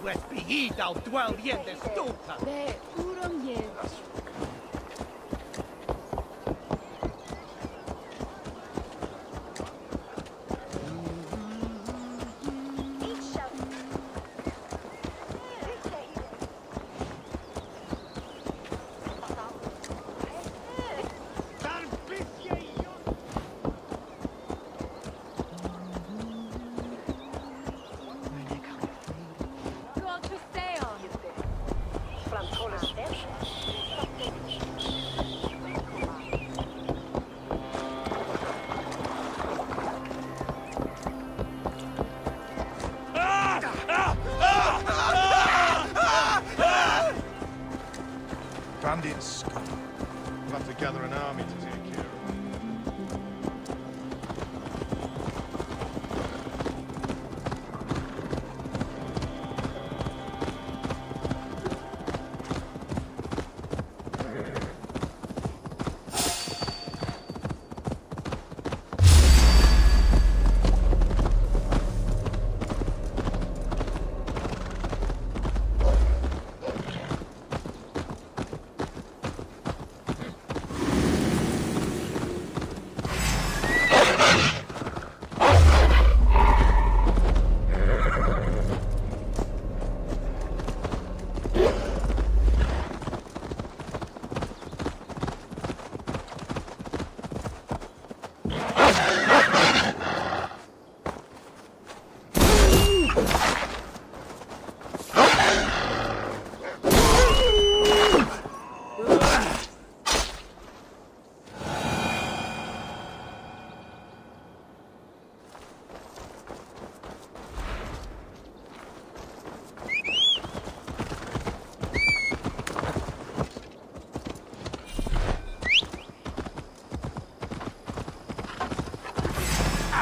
pues pillita o dwell bien de stulta. Ve, urom je. Bandits. We'll have to gather an army to take care of them.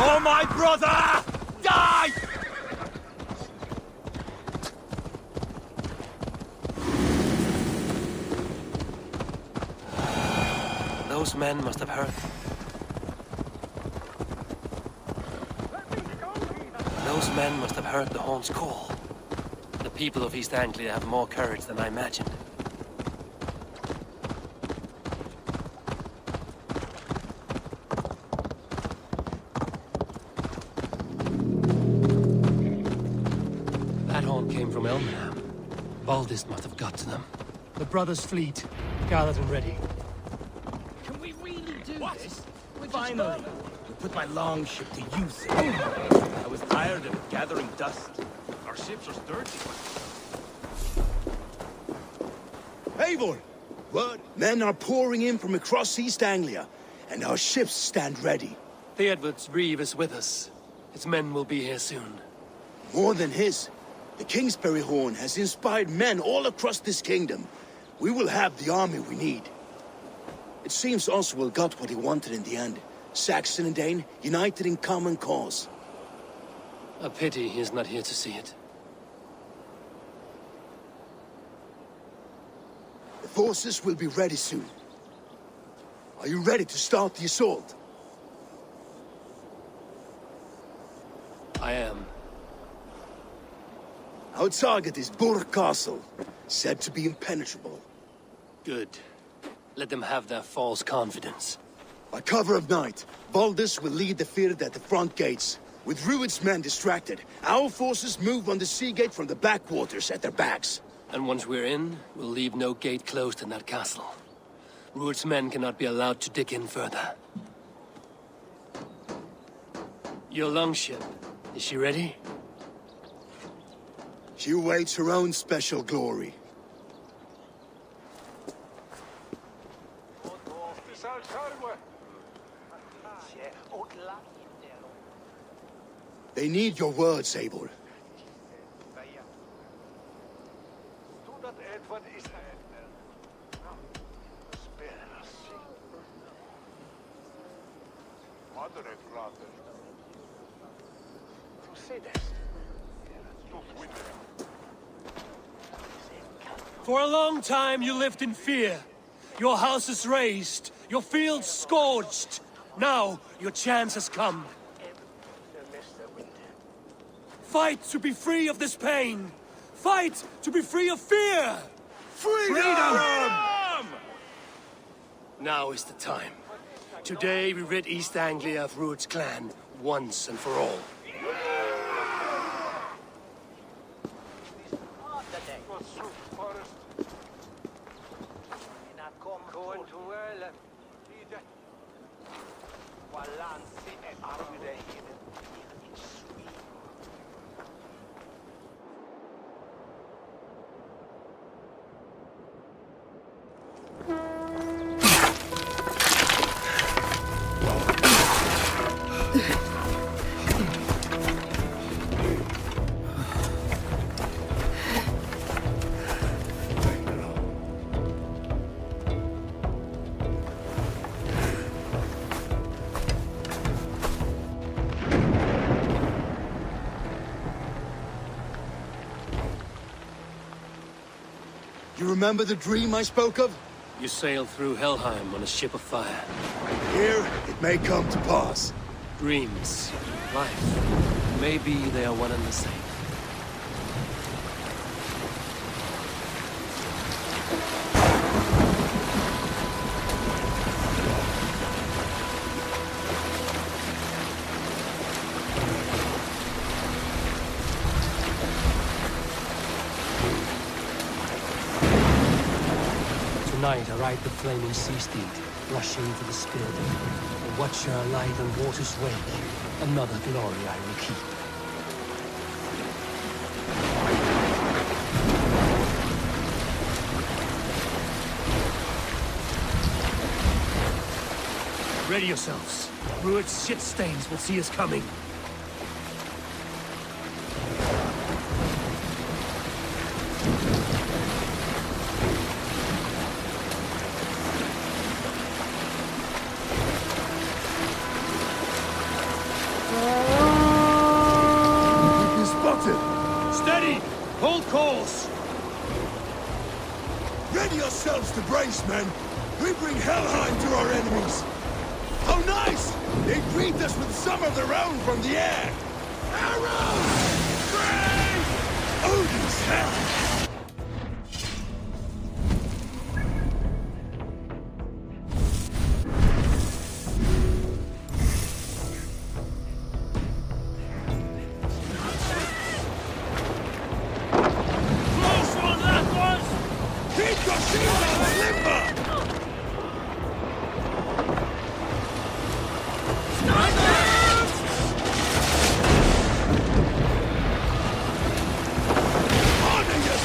Oh, my brother! Die! Those men must have heard. Those men must have heard the horn's call. The people of East Anglia have more courage than I imagined. That horn came from Elmenham. Baldist must have got to them. The brothers' fleet, gathered and ready. Can we really do this? Finally, we put my longship to use. I was tired of gathering dust. Our ships are dirty. Eivor! Word. Men are pouring in from across East Anglia, and our ships stand ready. The Edward's Reeve is with us. His men will be here soon. More than his. The Kingsbury Horn has inspired men all across this kingdom. We will have the army we need. It seems Oswald got what he wanted in the end. Saxon and Dane, united in common cause. A pity he is not here to see it. The forces will be ready soon. Are you ready to start the assault? I am. Our target is Burg Castle, said to be impenetrable. Good. Let them have their false confidence. By cover of night, Valdis will lead the Firth at the front gates. With Rued's men distracted, our forces move on the sea gate from the backwaters at their backs. And once we're in, we'll leave no gate closed in that castle. Rued's men cannot be allowed to dig in further. Your longship, is she ready? She awaits her own special glory. They need your words, Eivor. For a long time you lived in fear. Your houses razed, your fields scorched. Now your chance has come. Fight to be free of this pain. Fight to be free of fear! Freedom! Now is the time. Today we rid East Anglia of Rued's clan once and for all. You remember the dream I spoke of? You sail through Helheim on a ship of fire. Here, it may come to pass. Dreams, life, maybe they are one and the same. Tonight I ride the flaming sea steed, rushing to the spirit. A watcher light on water's wake. Another glory I will keep. Ready yourselves. Rued's shit stains will see us coming. Steady! Hold course! Ready yourselves to brace, men! We bring Helheim to our enemies! How nice! They greet us with some of their own from the air! Arrows! Brave! Odin's hell! Honor your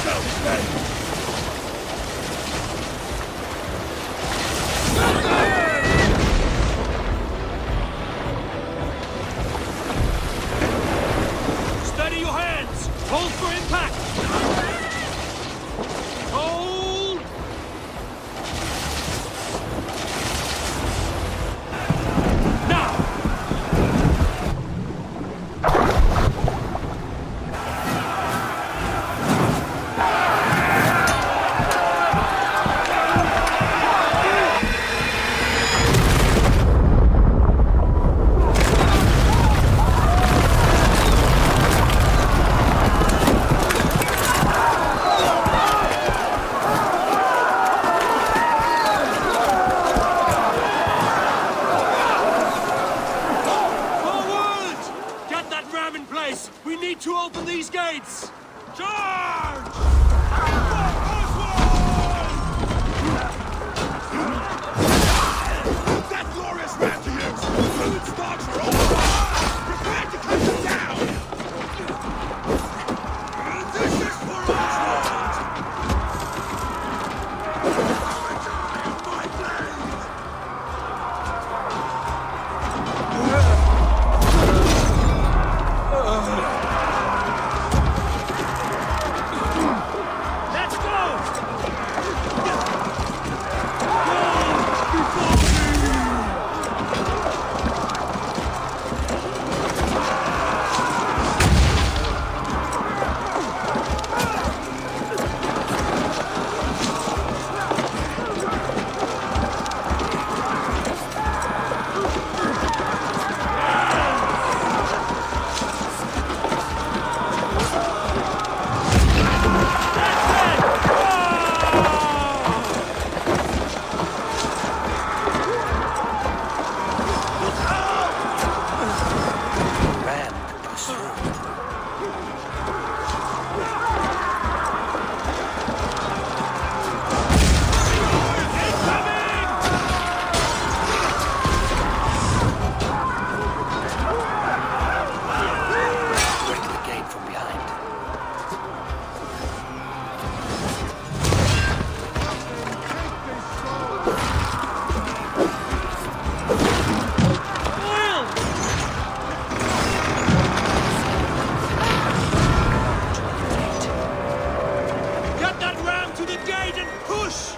push!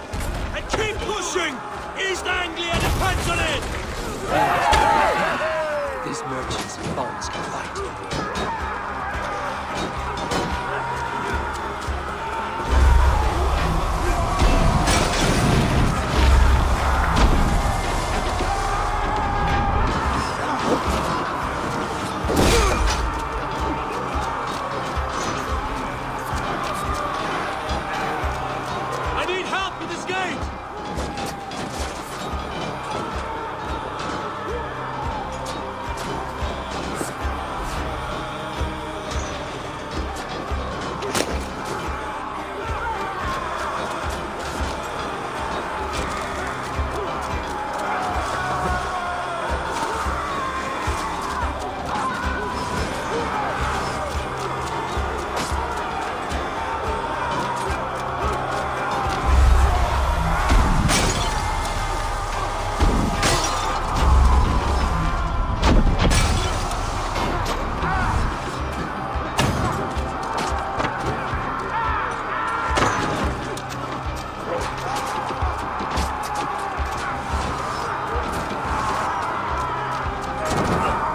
And keep pushing! East Anglia depends on it! These merchants and bonds can fight. I need help with this gate!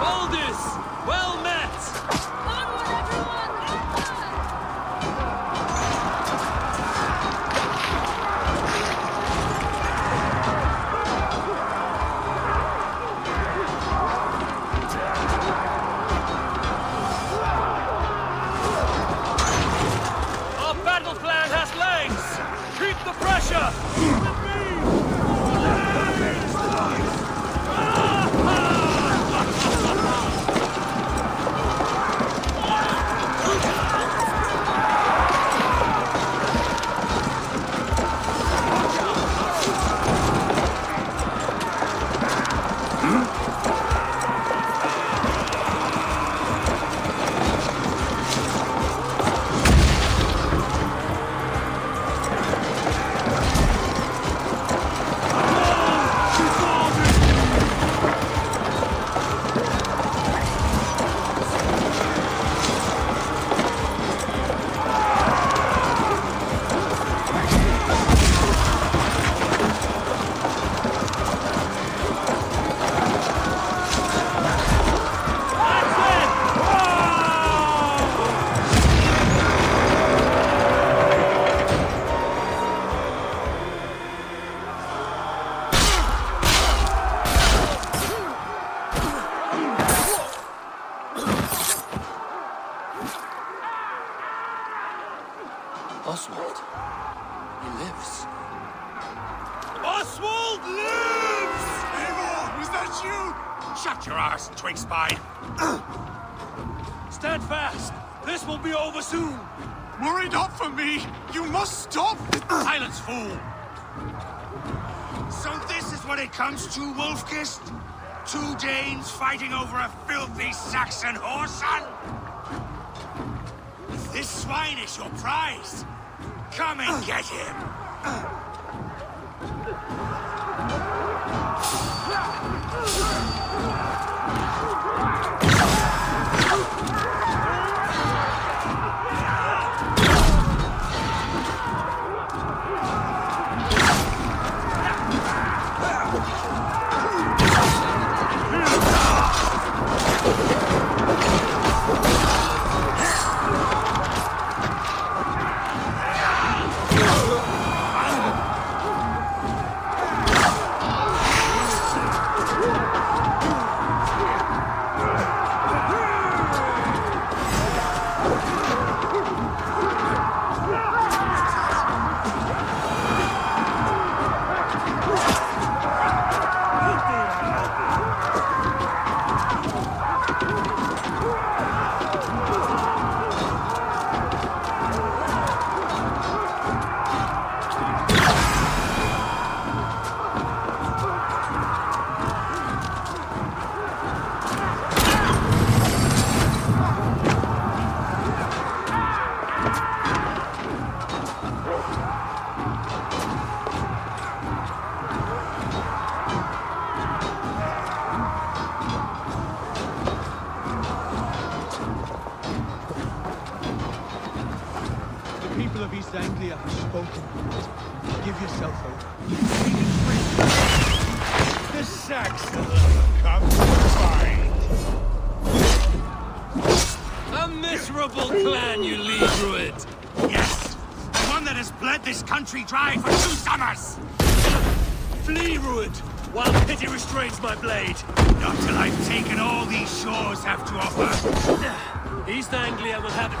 Baldus! Well met! Onward, everyone! Our battle plan has legs! Keep the pressure! Oswald. He lives. Oswald lives! Eivor, was that you? Shut your arse, twig spine. Stand fast! This will be over soon! Worry not for me. You must stop. Silence, fool! So this is what it comes to, Wolfkist? Two Danes fighting over a filthy Saxon whoreson? If this swine is your prize, come and get him! people of East Anglia have spoken. Give yourself over. The Saxons will come to find. A miserable clan, you lead Druid! Yes! The one that has bled this country dry for 2 summers! Flee, Druid, while pity restrains my blade! Not till I've taken all these shores have to offer! East Anglia will have it.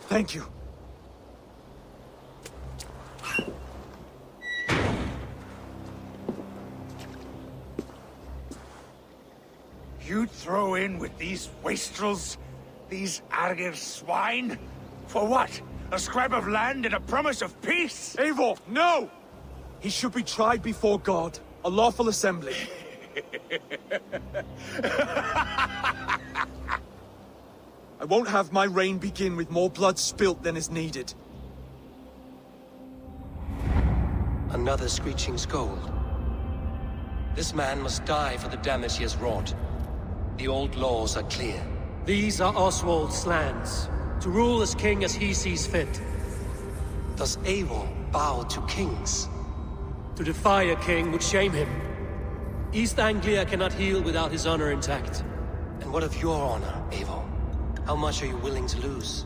Thank you. You'd throw in with these wastrels? These Argir swine? For what? A scrap of land and a promise of peace? Eivor, no! He should be tried before God, a lawful assembly. I won't have my reign begin with more blood spilt than is needed. Another screeching scold. This man must die for the damage he has wrought. The old laws are clear. These are Oswald's lands, to rule as king as he sees fit. Does Eivor bow to kings? To defy a king would shame him. East Anglia cannot heal without his honor intact. And what of your honor, Eivor? How much are you willing to lose?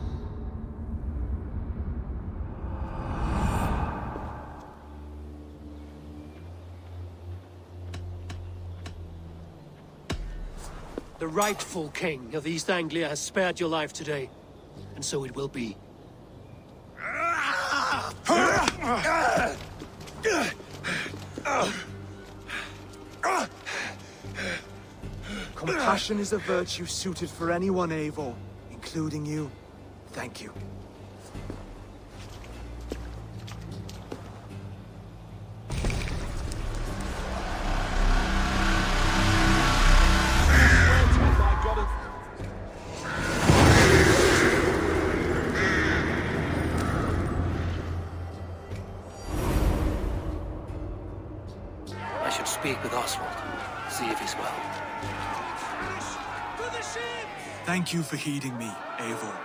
The rightful king of East Anglia has spared your life today, and so it will be. Compassion is a virtue suited for anyone, Eivor, including you. Thank you. I should speak with Oswald, see if he's well. Thank you for heeding me, Eivor.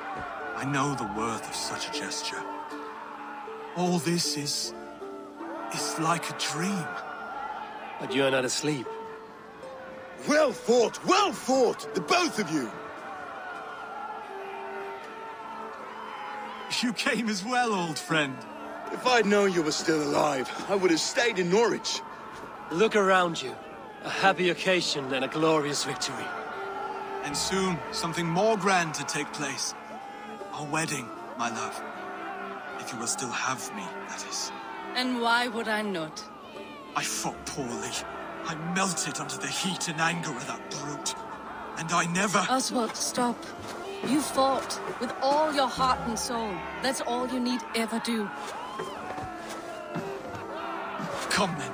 I know the worth of such a gesture. All this is like a dream. But you're not asleep. Well fought, the both of you! You came as well, old friend. If I'd known you were still alive, I would have stayed in Norwich. Look around you. A happy occasion and a glorious victory. And soon, something more grand to take place. Our wedding, my love. If you will still have me, that is. And why would I not? I fought poorly. I melted under the heat and anger of that brute. And I never... Oswald, stop. You fought with all your heart and soul. That's all you need ever do. Come then.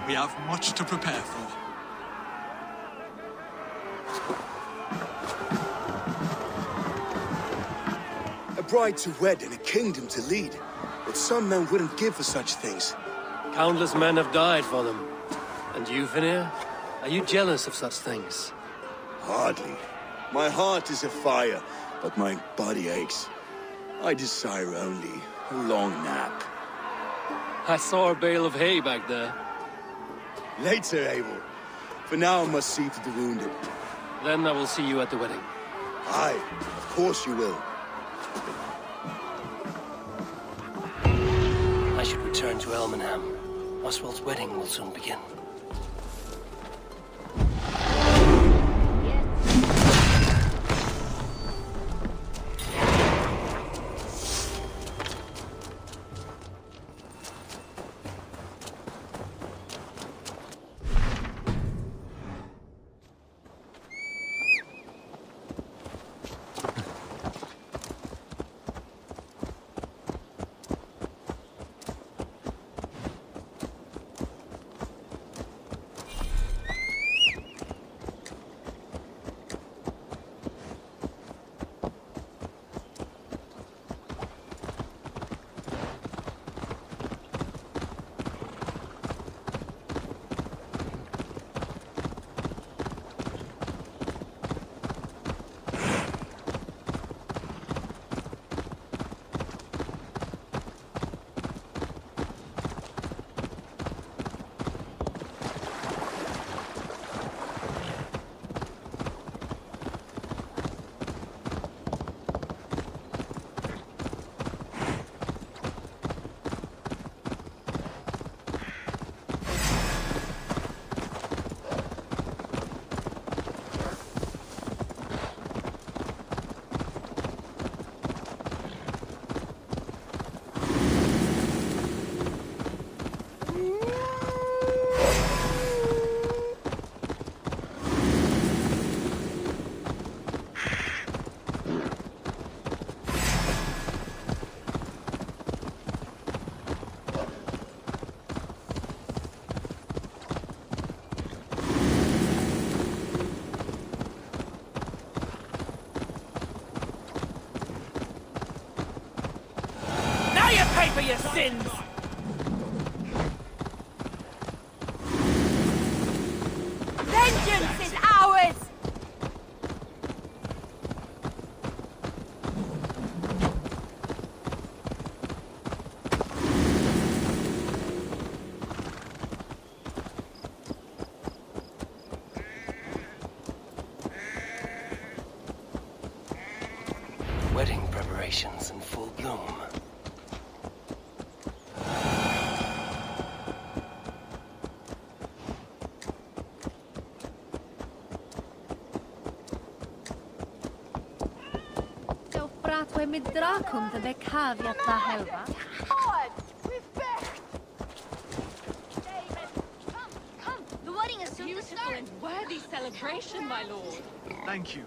We have much to prepare for. A bride to wed and a kingdom to lead. But some men wouldn't give for such things. Countless men have died for them. And you, Vanir? Are you jealous of such things? Hardly. My heart is afire, but my body aches. I desire only a long nap. I saw a bale of hay back there. Later, Abel. For now, I must see to the wounded. Then I will see you at the wedding. Aye, of course you will. I should return to Elmenham. Oswald's wedding will soon begin. for your sins! Vengeance is ours! Wedding preparations in full bloom. Jouw praat we met draken de bekavia ta helva. The wedding is soon to start. Worthy celebration, my lord. Thank you.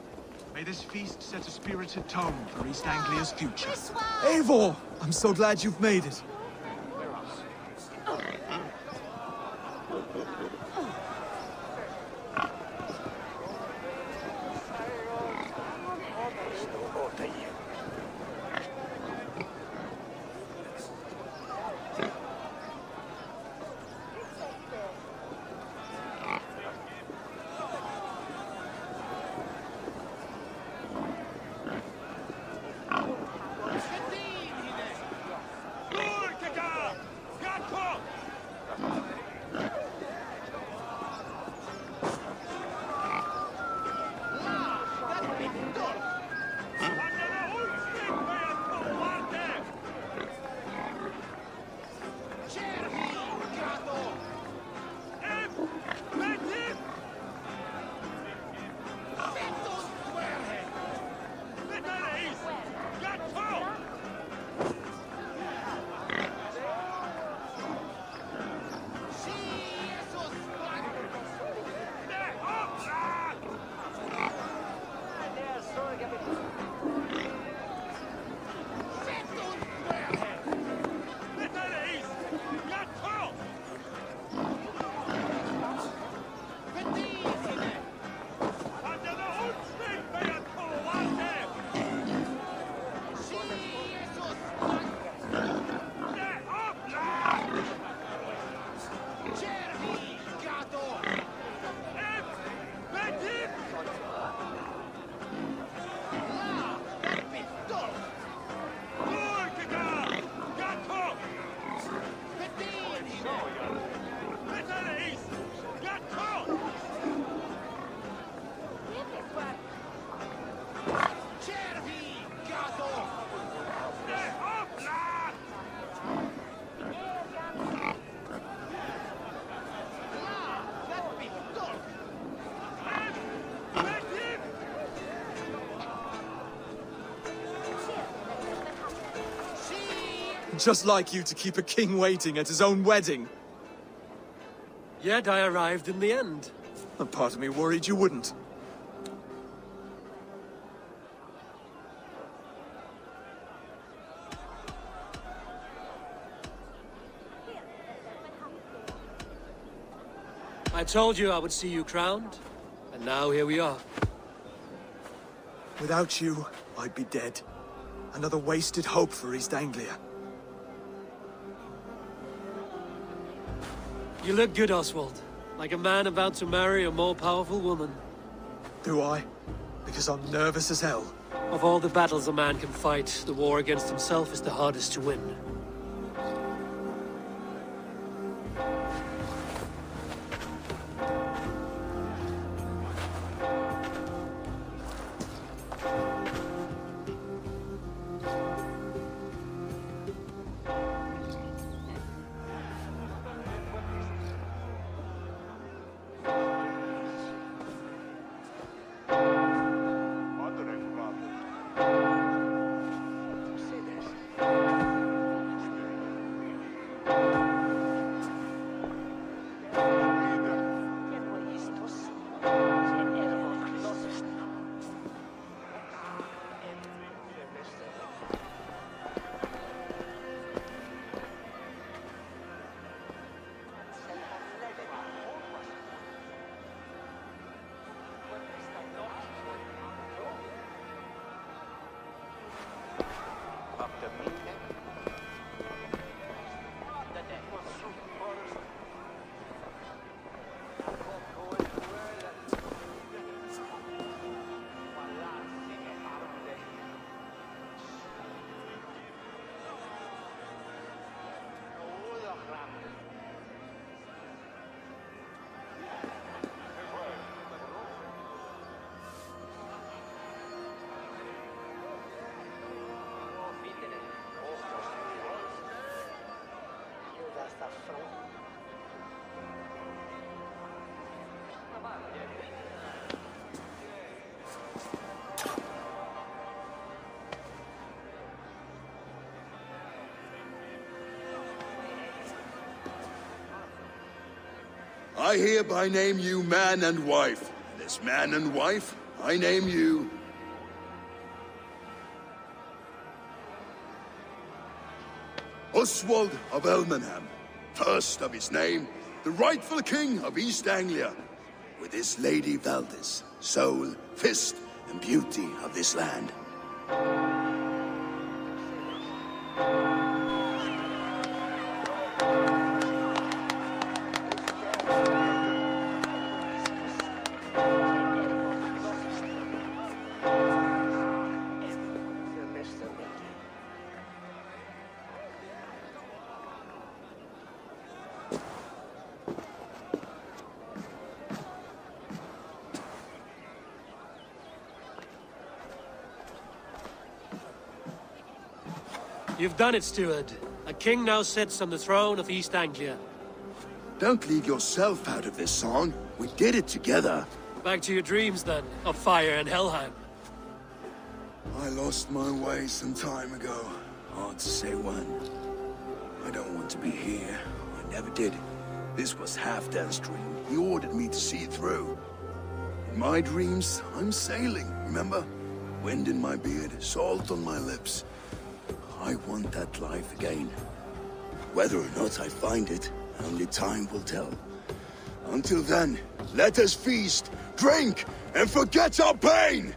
May this feast set a spirited tone for East Anglia's future. This one! Eivor! I'm so glad you've made it. Just like you to keep a king waiting at his own wedding. Yet I arrived in the end. A part of me worried you wouldn't. I told you I would see you crowned, and now here we are. Without you, I'd be dead. Another wasted hope for East Anglia. You look good, Oswald. Like a man about to marry a more powerful woman. Do I? Because I'm nervous as hell. Of all the battles a man can fight, the war against himself is the hardest to win. I hereby name you man and wife. And as man and wife, I name you... Oswald of Elmenham, first of his name, the rightful king of East Anglia, with his lady Valdis, soul, fist, and beauty of this land. You've done it, steward. A king now sits on the throne of East Anglia. Don't leave yourself out of this song. We did it together. Back to your dreams, then, of fire and Helheim. I lost my way some time ago. Hard to say when. I don't want to be here. I never did. This was Halfdan's dream. He ordered me to see it through. In my dreams, I'm sailing, remember? Wind in my beard, salt on my lips. I want that life again. Whether or not I find it, only time will tell. Until then, let us feast, drink, and forget our pain!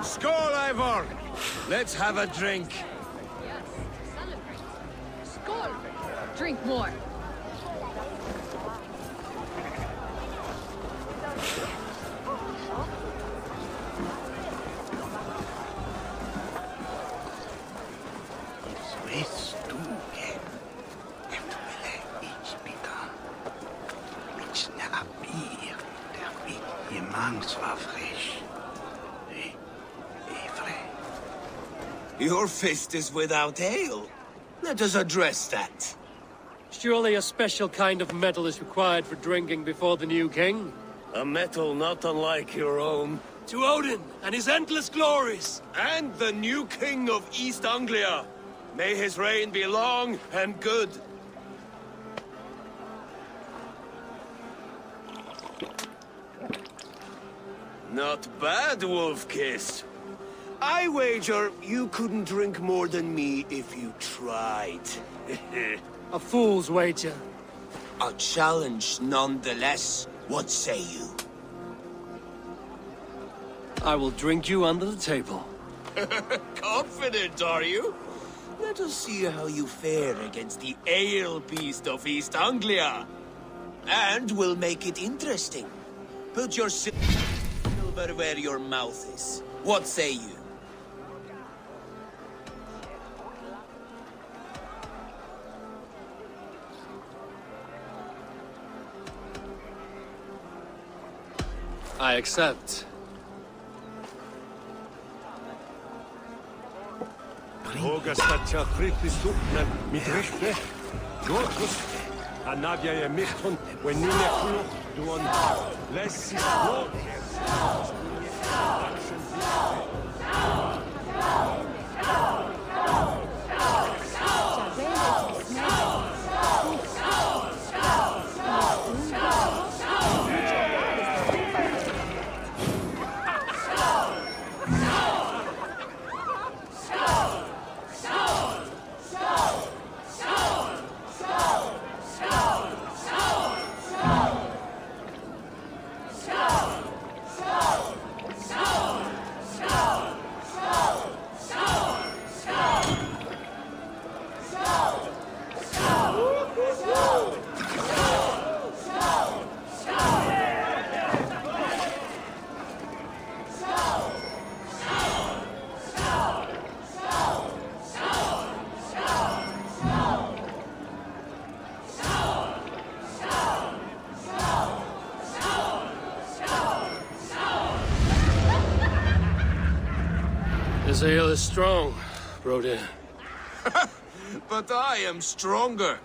Skål, Ivor! Let's have a drink. Yes, celebrate. Skål! Drink more. Your fist is without ale. Let us address that. Surely a special kind of metal is required for drinking before the new king? A metal not unlike your own. To Odin and his endless glories! And the new king of East Anglia. May his reign be long and good. Not bad, Wolf-Kiss. I wager you couldn't drink more than me if you tried. A fool's wager. A challenge nonetheless. What say you? I will drink you under the table. Confident, are you? Let us see how you fare against the ale beast of East Anglia. And we'll make it interesting. Put your silver where your mouth is. What say you? I accept. Hogastacja fryty sukna mitryszne. Gorkus. A nawia je mychton, wenine kluch, duon. Lessi slok. This ale is strong, Brody. But I am stronger.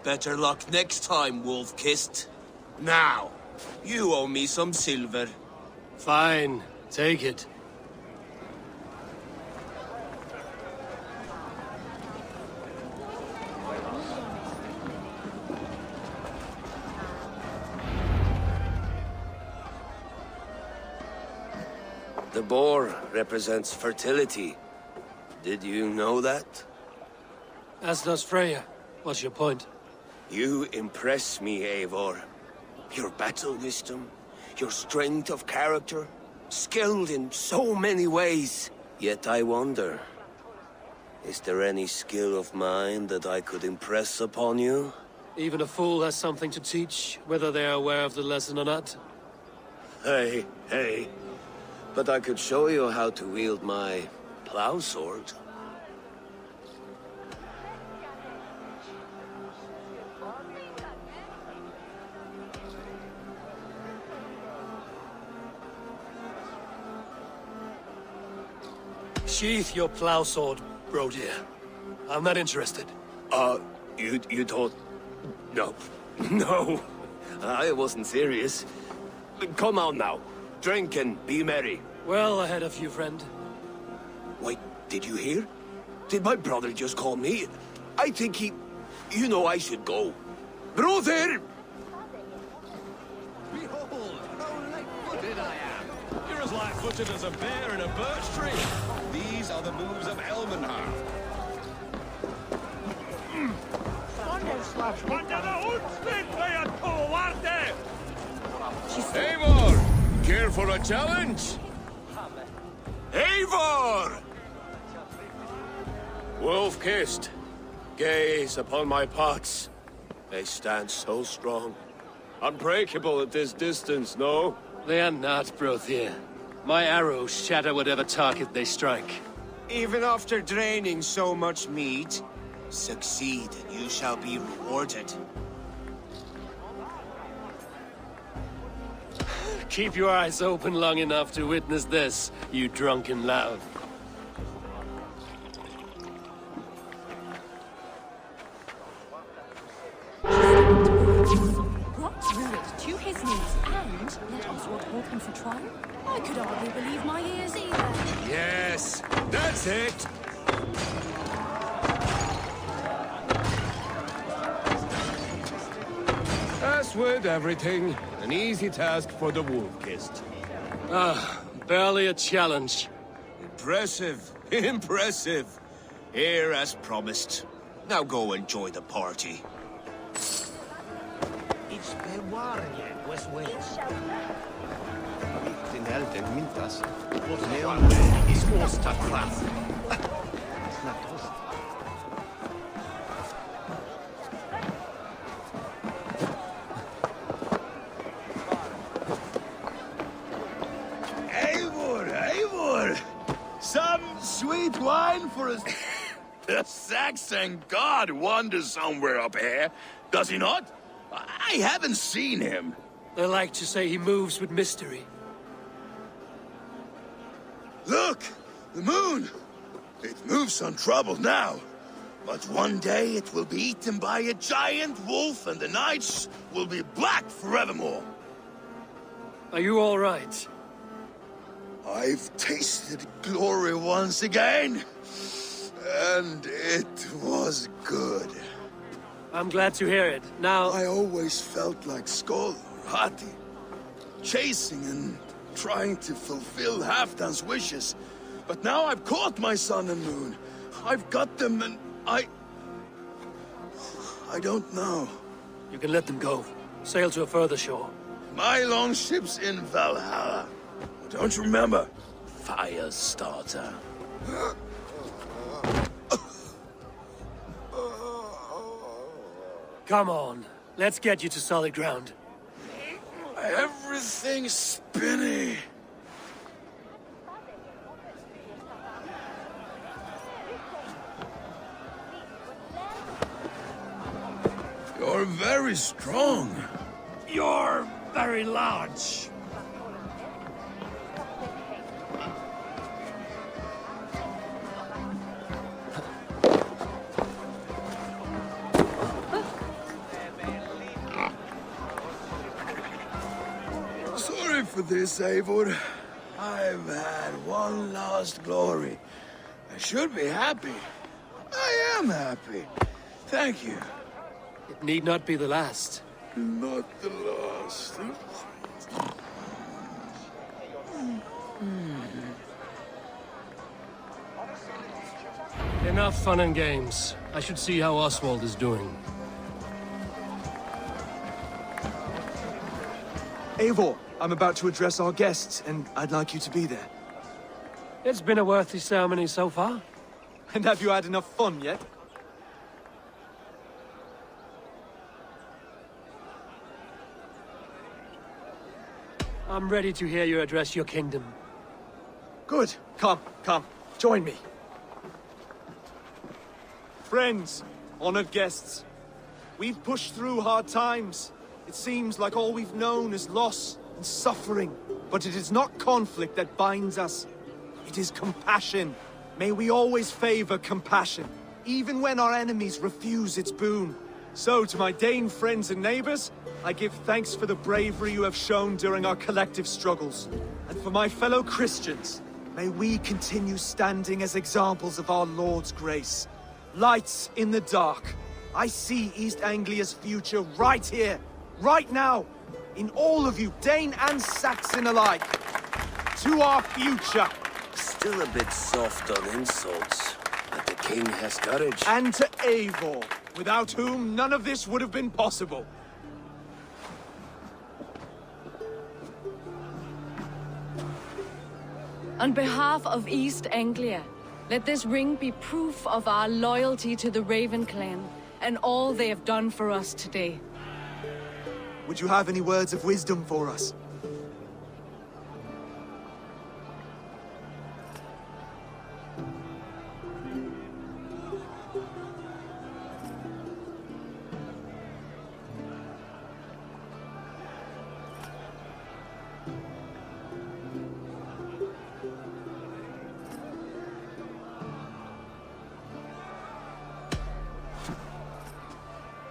Better luck next time, Wolf-Kissed. Now, you owe me some silver. Fine, take it. The boar represents fertility. Did you know that? As does Freya. What's your point? You impress me, Eivor. Your battle wisdom, your strength of character, skilled in so many ways. Yet I wonder, is there any skill of mine that I could impress upon you? Even a fool has something to teach, whether they are aware of the lesson or not. Hey. But I could show you how to wield my plow sword. Sheath your plow sword, bro dear. I'm not interested. You don't... No. No. I wasn't serious. Come on now. Drink and be merry. Well ahead of you, friend. Wait, did you hear? Did my brother just call me? I think he... You know I should go. Brother! Behold, how light-footed I am. You're as light-footed as a bear in a birch tree. These are the moves of Elmenhar. Eivor! Care for a challenge? Eivor! Wolf-kissed. Gaze upon my pots. They stand so strong. Unbreakable at this distance, no? They are not, Brothier. My arrows shatter whatever target they strike. Even after draining so much meat, succeed and you shall be rewarded. Keep your eyes open long enough to witness this, you drunken lout. What? Threw it to his knees and let Oswald hold him for trial? I could hardly believe my ears either. Yes, that's it! As with everything, an easy task for the wolf-kissed. Barely a challenge. Impressive, impressive. Here as promised. Now go enjoy the party. It's Bewarie, was Wales. Den helden mintas. Leon is Åstadklass. Eivor! Some sweet wine for us. The Saxon god wanders somewhere up here, does he not? I haven't seen him. They like to say he moves with mystery. Look! The moon! It moves untroubled now. But one day it will be eaten by a giant wolf and the nights will be black forevermore. Are you all right? I've tasted glory once again. And it was good. I'm glad to hear it. Now... I always felt like Skoll or Hati. Chasing and trying to fulfill Halfdan's wishes. But now I've caught my sun and moon. I've got them and I don't know. You can let them go. Sail to a further shore. My longship's in Valhalla. Don't you remember? Firestarter. Come on. Let's get you to solid ground. Everything's spinny. You're very strong. You're very large. Sorry sorry for this, Eivor. I've had one last glory. I should be happy. I am happy. Thank you. It need not be the last. Not the last. Enough fun and games. I should see how Oswald is doing. Eivor, I'm about to address our guests, and I'd like you to be there. It's been a worthy ceremony so far. And have you had enough fun yet? I'm ready to hear you address your kingdom. Good. Come. Join me. Friends, honored guests, we've pushed through hard times. It seems like all we've known is loss and suffering. But it is not conflict that binds us. It is compassion. May we always favor compassion, even when our enemies refuse its boon. So, to my Dane friends and neighbors, I give thanks for the bravery you have shown during our collective struggles. And for my fellow Christians, may we continue standing as examples of our Lord's grace. Lights in the dark. I see East Anglia's future right here, right now, in all of you, Dane and Saxon alike. To our future. Still a bit soft on insults, but the king has courage. And to Eivor, without whom none of this would have been possible. On behalf of East Anglia, let this ring be proof of our loyalty to the Raven clan and all they have done for us today. Would you have any words of wisdom for us?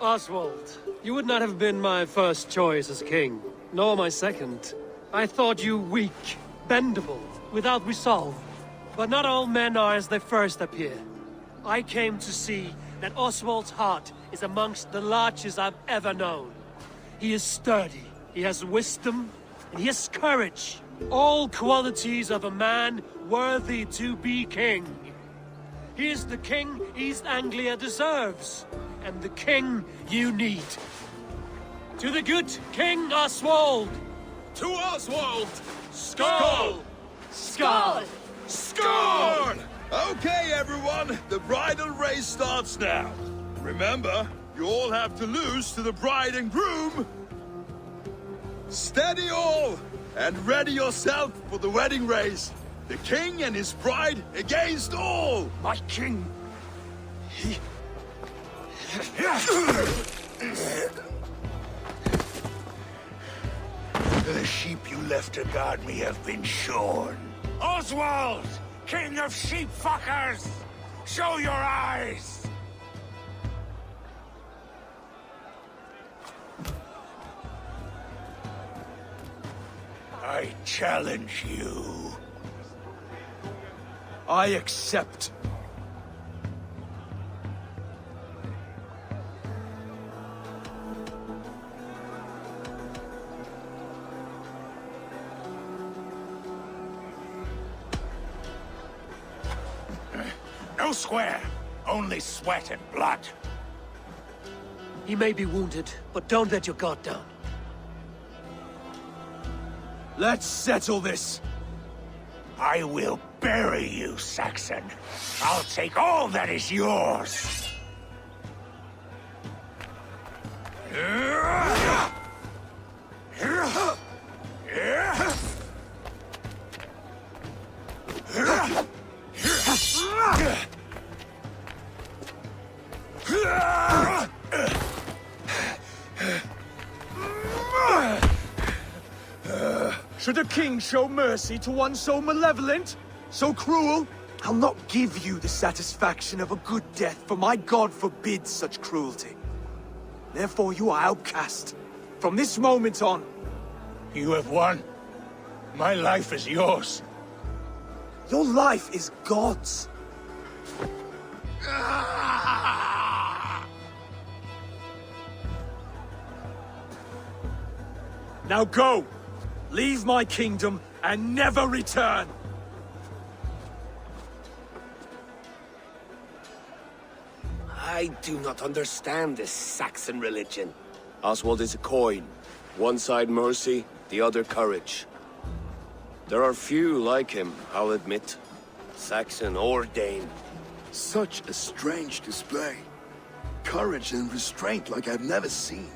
Oswald, you would not have been my first choice as king, nor my second. I thought you weak, bendable, without resolve. But not all men are as they first appear. I came to see that Oswald's heart is amongst the largest I've ever known. He is sturdy, he has wisdom, and he has courage. All qualities of a man worthy to be king. He is the king East Anglia deserves, and the king you need. To the good King Oswald! To Oswald! Skull! Skull! Scorn! Okay, everyone, the bridal race starts now. Remember, you all have to lose to the bride and groom. Steady all, and ready yourself for the wedding race. The king and his bride against all. My king! The sheep you left to guard me have been shorn. Oswald! King of sheep fuckers! Show your eyes! I challenge you. I accept. No square, only sweat and blood. He may be wounded, but don't let your guard down. Let's settle this. I will bury you, Saxon. I'll take all that is yours. Should a king show mercy to one so malevolent, so cruel? I'll not give you the satisfaction of a good death, for my god forbids such cruelty. Therefore you are outcast. From this moment on. You have won. My life is yours. Your life is God's. Now go! Leave my kingdom and never return! I do not understand this Saxon religion. Oswald is a coin. One side mercy, the other courage. There are few like him, I'll admit. Saxon or Dane. Such a strange display. Courage and restraint like I've never seen.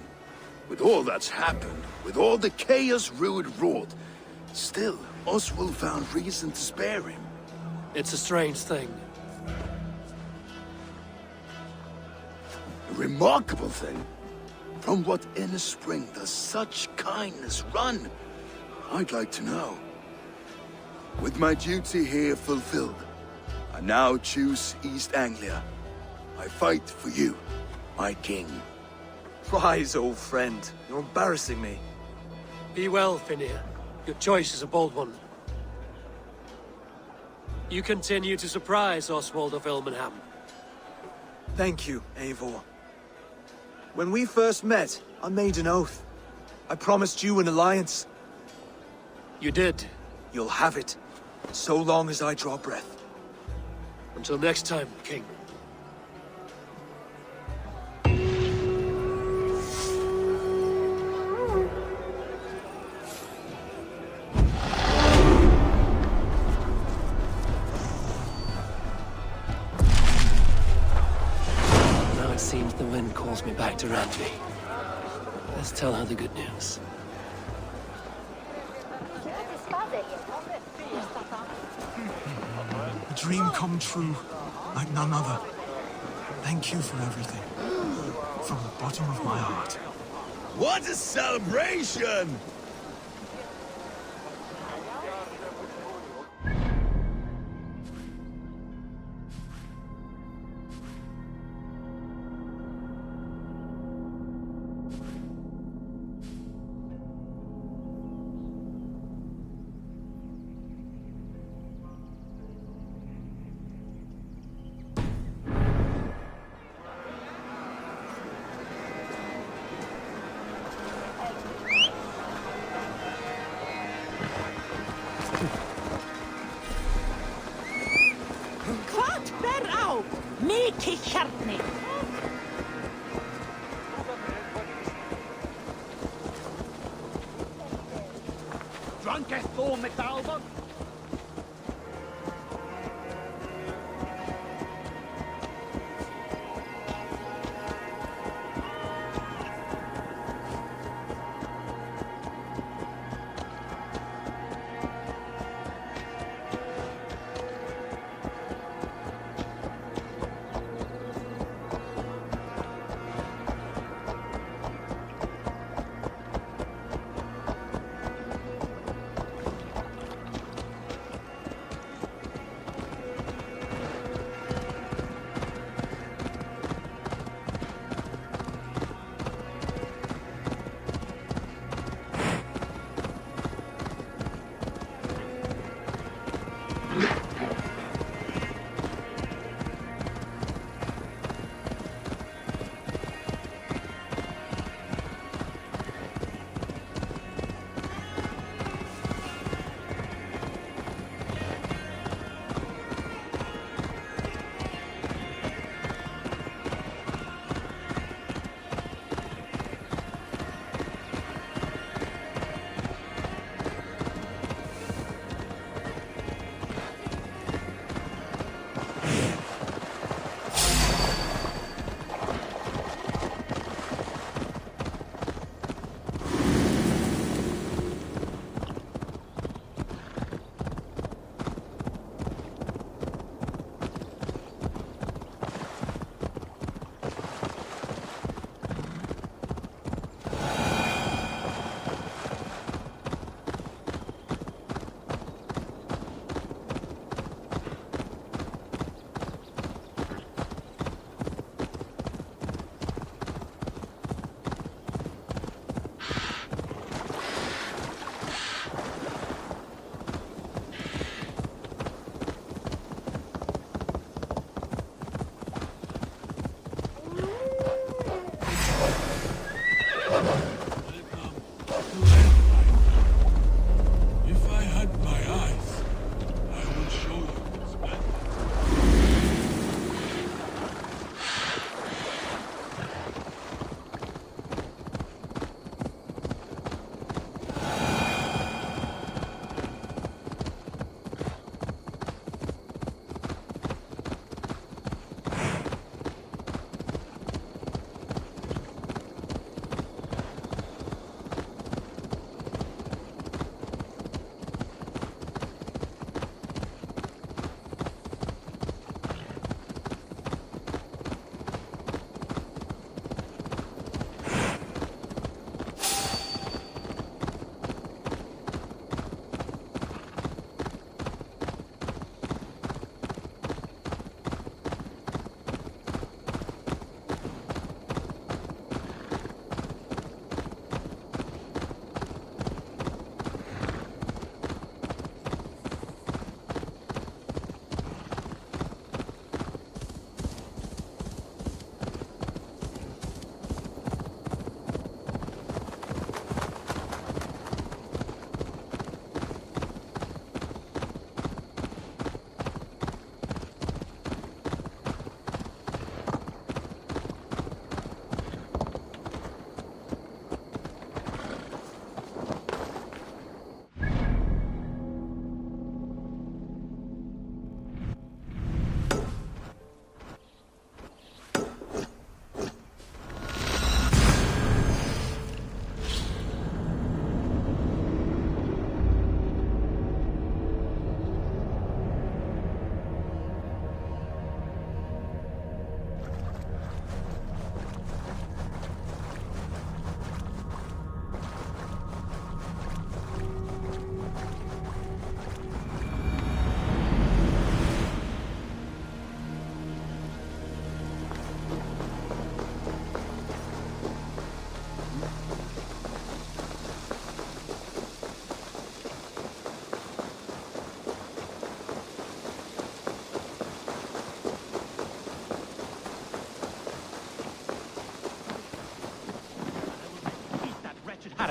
With all that's happened, with all the chaos Rued wrought, still, Oswald found reason to spare him. It's a strange thing. A remarkable thing. From what inner spring does such kindness run? I'd like to know. With my duty here fulfilled, I now choose East Anglia. I fight for you, my king. Rise, old friend. You're embarrassing me. Be well, Finnir. Your choice is a bold one. You continue to surprise Oswald of Ilmenham. Thank you, Eivor. When we first met, I made an oath. I promised you an alliance. You did. You'll have it, so long as I draw breath. Until next time, King. Now it seems the wind calls me back to Randvi. Let's tell her the good news. A dream come true, like none other. Thank you for everything. From the bottom of my heart. What a celebration! Hvað ber á? Mikið hjarni. Drunkest þú með Dalbot?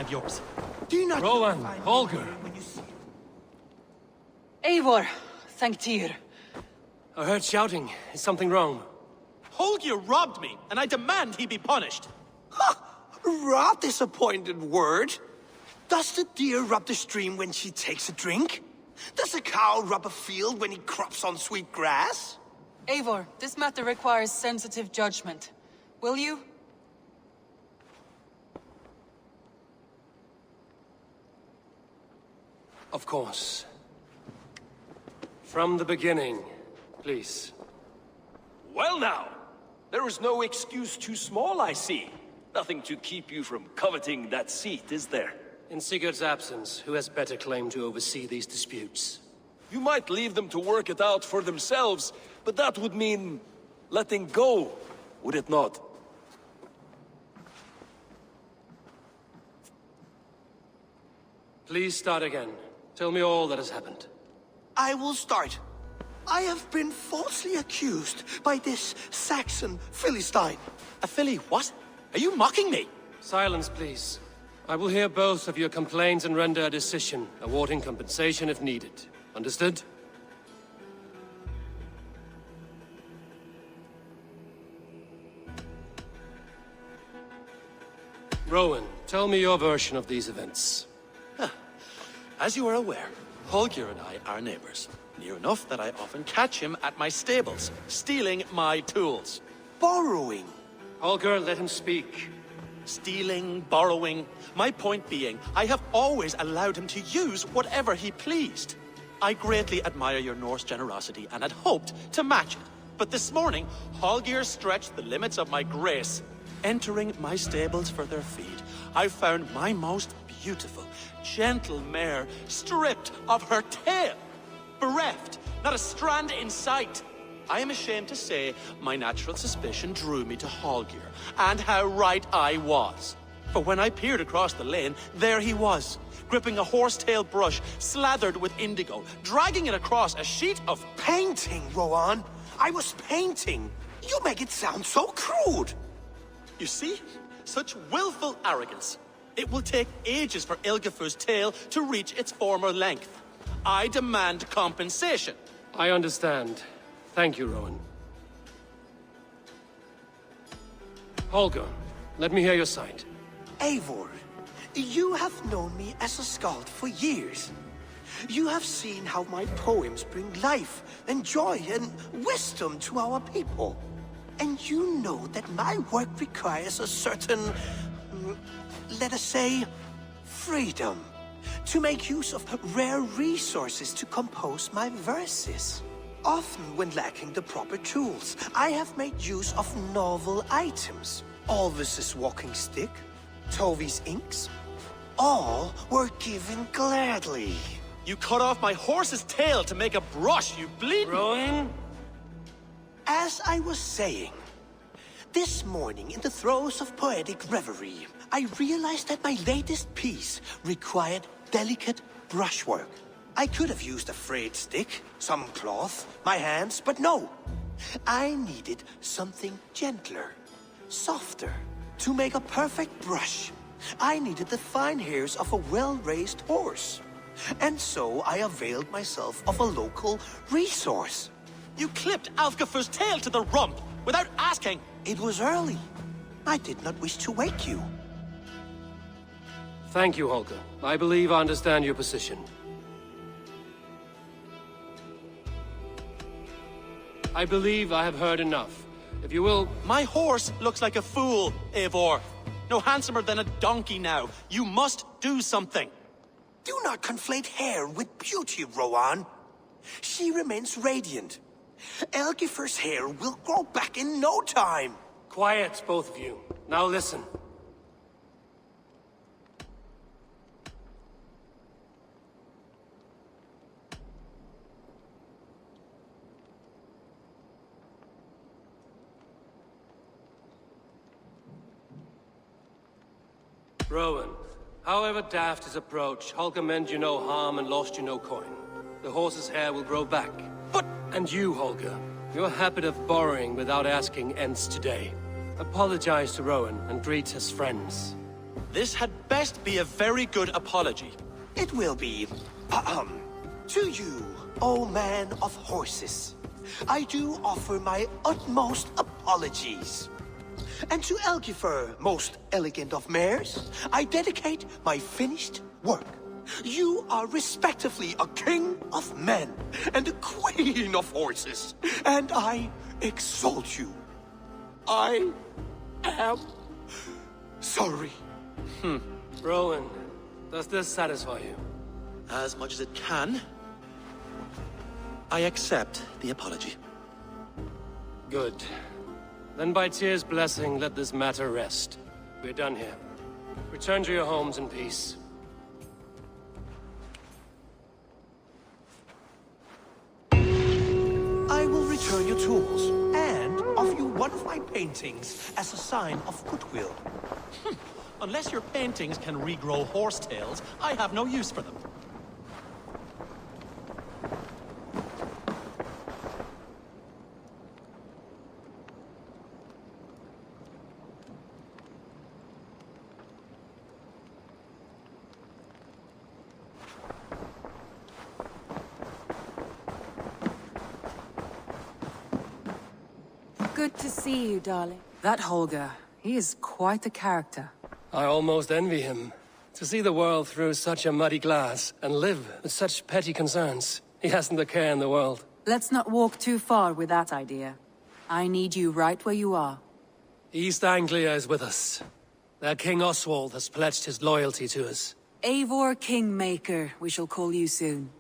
of yours. Do you not... Rowan, Holger. Eivor, thank Tyr. I heard shouting. Is something wrong? Holger robbed me, and I demand he be punished. Rot disappointed word. Does the deer rub the stream when she takes a drink? Does a cow rub a field when he crops on sweet grass? Eivor, this matter requires sensitive judgment. Will you? Of course. From the beginning, please. Well now, there is no excuse too small, I see. Nothing to keep you from coveting that seat, is there? In Sigurd's absence, who has better claim to oversee these disputes? You might leave them to work it out for themselves, but that would mean letting go, would it not? Please start again. Tell me all that has happened. I will start. I have been falsely accused by this Saxon Philistine. A Philly what? Are you mocking me? Silence, please. I will hear both of your complaints and render a decision, awarding compensation if needed. Understood? Rowan, tell me your version of these events. As you are aware, Holger and I are neighbors. Near enough that I often catch him at my stables, stealing my tools. Borrowing. Holger, let him speak. Stealing, borrowing. My point being, I have always allowed him to use whatever he pleased. I greatly admire your Norse generosity and had hoped to match it. But this morning, Holger stretched the limits of my grace. Entering my stables for their feed, I found my most beautiful, gentle mare stripped of her tail. Bereft, not a strand in sight. I am ashamed to say my natural suspicion drew me to Holger, and how right I was. For when I peered across the lane, there he was, gripping a horsetail brush slathered with indigo, dragging it across a sheet of painting, Rowan. I was painting. You make it sound so crude. You see? Such willful arrogance. It will take ages for Ilgafur's tail to reach its former length. I demand compensation. I understand. Thank you, Rowan. Holger, let me hear your side. Eivor, you have known me as a skald for years. You have seen how my poems bring life and joy and wisdom to our people. And you know that my work requires a certain, let us say, freedom. To make use of rare resources to compose my verses. Often when lacking the proper tools, I have made use of novel items. Alvis's walking stick, Tovi's inks. All were given gladly. You cut off my horse's tail to make a brush, you bleed. Rowan? As I was saying, this morning in the throes of poetic reverie, I realized that my latest piece required delicate brushwork. I could have used a frayed stick, some cloth, my hands, but no. I needed something gentler, softer. To make a perfect brush, I needed the fine hairs of a well-raised horse. And so I availed myself of a local resource. You clipped Alfgafur's tail to the rump without asking. It was early. I did not wish to wake you. Thank you, Holger. I believe I understand your position. I believe I have heard enough. If you will... My horse looks like a fool, Eivor. No handsomer than a donkey now. You must do something. Do not conflate hair with beauty, Rowan. She remains radiant. Elgifur's hair will grow back in no time. Quiet, both of you. Now listen. Rowan, however daft his approach, Holger meant you no harm and lost you no coin. The horse's hair will grow back. But... And you, Holger, your habit of borrowing without asking ends today. Apologize to Rowan and greet his friends. This had best be a very good apology. It will be. To you, O man of horses, I do offer my utmost apologies. And to Elgifer, most elegant of mares, I dedicate my finished work. You are respectively a king of men and a queen of horses, and I exalt you. I am sorry. Rowan, does this satisfy you? As much as it can. I accept the apology. Good. Then by Tyr's blessing, let this matter rest. We're done here. Return to your homes in peace. I will return your tools and offer you one of my paintings as a sign of goodwill. Unless your paintings can regrow horsetails, I have no use for them. Good to see you, darling. That Holger, he is quite a character. I almost envy him. To see the world through such a muddy glass, and live with such petty concerns. He hasn't a care in the world. Let's not walk too far with that idea. I need you right where you are. East Anglia is with us. Their King Oswald has pledged his loyalty to us. Eivor Kingmaker, we shall call you soon.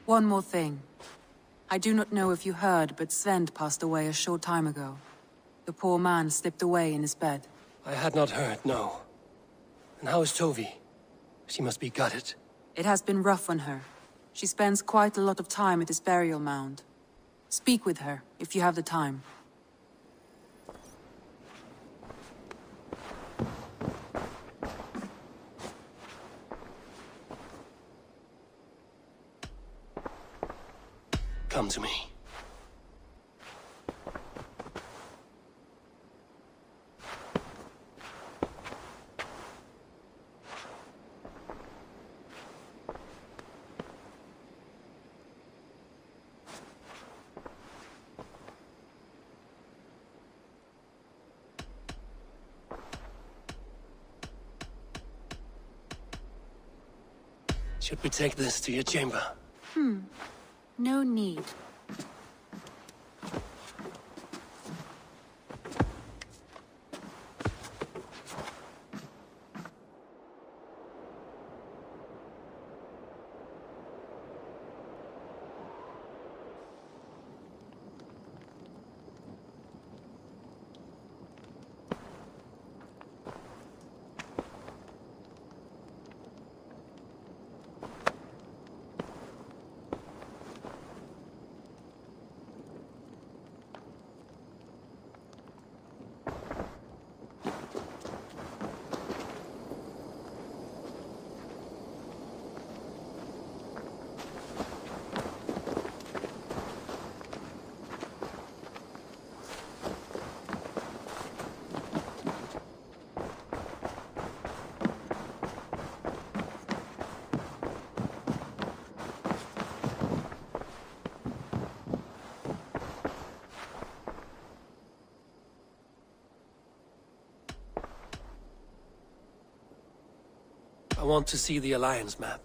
One more thing. I do not know if you heard, but Svend passed away a short time ago. The poor man slipped away in his bed. I had not heard, no. And how is Tovi? She must be gutted. It has been rough on her. She spends quite a lot of time at his burial mound. Speak with her, if you have the time. Come to me. Should we take this to your chamber? No need. I want to see the Alliance map.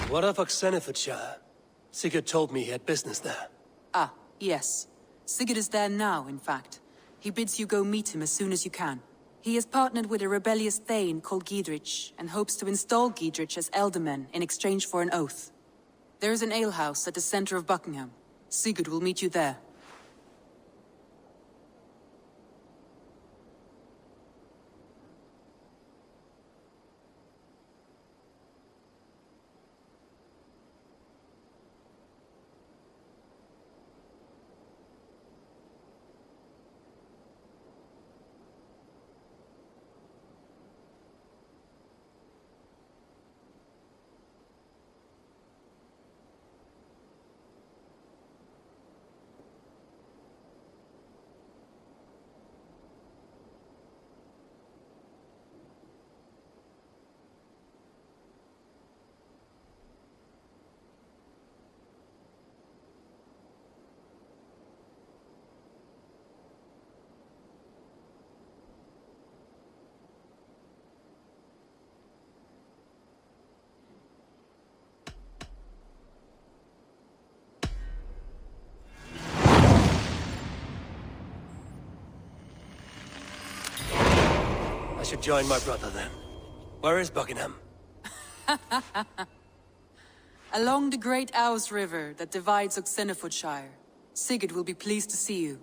What of Oxenfordshire? Sigurd told me he had business there. Ah, yes. Sigurd is there now, in fact. He bids you go meet him as soon as you can. He has partnered with a rebellious Thane called Giedrich, and hopes to install Giedrich as Elderman in exchange for an oath. There is an alehouse at the center of Buckingham. Sigurd will meet you there. I should join my brother then. Where is Buckingham? Along the great Ouse River that divides Oxenfordshire. Sigurd will be pleased to see you.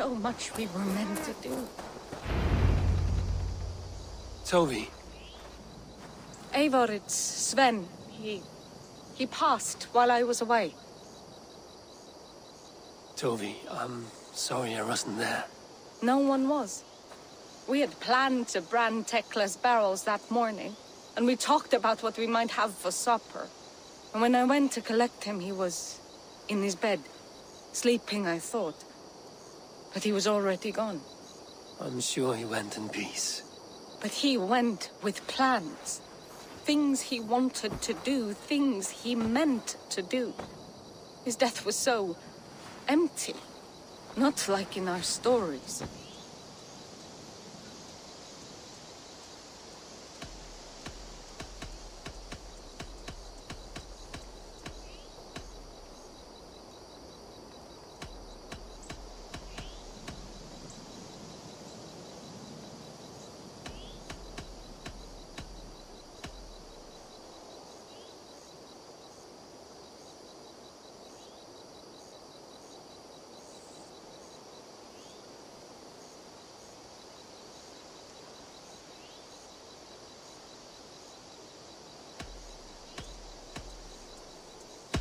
so much we were meant to do. Toby. Eivor, it's Sven. He passed while I was away. Toby, I'm sorry I wasn't there. No one was. We had planned to brand Tekla's barrels that morning, and we talked about what we might have for supper. And when I went to collect him, he was in his bed, sleeping, I thought. But he was already gone. I'm sure he went in peace. But he went with plans. Things he wanted to do, things he meant to do. His death was so empty, not like in our stories.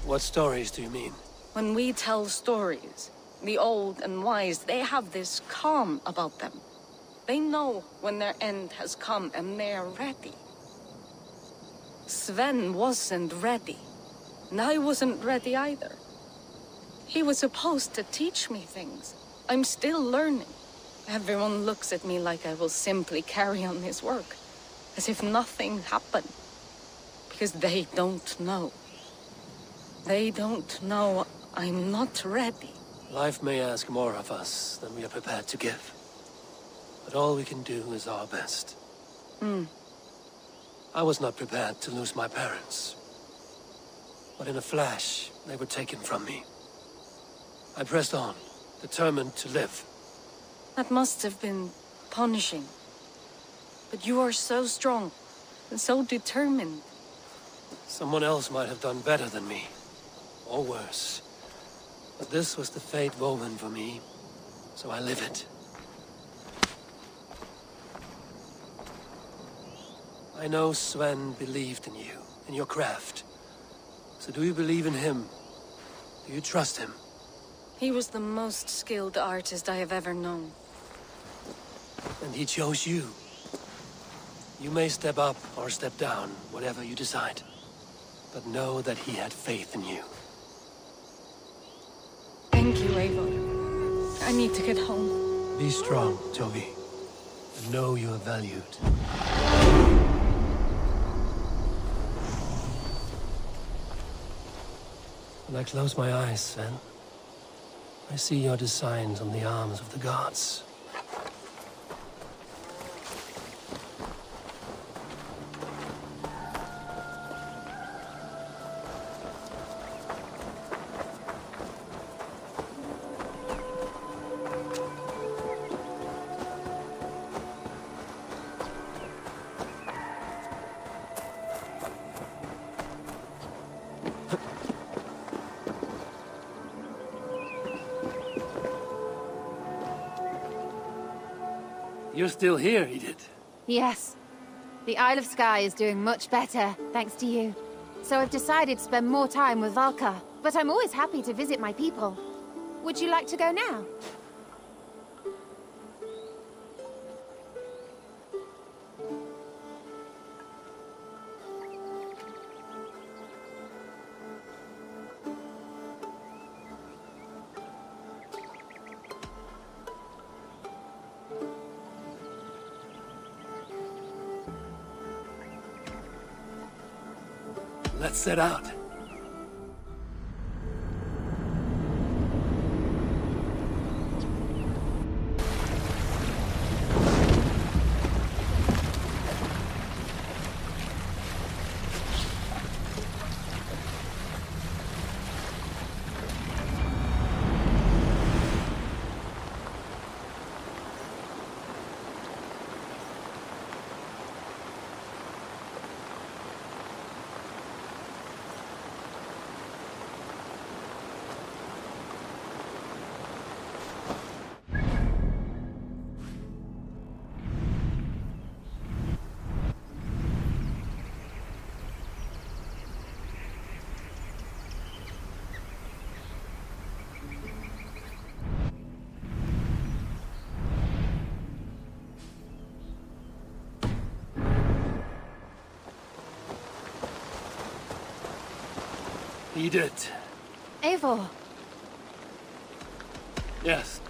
What stories do you mean? When we tell stories, the old and wise, they have this calm about them. They know when their end has come and they're ready. Sven wasn't ready, and I wasn't ready either. He was supposed to teach me things. I'm still learning. Everyone looks at me like I will simply carry on his work, as if nothing happened. Because they don't know. They don't know I'm not ready. Life may ask more of us than we are prepared to give. But all we can do is our best. I was not prepared to lose my parents. But in a flash, they were taken from me. I pressed on, determined to live. That must have been punishing. But you are so strong, and so determined. Someone else might have done better than me. Or worse. But this was the fate woven for me, so I live it. I know Sven believed in you, in your craft. So do you believe in him? Do you trust him? He was the most skilled artist I have ever known. And he chose you. You may step up or step down, whatever you decide. But know that he had faith in you. Thank you, Eivor. I need to get home. Be strong, Toby. And know you are valued. When I close my eyes, Sven, I see your designs on the arms of the gods. You're still here, Edith. Yes. The Isle of Skye is doing much better, thanks to you. So I've decided to spend more time with Valka, but I'm always happy to visit my people. Would you like to go now? Let's set out. Eat it. Eivor, Yes.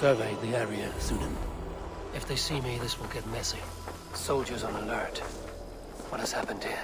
Survey the area, Sunan. If they see me, this will get messy. Soldiers on alert. What has happened here?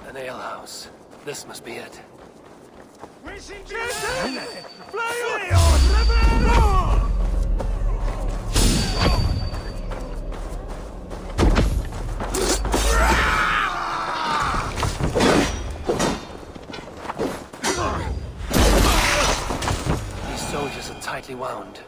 An alehouse. This must be it. These soldiers are tightly wound.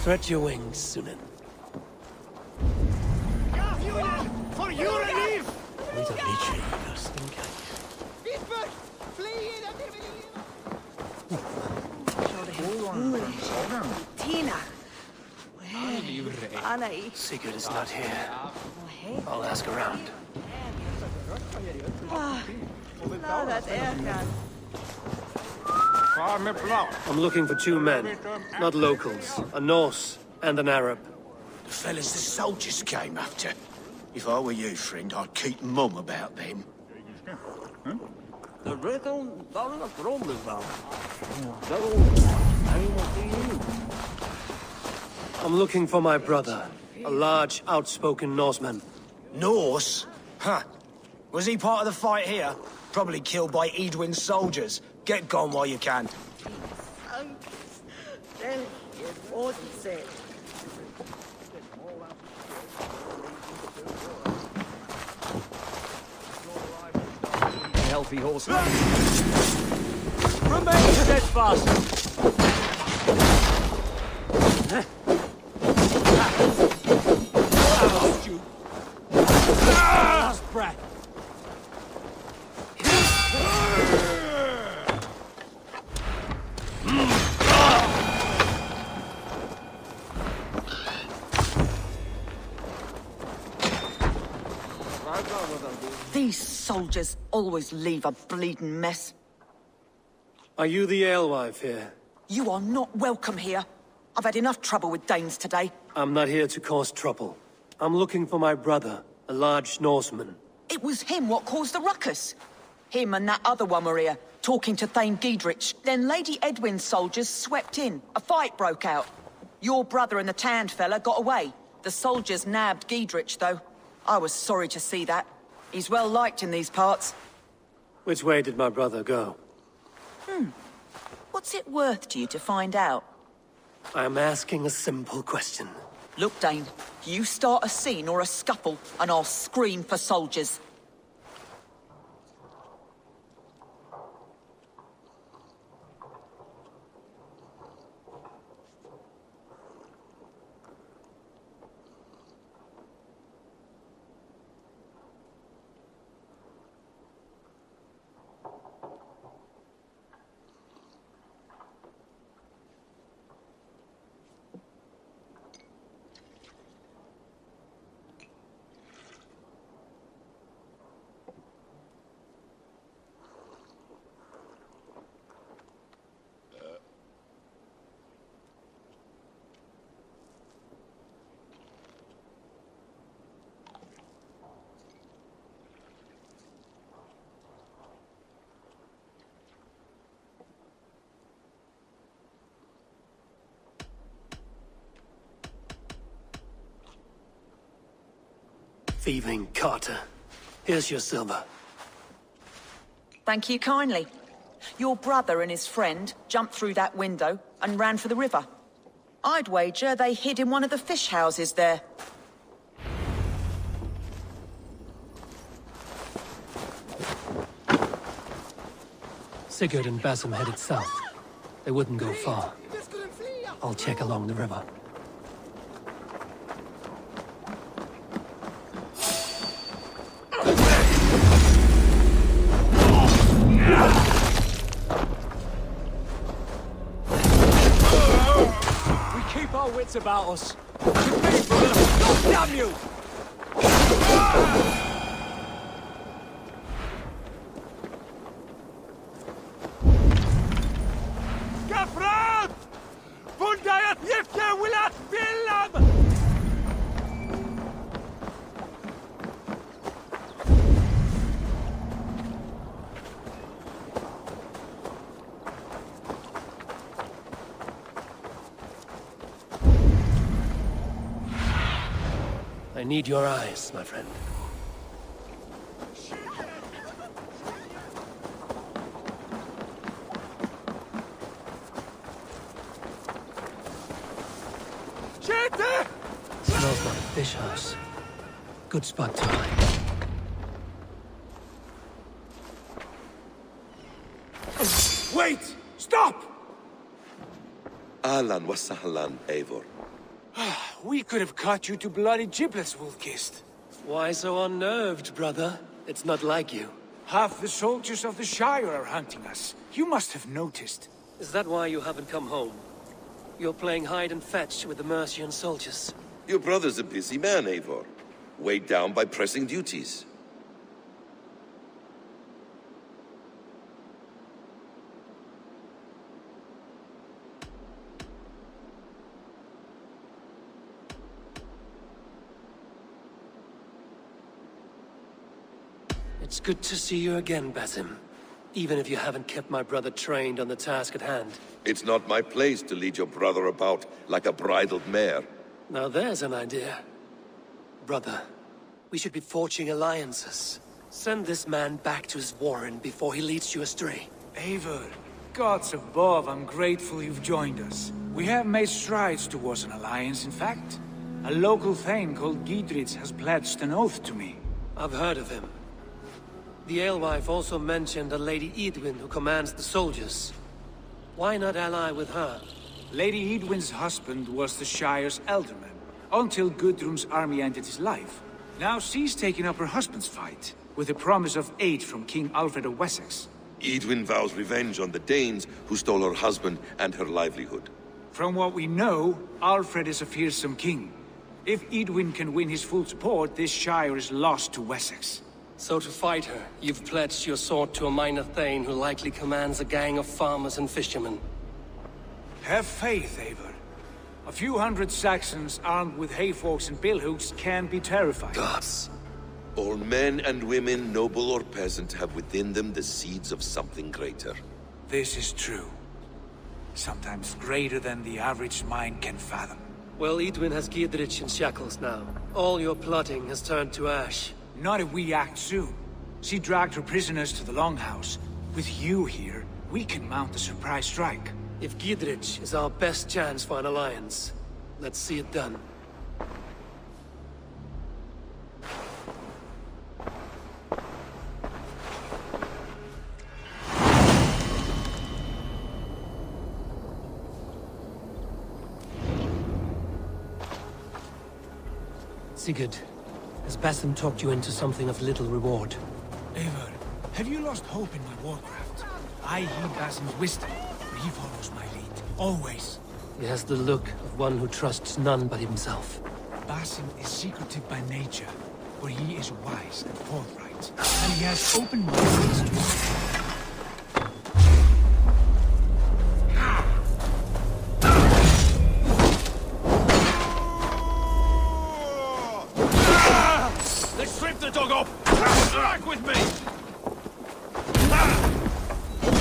Stretch your wings, Sunan. For your relief! We don't need you, just in case. Tina. Sigurd is not here. I'll ask around. I'm looking for two men, not locals. A Norse and an Arab. The fellas the soldiers came after. If I were you, friend, I'd keep mum about them. I'm looking for my brother, a large, outspoken Norseman. Norse? Huh. Was he part of the fight here? Probably killed by Edwin's soldiers. Get gone while you can. Healthy horse. Remain steadfast! Last breath. These soldiers always leave a bleeding mess. Are you the alewife here? You are not welcome here. I've had enough trouble with Danes today. I'm not here to cause trouble. I'm looking for my brother, a large Norseman. It was him what caused the ruckus. Him and that other one were here, talking to Thane Giedrich. Then Lady Edwin's soldiers swept in. A fight broke out. Your brother and the tanned fella got away. The soldiers nabbed Giedrich, though. I was sorry to see that. He's well liked in these parts. Which way did my brother go? What's it worth to you to find out? I'm asking a simple question. Look, Dane, you start a scene or a scuffle, and I'll scream for soldiers. thieving Carter. Here's your silver. Thank you kindly. Your brother and his friend jumped through that window and ran for the river. I'd wager they hid in one of the fish houses there. Sigurd and Basim headed south. They wouldn't go far. I'll check along the river. We keep our wits about us. To me, brother! God damn you! Gafrat! Bundayat yifke wilat villam! I need your eyes, my friend. Smells like a fish house. Good spot to hide. Wait! Stop! Ahlan wa sahlan, Eivor. We could have cut you to bloody giblets, Wolf-Kissed. Why so unnerved, brother? It's not like you. Half the soldiers of the Shire are hunting us. You must have noticed. Is that why you haven't come home? You're playing hide and fetch with the Mercian soldiers. Your brother's a busy man, Eivor. Weighed down by pressing duties. It's good to see you again, Basim. Even if you haven't kept my brother trained on the task at hand. It's not my place to lead your brother about like a bridled mare. Now there's an idea. Brother, we should be forging alliances. Send this man back to his warren before he leads you astray. Eivor, gods above, I'm grateful you've joined us. We have made strides towards an alliance, in fact. A local thane called Giedrich has pledged an oath to me. I've heard of him. The alewife also mentioned a Lady Edwin who commands the soldiers. Why not ally with her? Lady Edwin's husband was the Shire's alderman, until Gudrun's army ended his life. Now she's taken up her husband's fight, with the promise of aid from King Alfred of Wessex. Edwin vows revenge on the Danes who stole her husband and her livelihood. From what we know, Alfred is a fearsome king. If Edwin can win his full support, this Shire is lost to Wessex. So to fight her, you've pledged your sword to a minor thane who likely commands a gang of farmers and fishermen. Have faith, Eivor. A few hundred Saxons armed with hayforks and billhooks can be terrifying. Gods. All men and women, noble or peasant, have within them the seeds of something greater. This is true. Sometimes greater than the average mind can fathom. Well, Edwin has Giedrich in shackles now. All your plotting has turned to ash. Not if we act soon. She dragged her prisoners to the Longhouse. With you here, we can mount a surprise strike. If Giedrich is our best chance for an alliance, let's see it done. Sigurd, has Basim talked you into something of little reward? Eivor, have you lost hope in my warcraft? I heed Basim's wisdom, but he follows my lead, always. He has the look of one who trusts none but himself. Basim is secretive by nature, but he is wise and forthright, and he has open minds to Strike with me!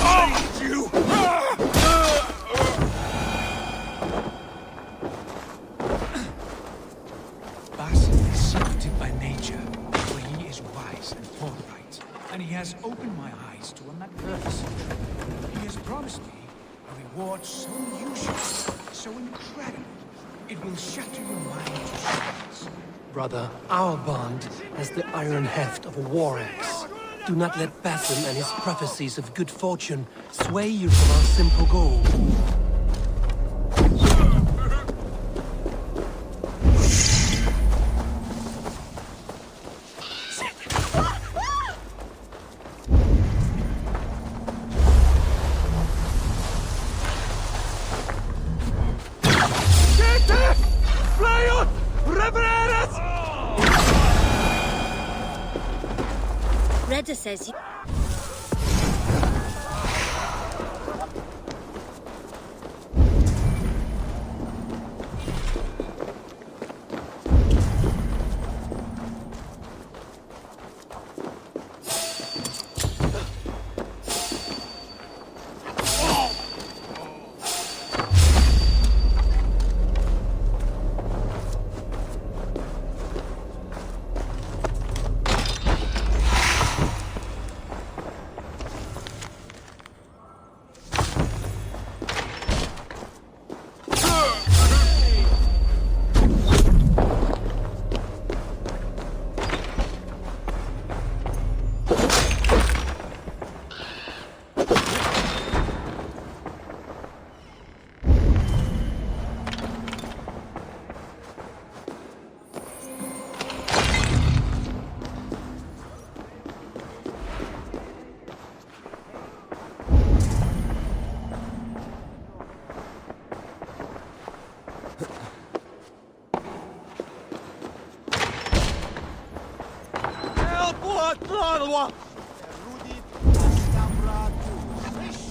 I need you! Basim is secretive by nature, has opened my eyes to a magnificent. He has promised me a reward so unusual, so incredible, it will shatter your mind to shreds. Brother, our bond has the iron heft of a war axe. Do not let Basim and his prophecies of good fortune sway you from our simple goal. Reda says you...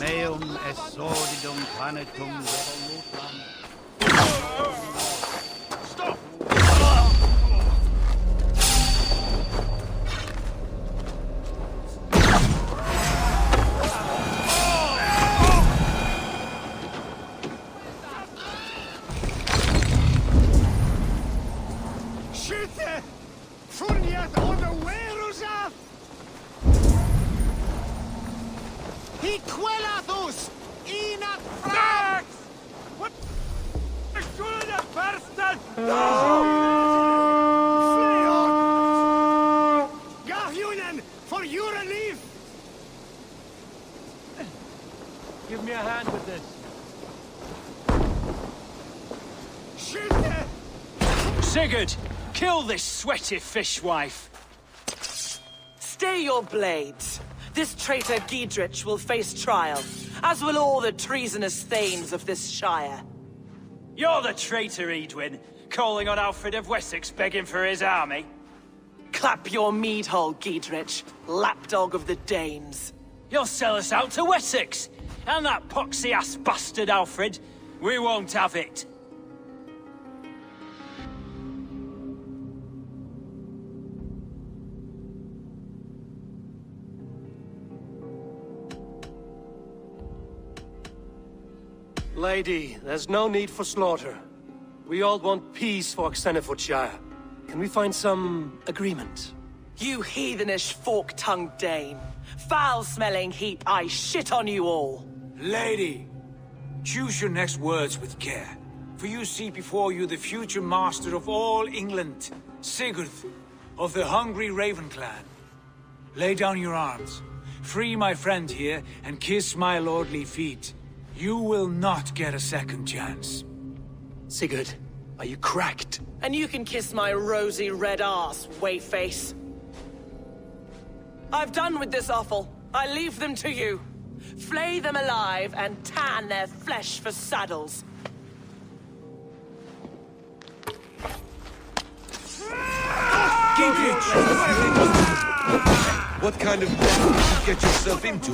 Meum est sordidum planetum revolutam. Stop! Skytte! Funnet overwerusa! Hiquelatus! Inat frax! What? Should have person! Fleon! Gahunen, for your relief! Give me a hand with this. Skytte! Sigurd, kill this sweaty fishwife. Stay your blades. This traitor Giedrich will face trial, as will all the treasonous thanes of this shire. You're the traitor, Edwin, calling on Alfred of Wessex begging for his army. Clap your mead hole, Giedrich, lapdog of the Danes. You'll sell us out to Wessex, and that poxy-ass bastard Alfred. We won't have it. Lady, there's no need for slaughter. We all want peace for Xenofordshire. Can we find some agreement? You heathenish fork-tongued Dane. Foul-smelling heap, I shit on you all. Lady, choose your next words with care, for you see before you the future master of all England, Sigurd, of the hungry Raven clan. Lay down your arms, free my friend here, and kiss my lordly feet. You will not get a second chance. Sigurd, are you cracked? And you can kiss my rosy red ass, wayface. I've done with this offal. I leave them to you. Flay them alive and tan their flesh for saddles. What kind of death did you get yourself into?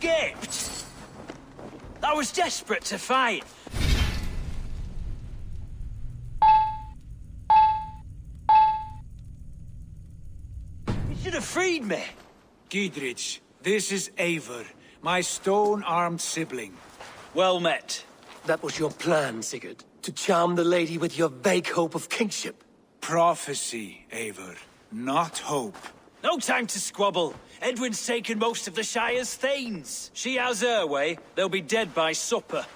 escaped! I was desperate to fight. You should have freed me. Giedrich, this is Eivor, my stone-armed sibling. Well met. That was your plan, Sigurd. To charm the lady with your vague hope of kingship. Prophecy, Eivor, not hope. No time to squabble. Edwin's taken most of the Shire's thanes. She has her way. They'll be dead by supper.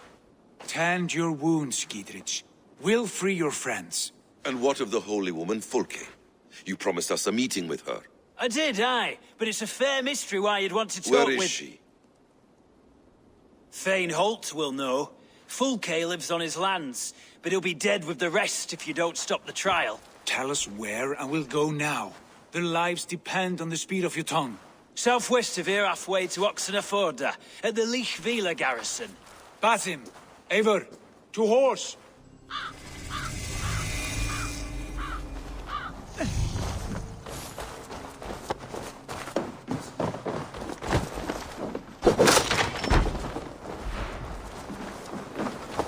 Tend your wounds, Giedrich. We'll free your friends. And what of the holy woman Fulke? You promised us a meeting with her. I did, aye. But it's a fair mystery why you'd want to talk Where with... is she? Thane Holt will know. Fulke lives on his lands, but he'll be dead with the rest if you don't stop the trial. Tell us where, and we'll go now. Their lives depend on the speed of your tongue. Southwest of here, halfway to Oxenaforda, at the Lichvila garrison. Basim, Eivor, to horse!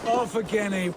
Off again, Eivor.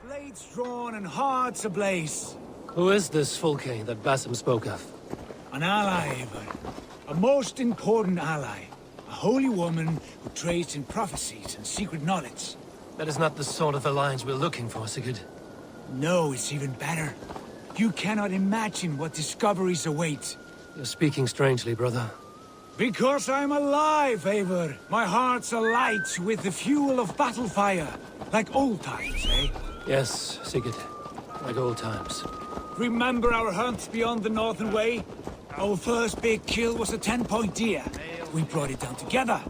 Blades drawn and hearts ablaze. Who is this Fulke that Basim spoke of? An ally, Eivor. A most important ally. A holy woman who trades in prophecies and secret knowledge. That is not the sort of alliance we're looking for, Sigurd. No, it's even better. You cannot imagine what discoveries await. You're speaking strangely, brother. Because I'm alive, Eivor. My heart's alight with the fuel of battle fire. Like old times, eh? Yes, Sigurd. Like old times. Remember our hunt beyond the Northern Way? Our first big kill was a 10-point deer. We brought it down together.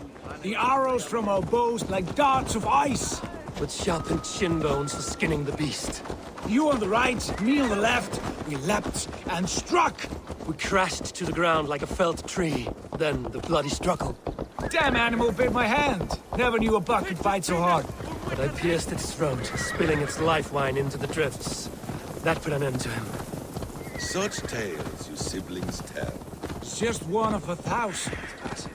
The arrows from our bows like darts of ice. With sharpened shin bones for skinning the beast. You on the right, me on the left. We leapt and struck. We crashed to the ground like a felled tree. Then the bloody struggle. Damn animal bit my hand. Never knew a buck could fight so hard. But I pierced its throat, spilling its life wine into the drifts. That put an end to him. Such tales you siblings tell. It's just one of 1,000, Basim.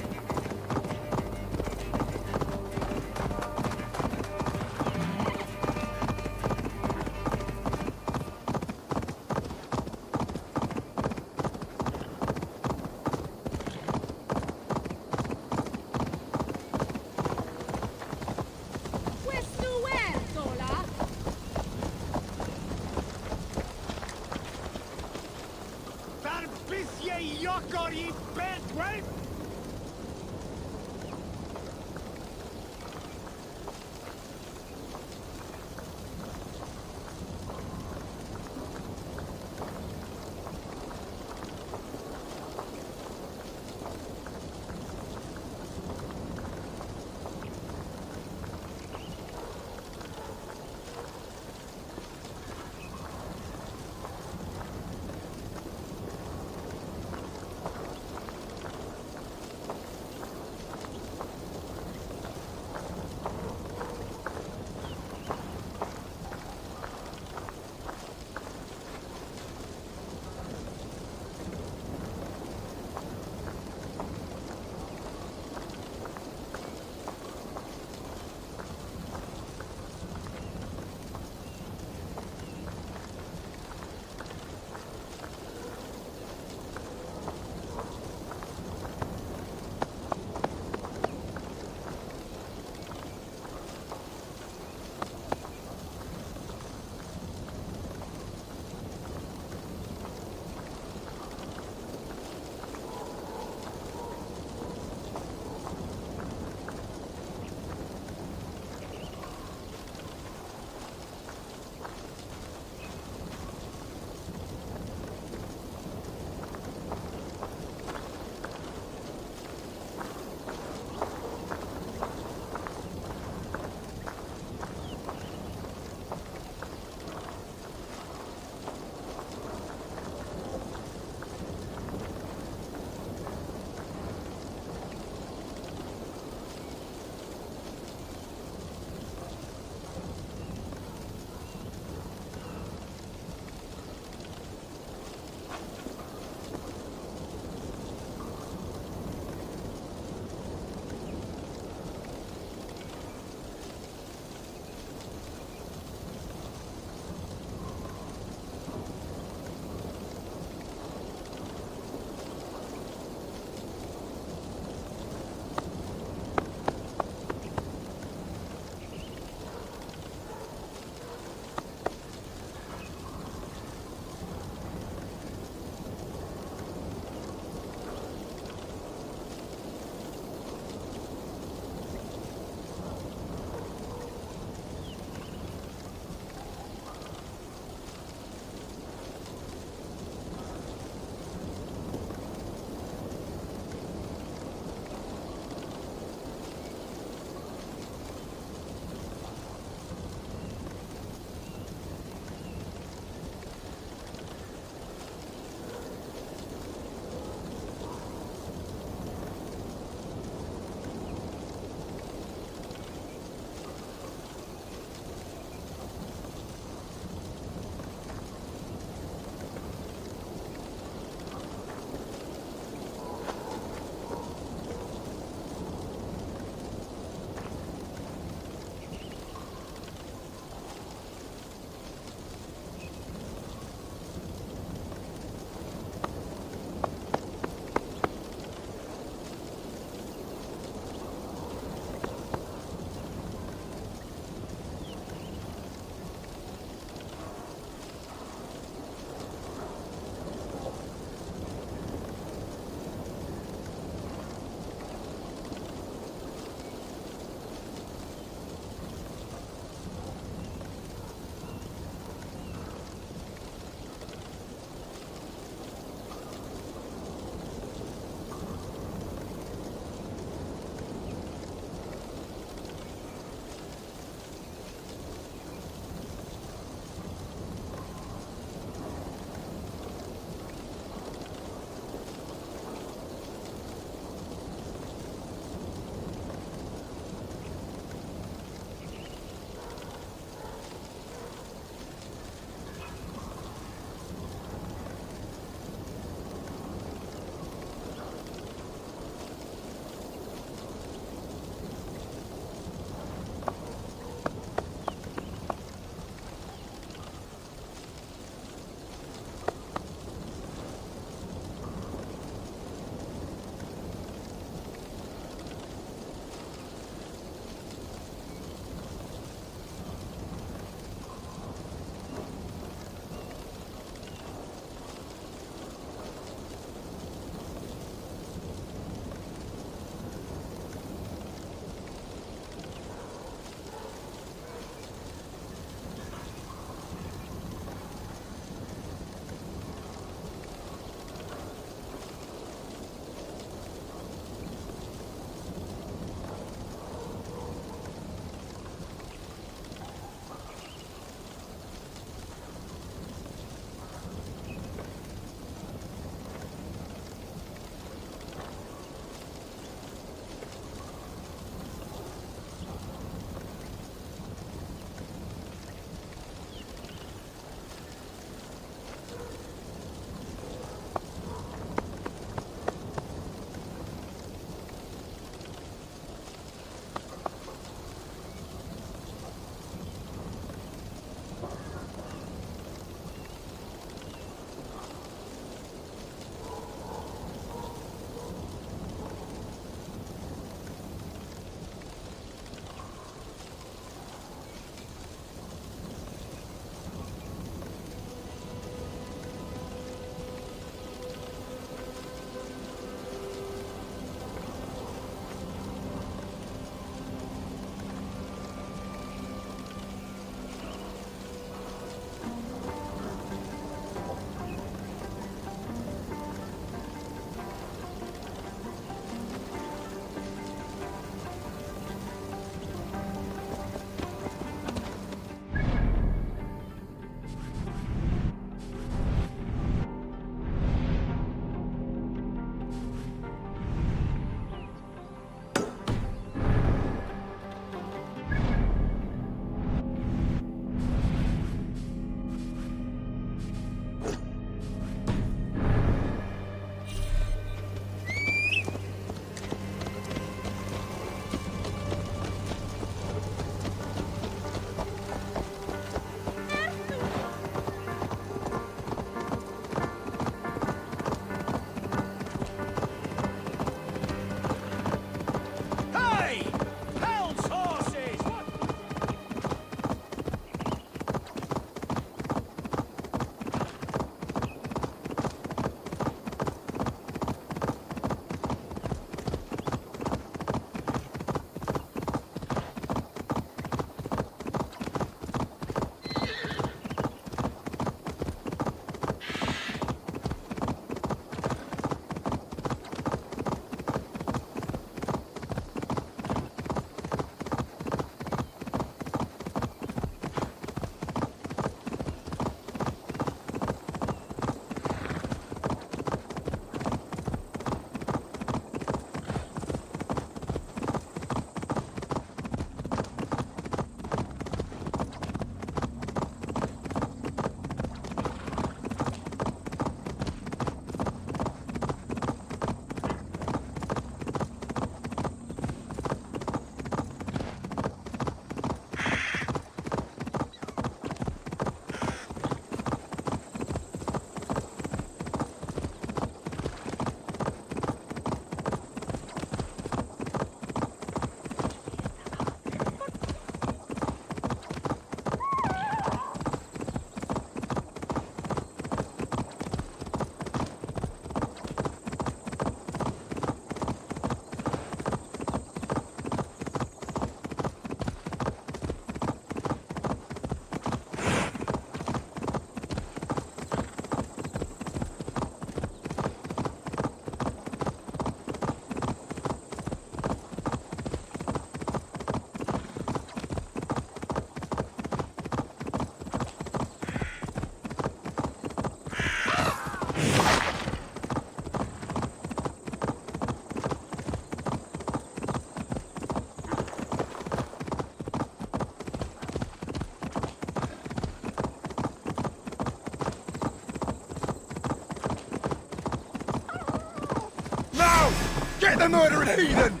the murdering heathen!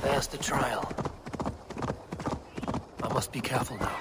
There's the trial. I must be careful now.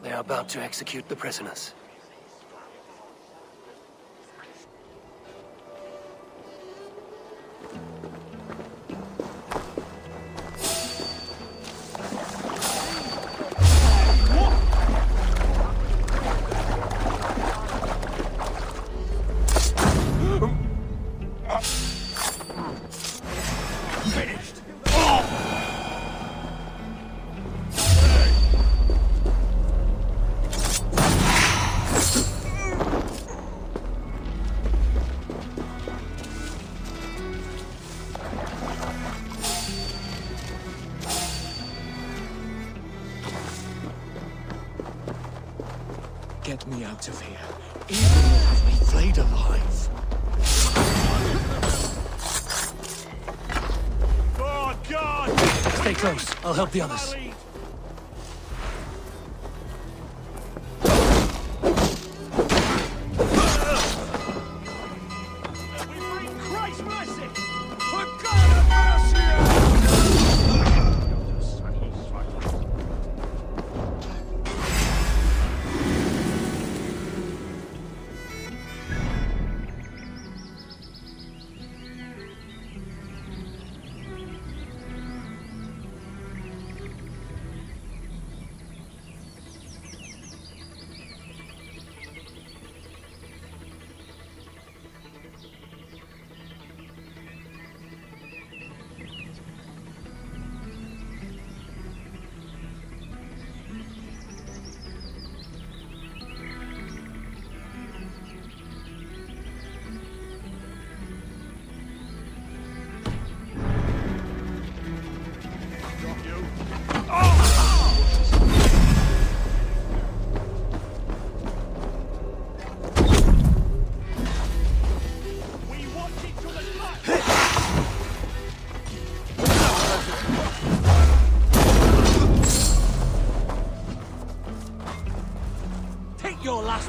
They are about to execute the prisoners. Get me out of here. Even will have me flayed alive. God! Stay close. I'll help the others. Christ mercy! For God have mercy!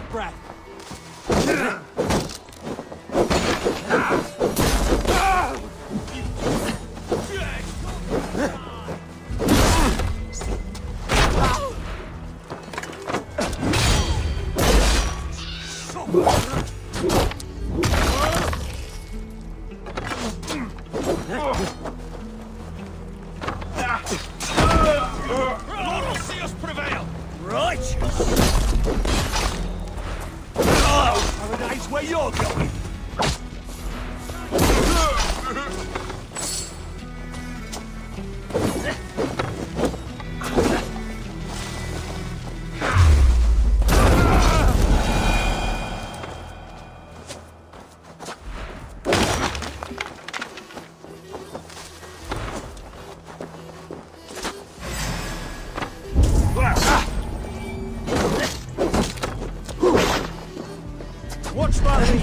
breath. Lord will see us prevail! Right! Paradise where you're going! Watch my lead!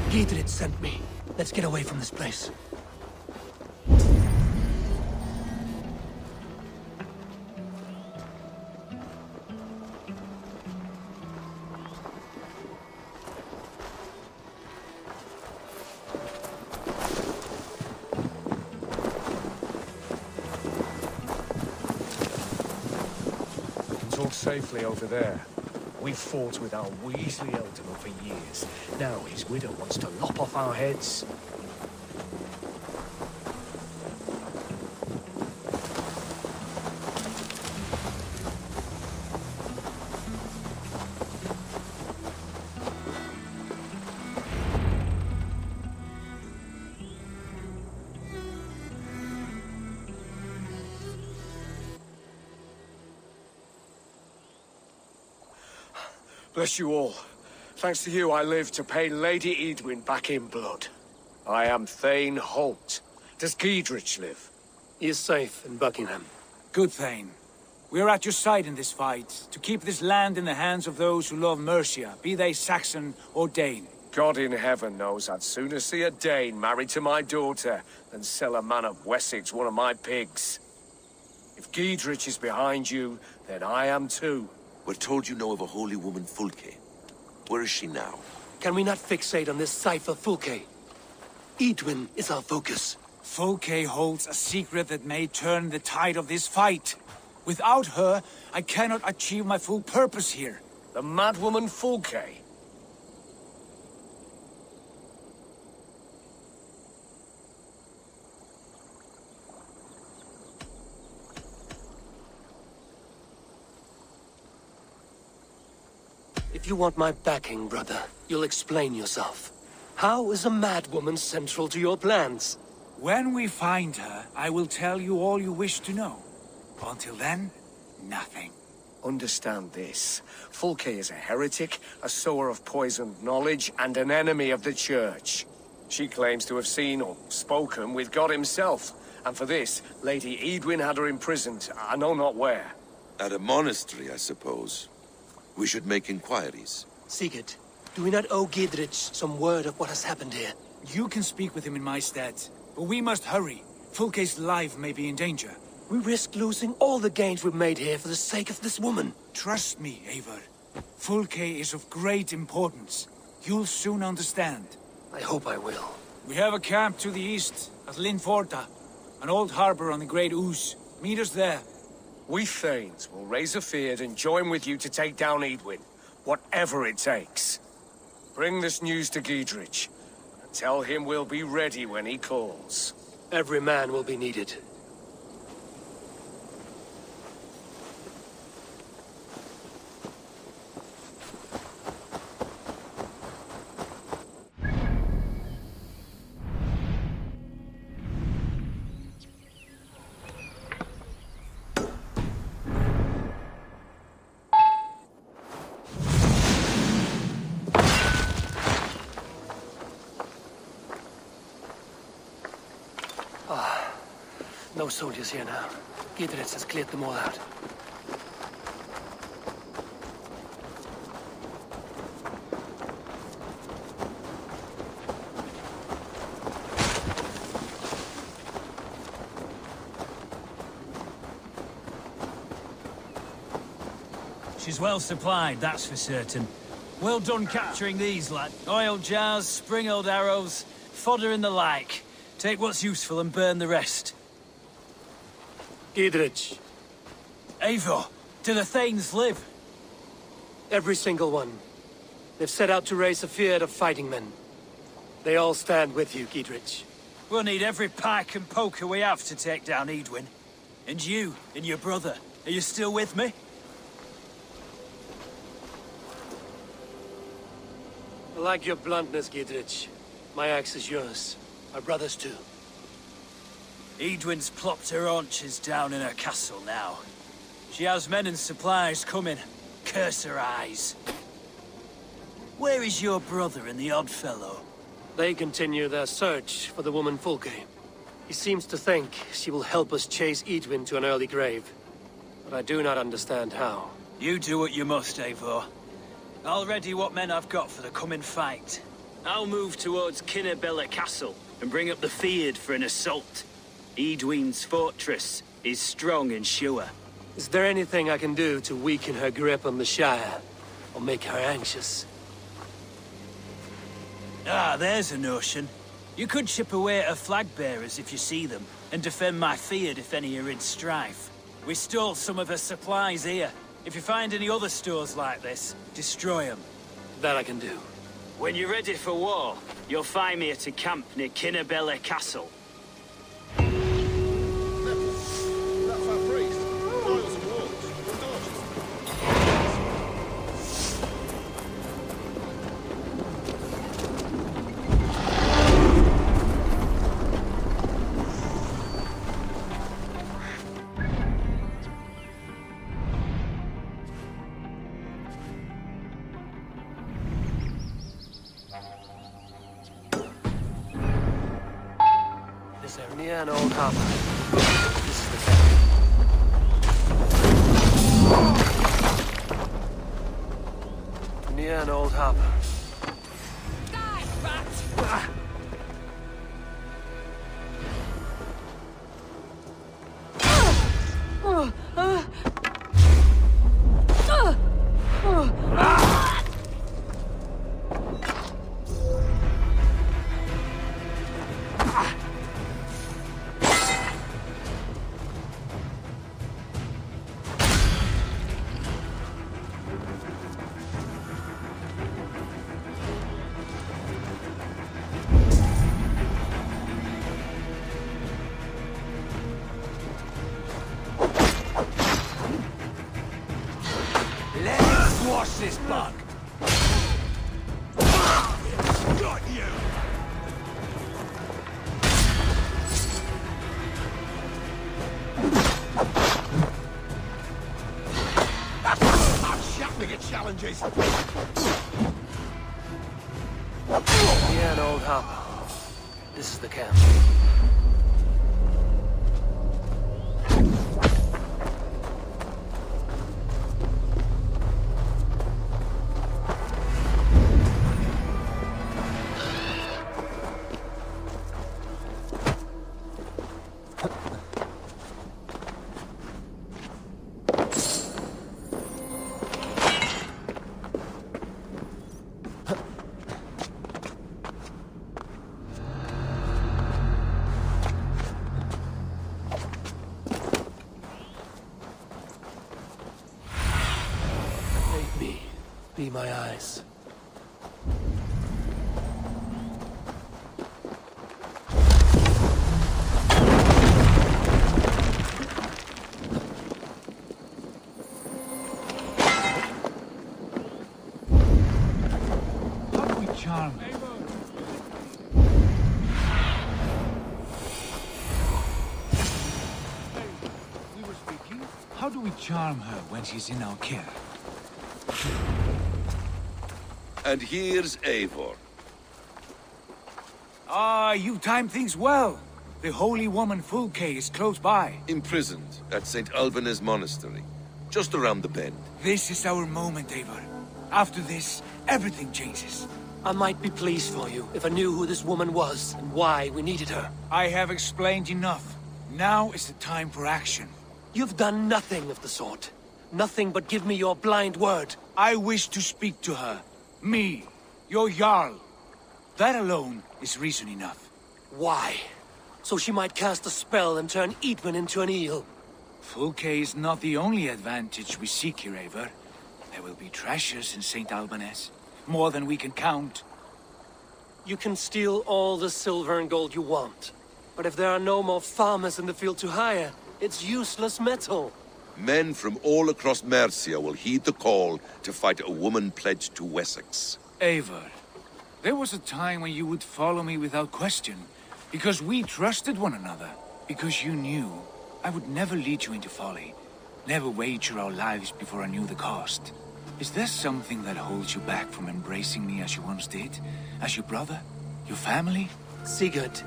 Giedrit sent me. Let's get away from this place. Talk safely over there. We've fought with our Weasley Elder for years. Now his widow wants to lop off our heads. Bless you all. Thanks to you, I live to pay Lady Edwin back in blood. I am Thane Holt. Does Giedrich live? He is safe in Buckingham. Good, Thane. We are at your side in this fight, to keep this land in the hands of those who love Mercia, be they Saxon or Dane. God in heaven knows I'd sooner see a Dane married to my daughter than sell a man of Wessex one of my pigs. If Giedrich is behind you, then I am too. We're told you know of a holy woman, Fulke. Where is she now? Can we not fixate on this cipher, Fulke? Edwin is our focus. Fulke holds a secret that may turn the tide of this fight. Without her, I cannot achieve my full purpose here. The madwoman Fulke? If you want my backing, brother, you'll explain yourself. How is a madwoman central to your plans? When we find her, I will tell you all you wish to know. Until then, nothing. Understand this. Fulke is a heretic, a sower of poisoned knowledge, and an enemy of the Church. She claims to have seen or spoken with God himself. And for this, Lady Edwin had her imprisoned, I know not where. At a monastery, I suppose. We should make inquiries. Sigurd, do we not owe Giedrich some word of what has happened here? You can speak with him in my stead, but we must hurry. Fulke's life may be in danger. We risk losing all the gains we've made here for the sake of this woman. Trust me, Eivor. Fulke is of great importance. You'll soon understand. I hope I will. We have a camp to the east, at Linforta. An old harbor on the Great Ouse. Meet us there. We Thanes will raise a feard and join with you to take down Edwin. whatever it takes. Bring this news to Giedrich, and tell him we'll be ready when he calls. Every man will be needed. No soldiers here now. Giedrich has cleared them all out. She's well supplied, that's for certain. Well done capturing these, lad. Oil jars, spring-oiled arrows, fodder and the like. Take what's useful and burn the rest. Giedrich. Eivor, do the Thanes live? Every single one. They've set out to raise a fear of fighting men. They all stand with you, Giedrich. We'll need every pike and poker we have to take down Edwin. And you, and your brother, are you still with me? I like your bluntness, Giedrich. My axe is yours. My brother's too. Edwin's plopped her haunches down in her castle now. She has men and supplies coming. Curse her eyes. Where is your brother and the odd fellow? They continue their search for the woman Fulke. He seems to think she will help us chase Edwin to an early grave. But I do not understand how. You do what you must, Eivor. I'll ready what men I've got for the coming fight. I'll move towards Kinnabella Castle and bring up the Fyrd for an assault. Edwin's fortress is strong and sure. Is there anything I can do to weaken her grip on the Shire? Or make her anxious? Ah, there's a notion. You could chip away at her flag bearers if you see them, and defend my Fyrd if any are in strife. We stole some of her supplies here. If you find any other stores like this, destroy them. That I can do. When you're ready for war, you'll find me at a camp near Kinnabella Castle. Near an old harbor. This is the camp. Near an old harbor. Die, rat! Squash this bug! Got you! I'm shouting at challenges! Near an old harbor. This is the camp. be my eyes. How do we charm her? We were speaking. How do we charm her when she's in our care? And here's Eivor. Ah, you timed things well. The holy woman Fulke is close by. Imprisoned at St. Alban's Monastery, just around the bend. This is our moment, Eivor. After this, everything changes. I might be pleased for you if I knew who this woman was and why we needed her. I have explained enough. Now is the time for action. You've done nothing of the sort. Nothing but give me your blind word. I wish to speak to her. Me, your Jarl. That alone is reason enough. Why? So she might cast a spell and turn Eadwin into an eel. Fulke is not the only advantage we seek here, Eivor. There will be treasures in St. Alban's. More than we can count. You can steal all the silver and gold you want. But if there are no more farmers in the field to hire, it's useless metal. Men from all across Mercia will heed the call to fight a woman pledged to Wessex. Eivor, there was a time when you would follow me without question. Because we trusted one another. Because you knew I would never lead you into folly. Never wager our lives before I knew the cost. Is there something that holds you back from embracing me as you once did? As your brother? Your family? Sigurd,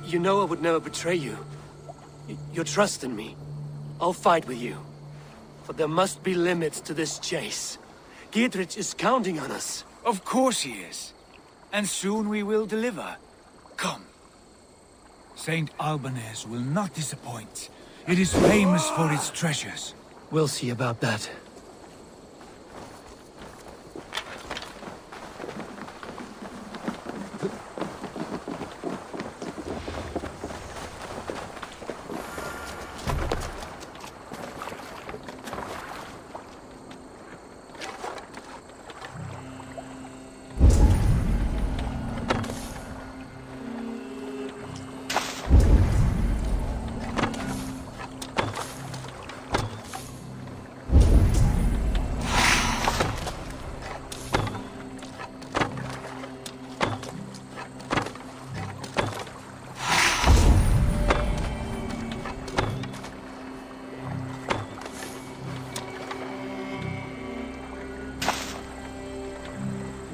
you know I would never betray you. Your trust in me. I'll fight with you. But there must be limits to this chase. Giedrich is counting on us. Of course he is. And soon we will deliver. Come. St. Alban's will not disappoint. It is famous for its treasures. We'll see about that.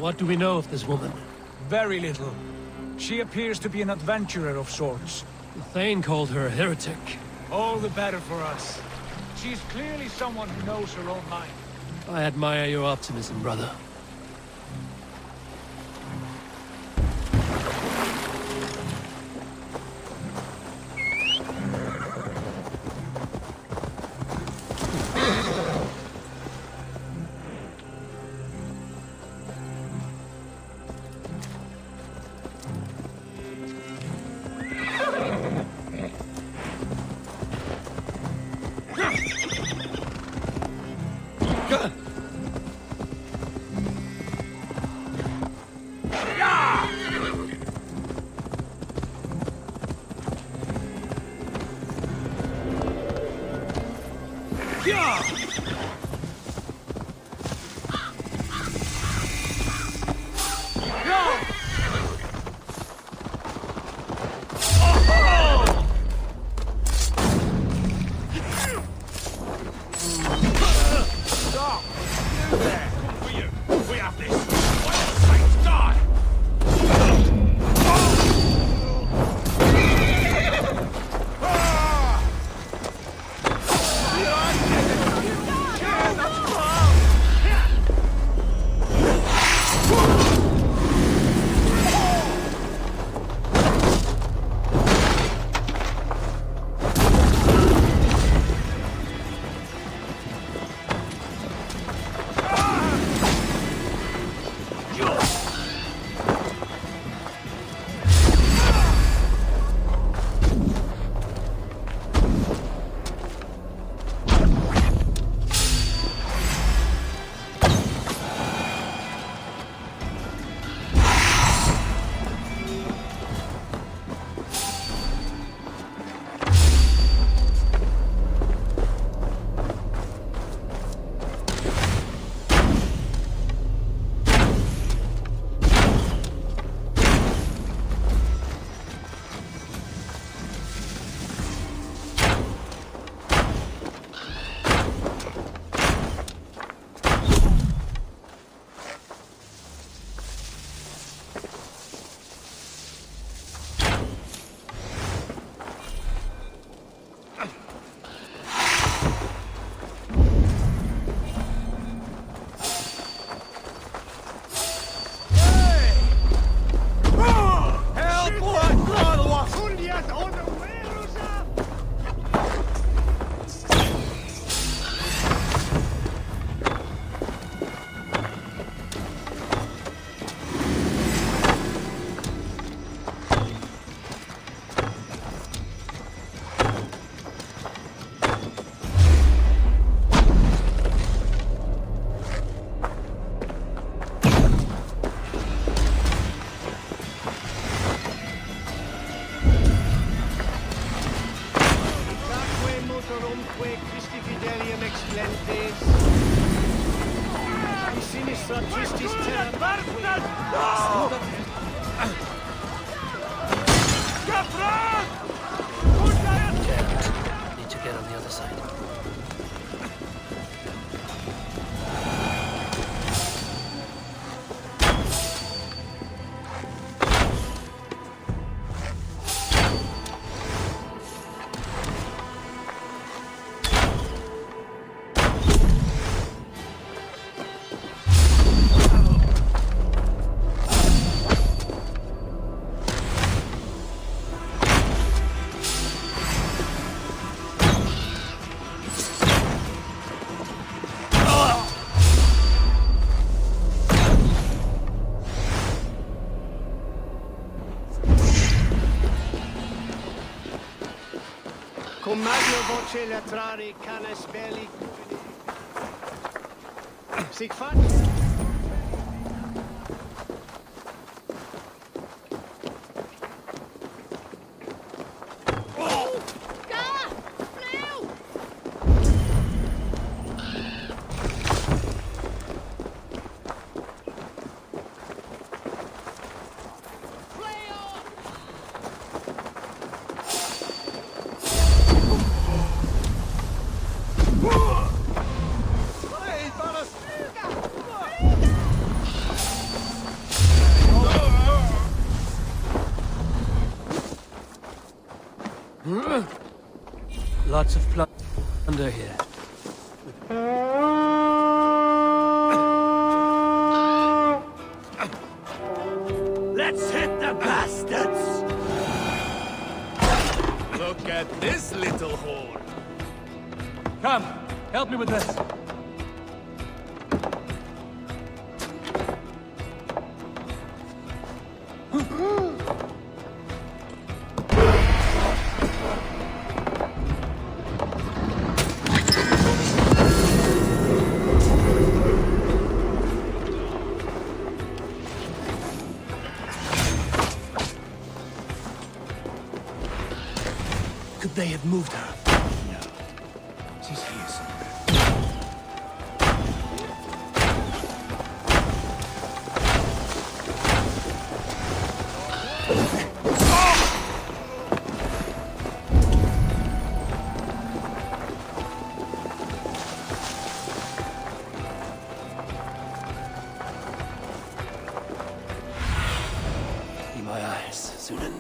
What do we know of this woman? Very little. She appears to be an adventurer of sorts. The Thane called her a heretic. All the better for us. She's clearly someone who knows her own mind. I admire your optimism, brother. Que Christi Fidelium Explentes. Sinistra Tristis Terra. Need to get on the other side. Cum magno voce latrare canes belli. Sic fac. Lots of plunder here. Let's hit the bastards! Look at this little whore. Come, help me with this. Could they have moved her? No. She's here somewhere. Be my eyes, Sunan.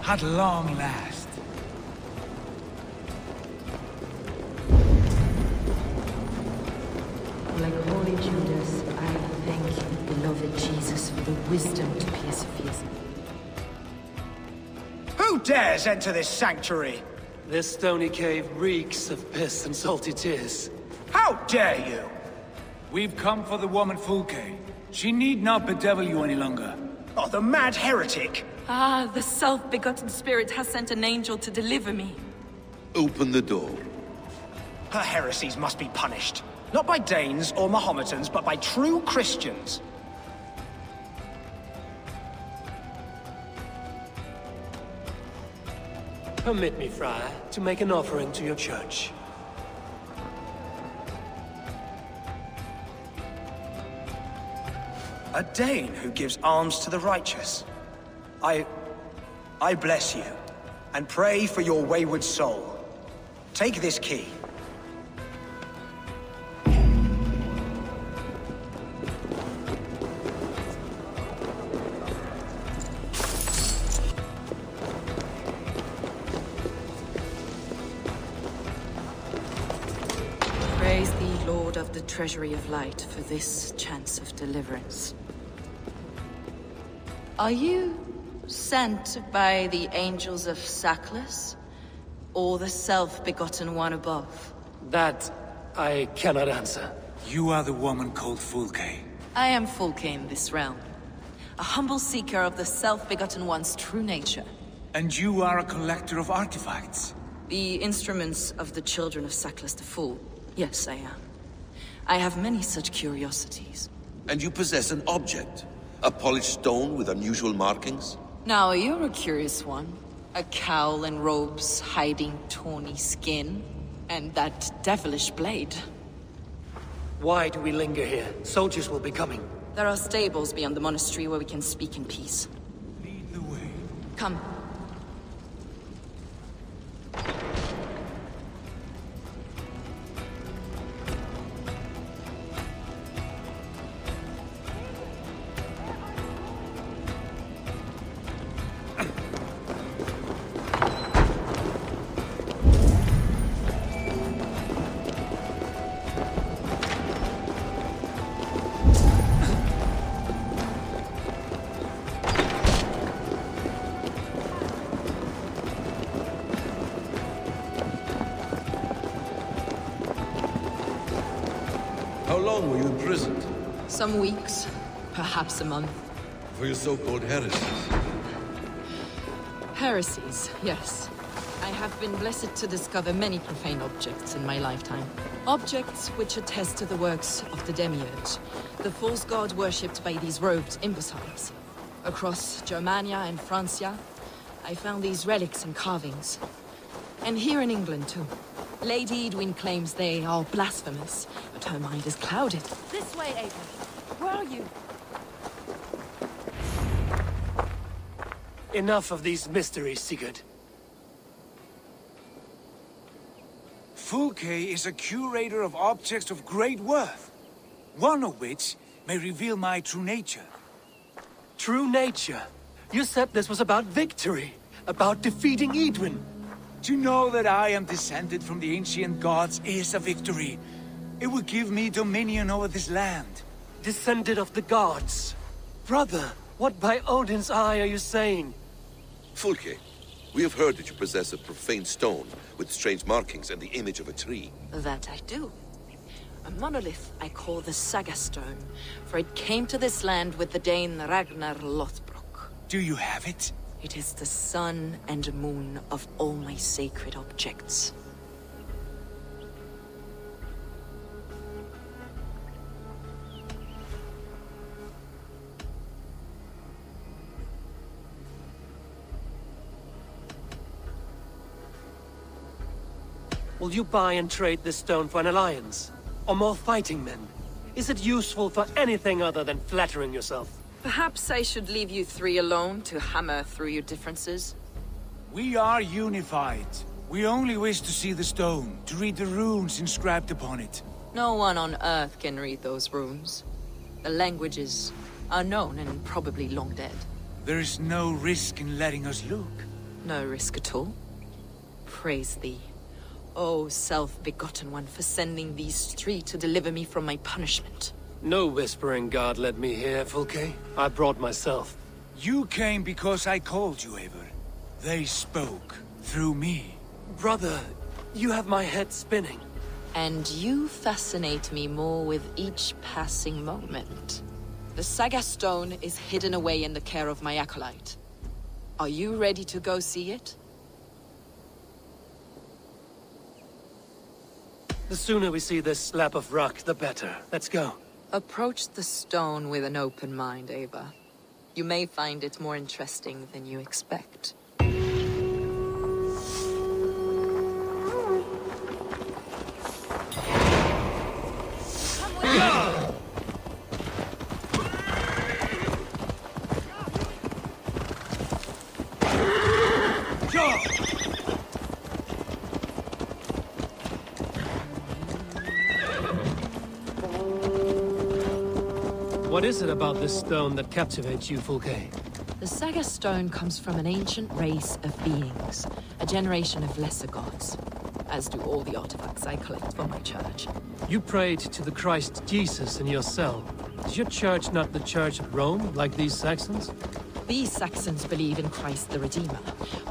At long last. beloved Jesus for the wisdom to persevere. Who dares enter this sanctuary? This stony cave reeks of piss and salty tears. How dare you? We've come for the woman Fulke. She need not bedevil you any longer. Oh, the mad heretic! Ah, the self-begotten spirit has sent an angel to deliver me. Open the door. Her heresies must be punished. Not by Danes or Mahometans, but by true Christians. Permit me, Friar, to make an offering to your church. A Dane who gives alms to the righteous. I bless you, and pray for your wayward soul. Take this key. Praise thee, Lord of the Treasury of Light, for this chance of deliverance. Are you sent by the angels of Sackless, or the self-begotten one above? That I cannot answer. You are the woman called Fulke. I am Fulke in this realm, a humble seeker of the self-begotten one's true nature. And you are a collector of artifacts? The instruments of the children of Sackless the Fool. Yes, I am. I have many such curiosities. And you possess an object? A polished stone with unusual markings? Now, you're a curious one. A cowl and robes hiding tawny skin. And that devilish blade. Why do we linger here? Soldiers will be coming. There are stables beyond the monastery where we can speak in peace. Lead the way. Come. How long were you imprisoned? Some weeks, perhaps a month. For your so-called heresies? Heresies, yes. I have been blessed to discover many profane objects in my lifetime. Objects which attest to the works of the Demiurge, the false god worshipped by these robed imbeciles. Across Germania and Francia, I found these relics and carvings. And here in England, too. Lady Edwin claims they are blasphemous, but her mind is clouded. This way, Ava. Where are you? Enough of these mysteries, Sigurd. Fulke is a curator of objects of great worth, one of which may reveal my true nature. True nature? You said this was about victory, about defeating Edwin. To know that I am descended from the ancient gods is a victory. It will give me dominion over this land. Descended of the gods? Brother, what by Odin's eye are you saying? Fulke, we have heard that you possess a profane stone with strange markings and the image of a tree. That I do. A monolith I call the Saga Stone, for it came to this land with the Dane Ragnar Lothbrok. Do you have it? It is the sun and moon of all my sacred objects. Will you buy and trade this stone for an alliance? Or more fighting men? Is it useful for anything other than flattering yourself? Perhaps I should leave you three alone to hammer through your differences? We are unified. We only wish to see the stone, to read the runes inscribed upon it. No one on Earth can read those runes. The languages are known and probably long dead. There is no risk in letting us look. No risk at all. Praise thee, O self-begotten one, for sending these three to deliver me from my punishment. No whispering God led me here, Fulke. I brought myself. You came because I called you, Eivor. They spoke through me. Brother, you have my head spinning. And you fascinate me more with each passing moment. The Saga Stone is hidden away in the care of my acolyte. Are you ready to go see it? The sooner we see this slab of rock, the better. Let's go. Approach the stone with an open mind, Ava. You may find it more interesting than you expect. What is it about this stone that captivates you, Fulke? The Saga Stone comes from an ancient race of beings, a generation of lesser gods, as do all the artifacts I collect for my church. You prayed to the Christ Jesus in your cell. Is your church not the Church of Rome, like these Saxons? These Saxons believe in Christ the Redeemer,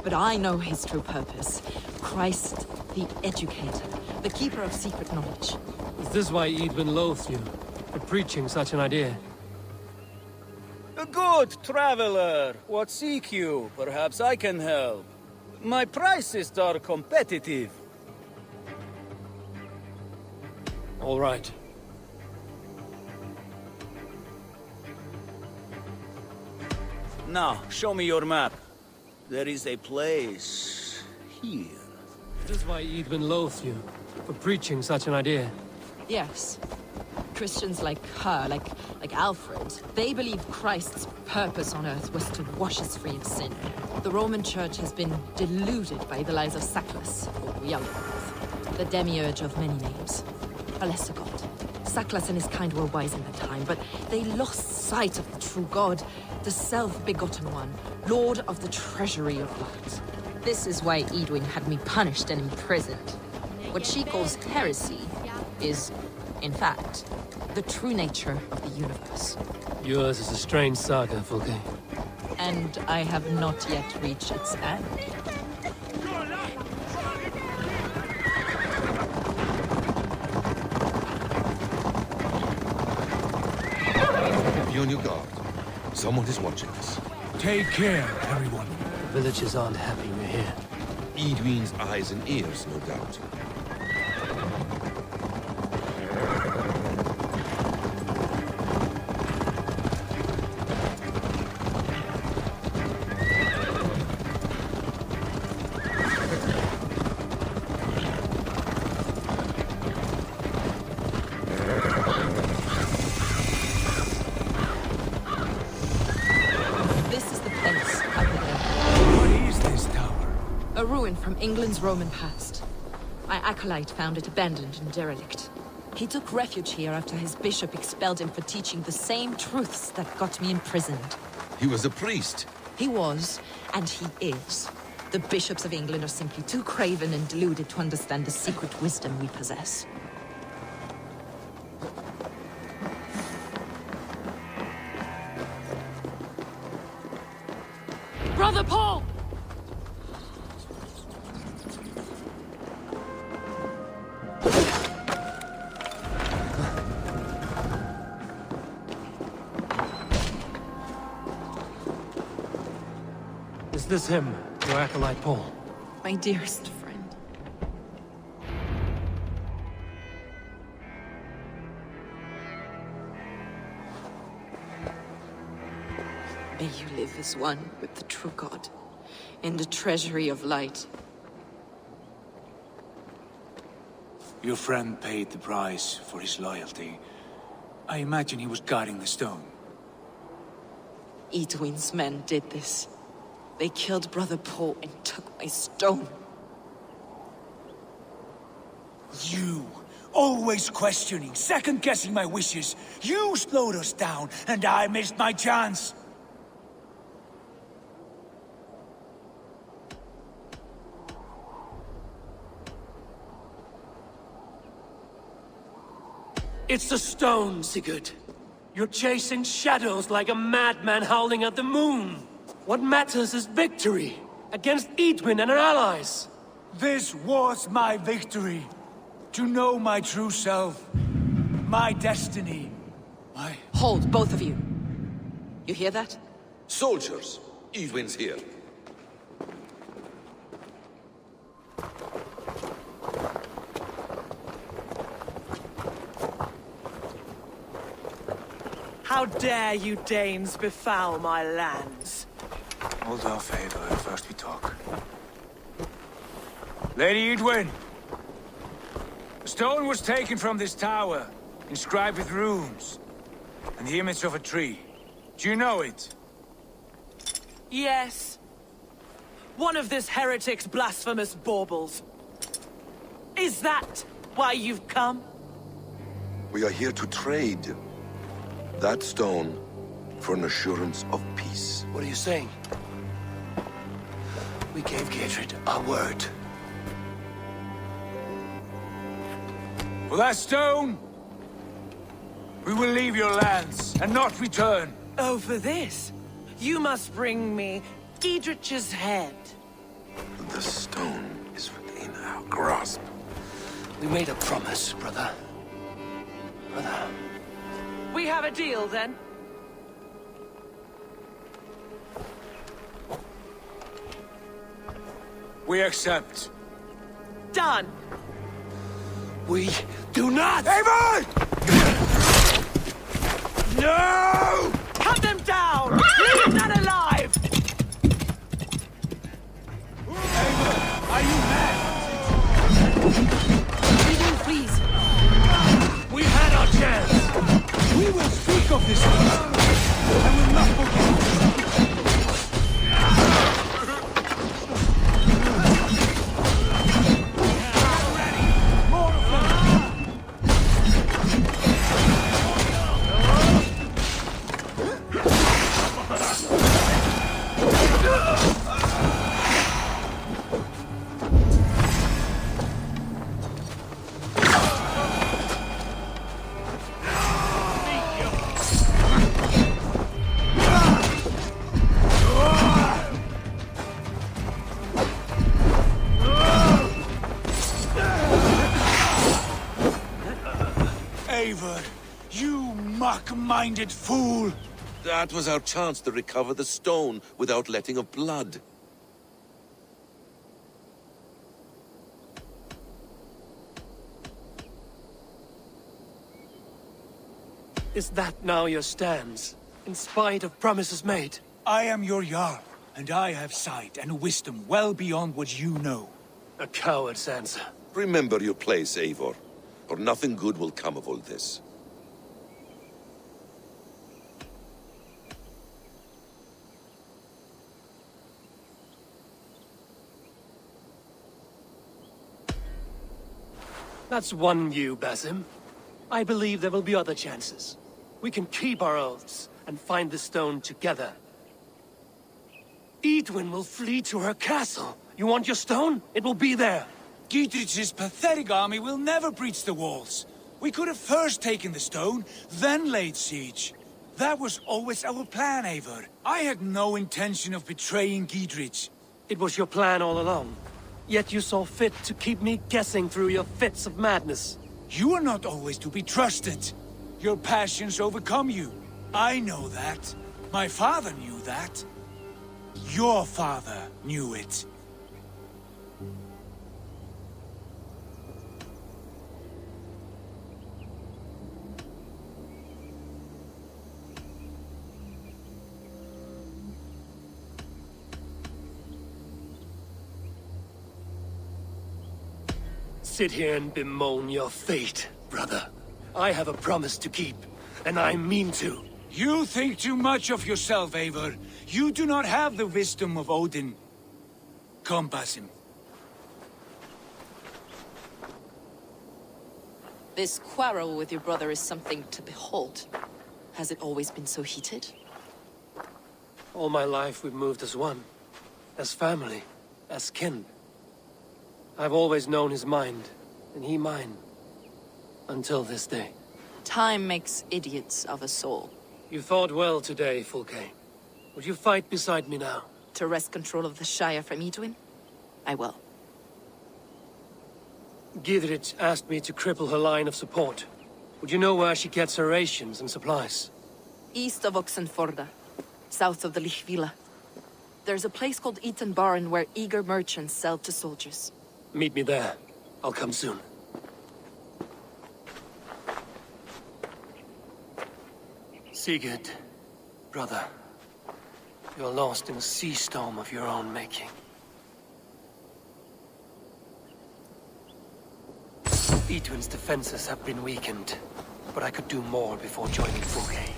but I know his true purpose. Christ the Educator, the keeper of secret knowledge. Is this why Edwin loathed you, for preaching such an idea? A good traveler. What seek you? Perhaps I can help. My prices are competitive. All right. Now, show me your map. There is a place here. This is why Edwin loathed you, for preaching such an idea. Yes. Christians like her, like Alfred, they believe Christ's purpose on earth was to wash us free of sin. The Roman Church has been deluded by the lies of Saclas, or Young, the demiurge of many names. A lesser god. Saclas and his kind were wise in their time, but they lost sight of the true God, the self-begotten one, Lord of the treasury of light. This is why Edwin had me punished and imprisoned. What she calls heresy is, in fact, the true nature of the universe. Yours is a strange saga, Fulke. And I have not yet reached its end. Be on your guard. Someone is watching us. Take care, everyone. The villagers aren't happy we're here. Edwin's eyes and ears, no doubt. From England's Roman past. My acolyte found it abandoned and derelict. He took refuge here after his bishop expelled him for teaching the same truths that got me imprisoned. He was a priest. He was, and he is. The bishops of England are simply too craven and deluded to understand the secret wisdom we possess. Brother Paul! Is this him, your acolyte Paul? My dearest friend. May you live as one with the true God, in the treasury of light. Your friend paid the price for his loyalty. I imagine he was guarding the stone. Edwin's men did this. They killed Brother Paul and took my stone. You, always questioning, second-guessing my wishes. You slowed us down, and I missed my chance. It's the stone, Sigurd. You're chasing shadows like a madman howling at the moon. What matters is victory against Edwin and her allies. This was my victory. To know my true self. My destiny. My... Hold, both of you. You hear that? Soldiers, Edwin's here. How dare you Danes befoul my lands? Hold off, Eivor. First we talk. Lady Edwin! The stone was taken from this tower, inscribed with runes, and the image of a tree. Do you know it? Yes. One of this heretic's blasphemous baubles. Is that why you've come? We are here to trade. That stone for an assurance of peace. What are you saying? We gave Gatred our word. For that stone, we will leave your lands and not return. Oh, for this? You must bring me Giedrich's head. The stone is within our grasp. We made a promise, brother. Brother. We have a deal, then? We accept. Done. We do not! Eivor! No! Cut them down! Leave none alive! Eivor, are you mad? Legion, please. We had our chance! We will speak of this. I will not forget. Eivor, you mock-minded fool! That was our chance to recover the stone without letting of blood. Is that now your stance, in spite of promises made? I am your Jarl, and I have sight and wisdom well beyond what you know. A coward's answer. Remember your place, Eivor, or nothing good will come of all this. That's one view, Basim. I believe there will be other chances. We can keep our oaths and find the stone together. Edwin will flee to her castle. You want your stone? It will be there. Giedrich's pathetic army will never breach the walls. We could have first taken the stone, then laid siege. That was always our plan, Eivor. I had no intention of betraying Giedrich. It was your plan all along. Yet you saw fit to keep me guessing through your fits of madness. You are not always to be trusted. Your passions overcome you. I know that. My father knew that. Your father knew it. Sit here and bemoan your fate, brother. I have a promise to keep, and I mean to. You think too much of yourself, Eivor. You do not have the wisdom of Odin. Come, Basim. This quarrel with your brother is something to behold. Has it always been so heated? All my life we've moved as one. As family. As kin. I've always known his mind, and he mine. Until this day. Time makes idiots of us all. You fought well today, Fulke. Would you fight beside me now? To wrest control of the Shire from Edwin? I will. Gidrich asked me to cripple her line of support. Would you know where she gets her rations and supplies? East of Oxenforda, south of the Lichvila. There's a place called Eaton Barn where eager merchants sell to soldiers. Meet me there. I'll come soon. Sigurd, brother, you're lost in a sea storm of your own making. Edwin's defenses have been weakened, but I could do more before joining Fulke.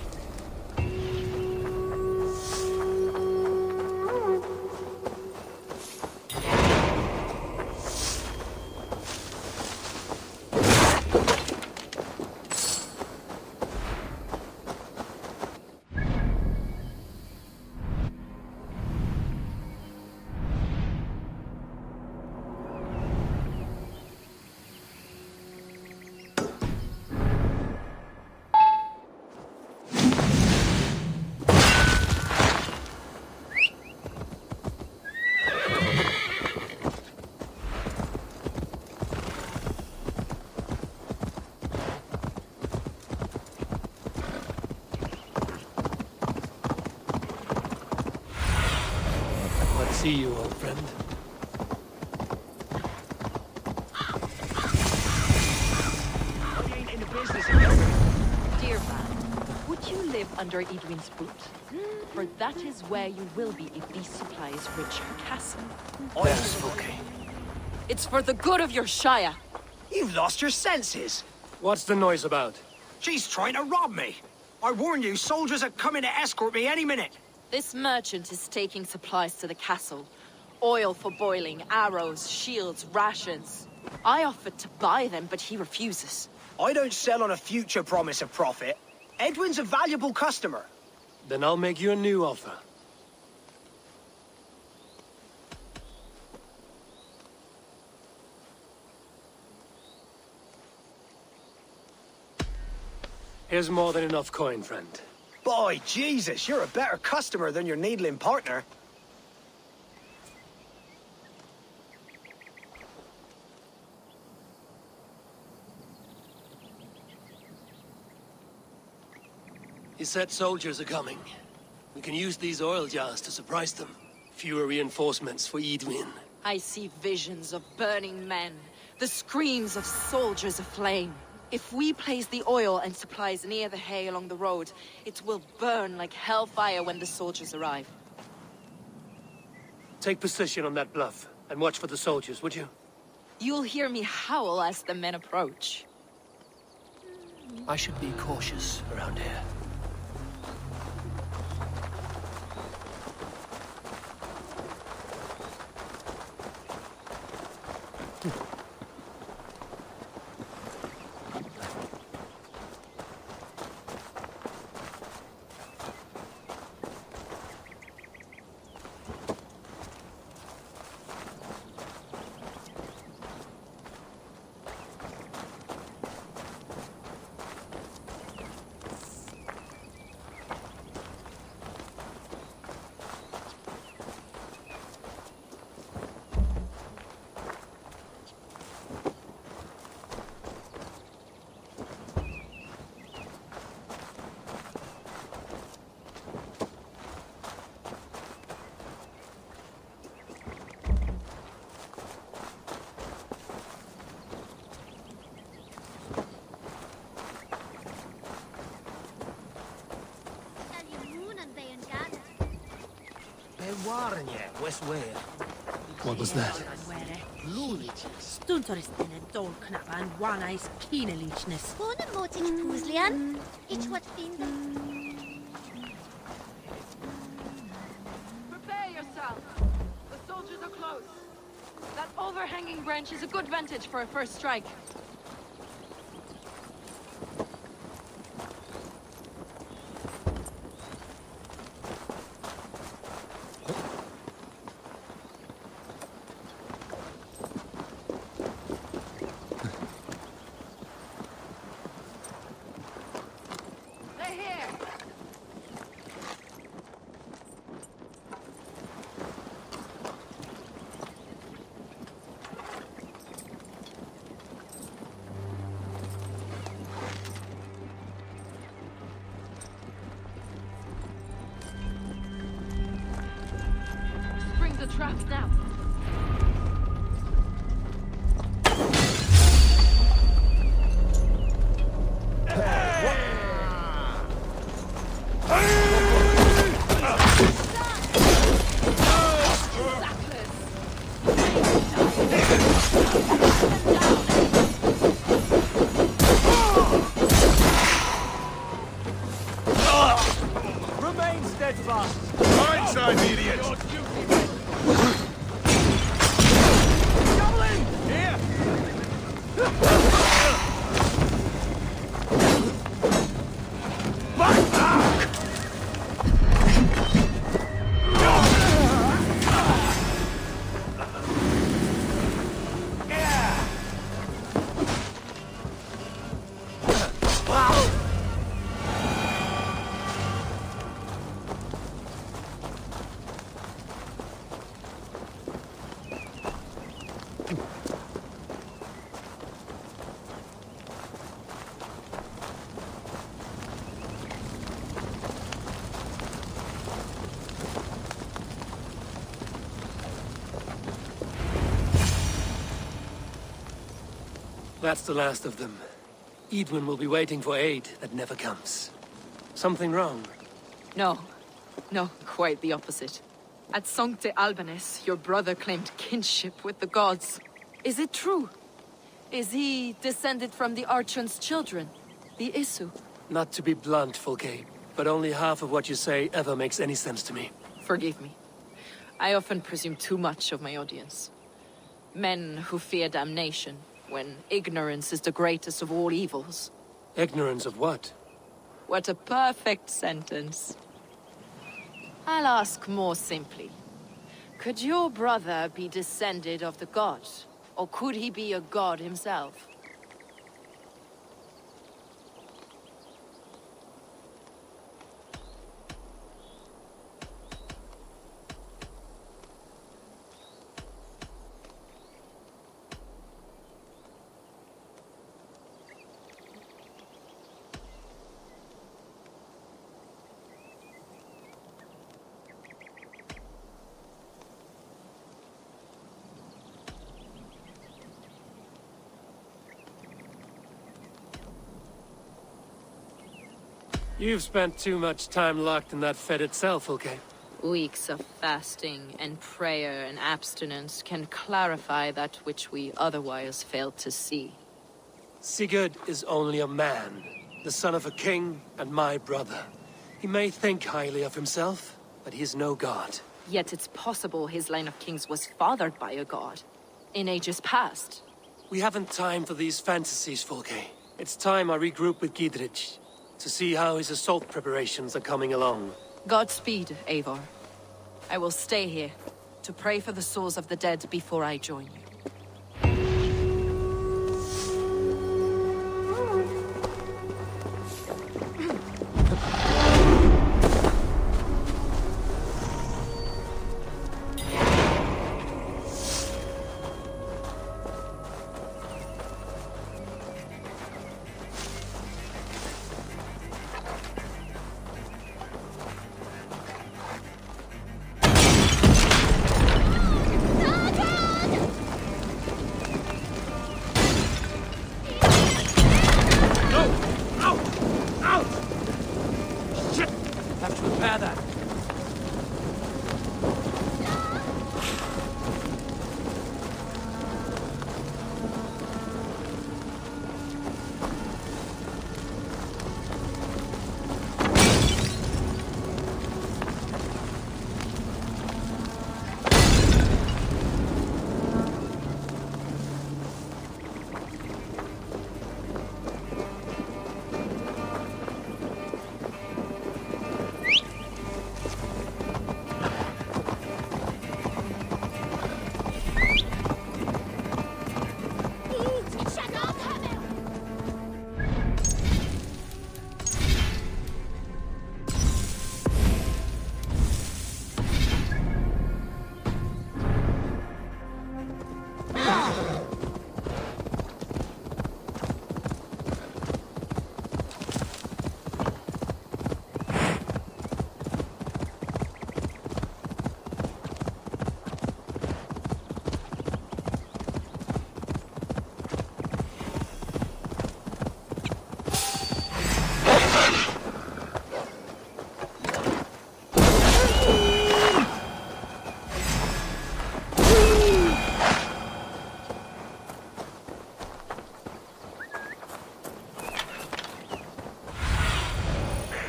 See you, old friend. We ain't in the business. Dear man, would you live under Edwin's boot? For that is where you will be if these supplies reach her castle. Yes, Fulke. It's for the good of your Shire. You've lost your senses. What's the noise about? She's trying to rob me. I warned you, soldiers are coming to escort me any minute. This merchant is taking supplies to the castle. Oil for boiling, arrows, shields, rations. I offered to buy them, but he refuses. I don't sell on a future promise of profit. Edwin's a valuable customer. Then I'll make you a new offer. Here's more than enough coin, friend. Boy, Jesus, you're a better customer than your needling partner. He said soldiers are coming. We can use these oil jars to surprise them. Fewer reinforcements for Edwin. I see visions of burning men, the screams of soldiers aflame. If we place the oil and supplies near the hay along the road, it will burn like hellfire when the soldiers arrive. Take position on that bluff, and watch for the soldiers, would you? You'll hear me howl as the men approach. I should be cautious around here. What was that? Prepare yourself. The soldiers are close. That overhanging branch is a good vantage for a first strike. now. Remain steadfast. Right side, idiot. Javelin! Here! That's the last of them. Edwin will be waiting for aid that never comes. Something wrong? No. No, quite the opposite. At Sancte Albanus, your brother claimed kinship with the gods. Is it true? Is he descended from the Archon's children, the Isu? Not to be blunt, Fulke, but only half of what you say ever makes any sense to me. Forgive me. I often presume too much of my audience. Men who fear damnation, when ignorance is the greatest of all evils. Ignorance of what? What a perfect sentence. I'll ask more simply. Could your brother be descended of the gods? Or could he be a god himself? You've spent too much time locked in that Fed itself, okay? Weeks of fasting and prayer and abstinence can clarify that which we otherwise fail to see. Sigurd is only a man, the son of a king and my brother. He may think highly of himself, but he is no god. Yet it's possible his line of kings was fathered by a god, in ages past. We haven't time for these fantasies, Fulke. It's time I regroup with Gidrich, to see how his assault preparations are coming along. Godspeed, Eivor. I will stay here, to pray for the souls of the dead before I join you.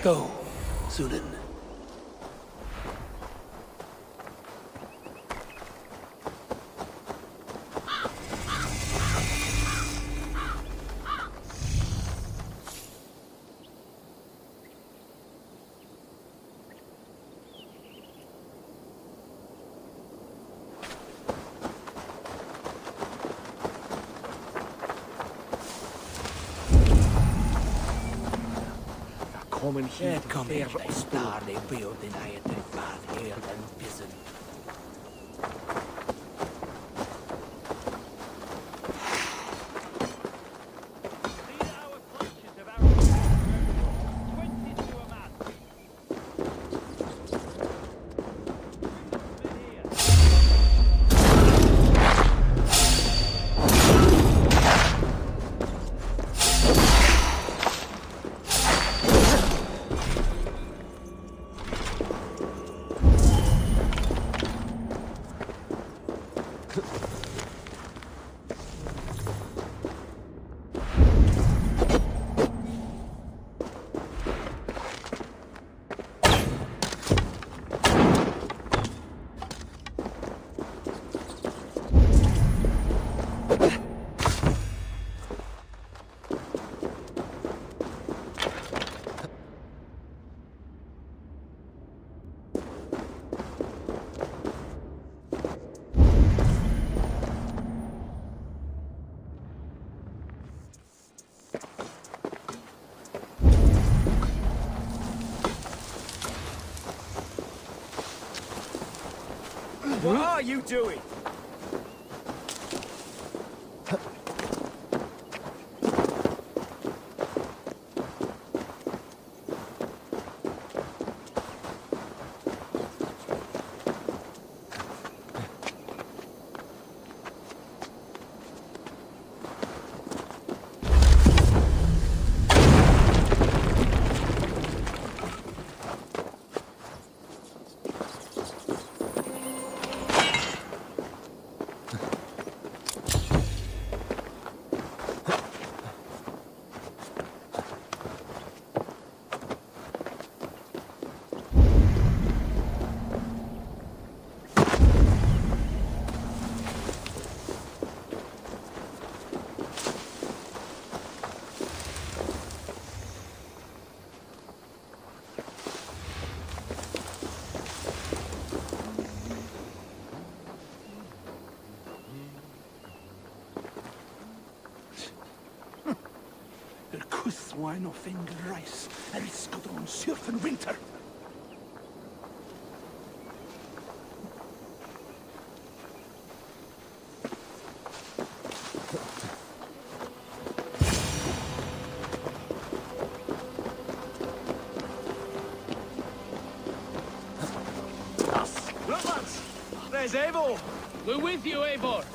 Go, Sunan. Kommer hit Kom för her, att de spar de bilden I had bad here and bisen. What are you doing? Wine of finger rice, and skod on surf and winter. Look, lads! There's Eivor! We're with you, Eivor!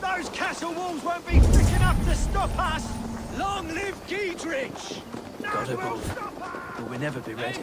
Those castle walls won't be thick enough to stop us! Long live Giedrich! God above, but we'll never be ready.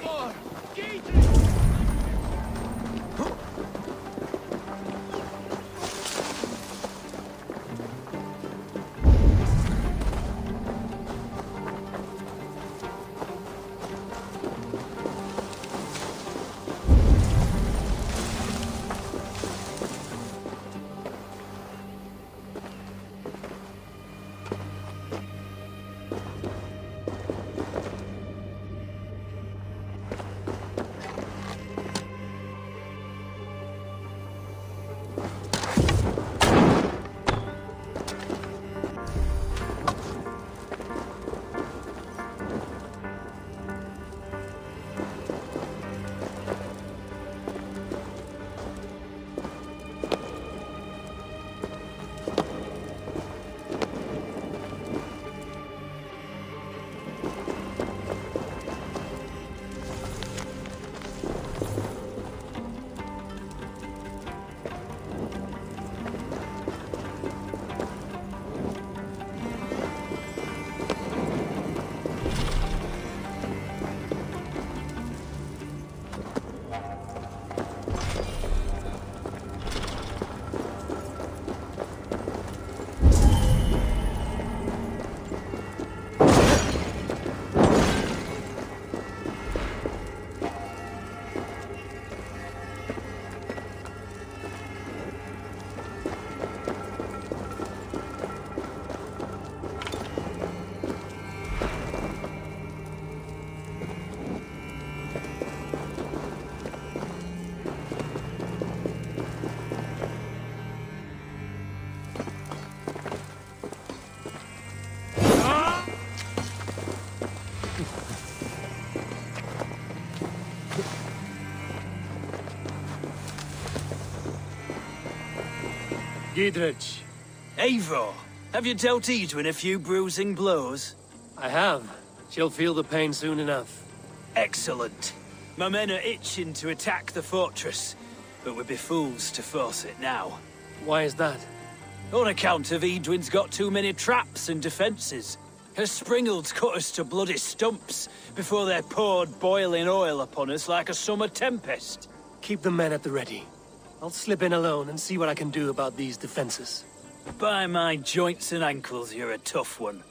Giedrich. Eivor, have you dealt Edwin a few bruising blows? I have. She'll feel the pain soon enough. Excellent. My men are itching to attack the fortress, but we'd be fools to force it now. Why is that? On account of Edwin's got too many traps and defenses. Her springalds cut us to bloody stumps before they poured boiling oil upon us like a summer tempest. Keep the men at the ready. I'll slip in alone and see what I can do about these defenses. By my joints and ankles, you're a tough one.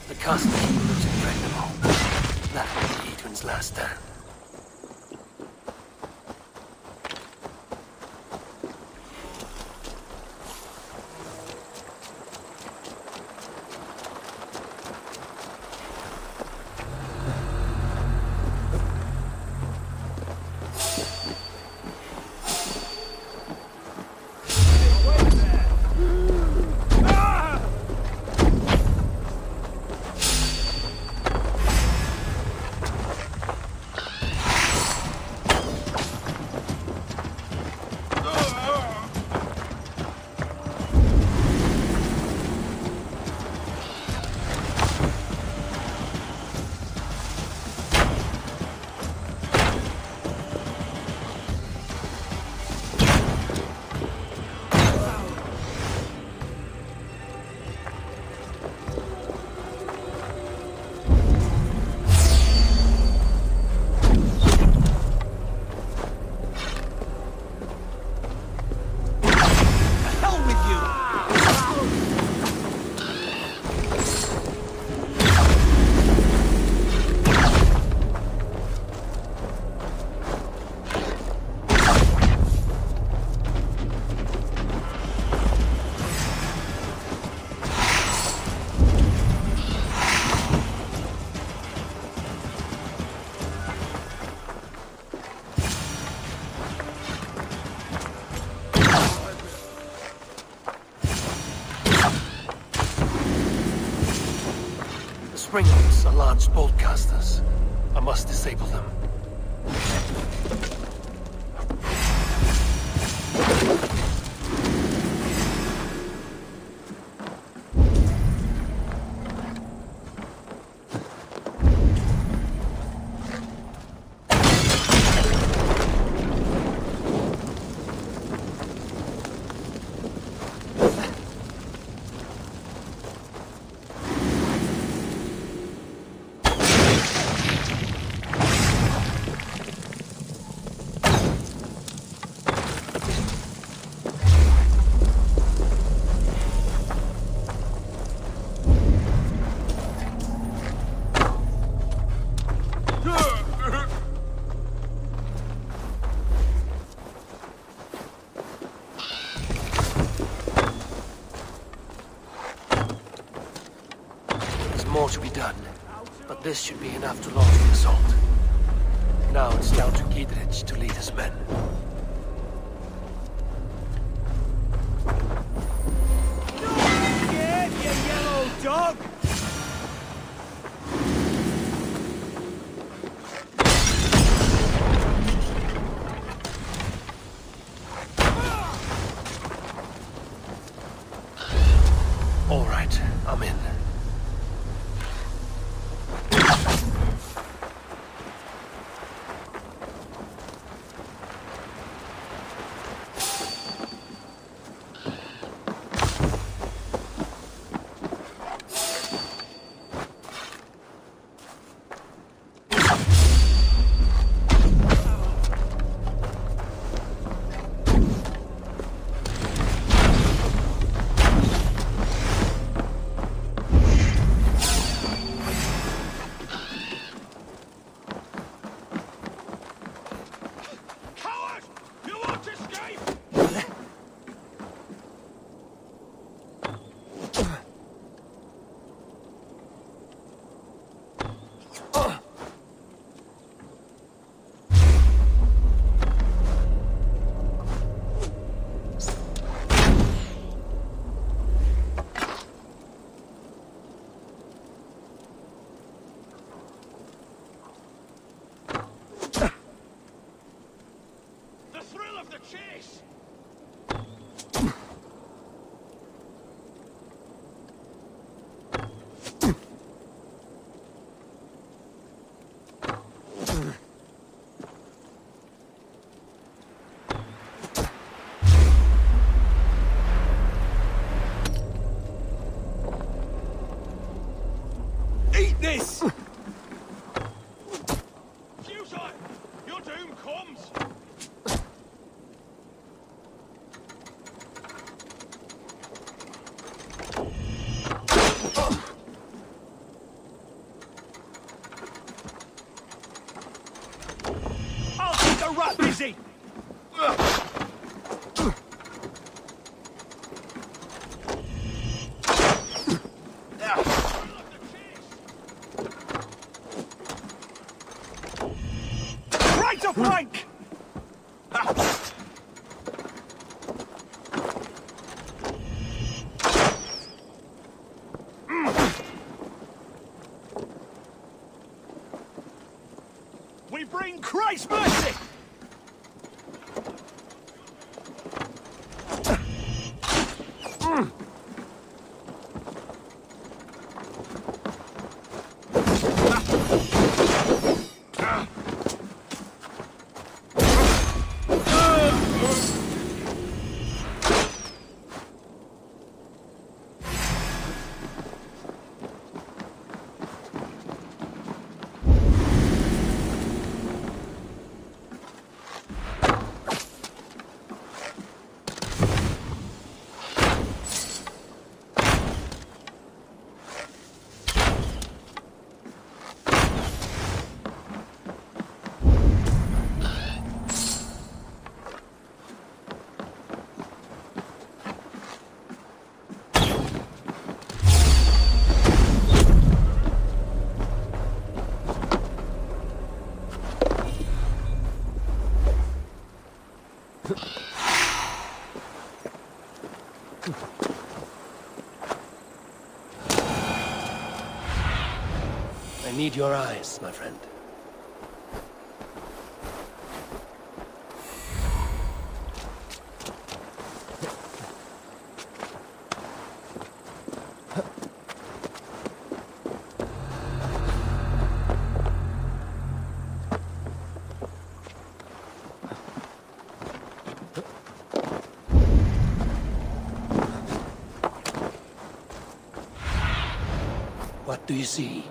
The castle keeper looks impregnable. That'll be Edwin's last stand. Springalds are large bolt casters. I must disable them. More to be done, but this should be enough to launch the assault. Now it's down to Giedrich to lead his men. Get you yellow dog! All right, I'm in. Eat this! Fusion! Your doom comes! I'll keep the rat busy! Right to flank! We bring Christ's mercy! I need your eyes, my friend. What do you see?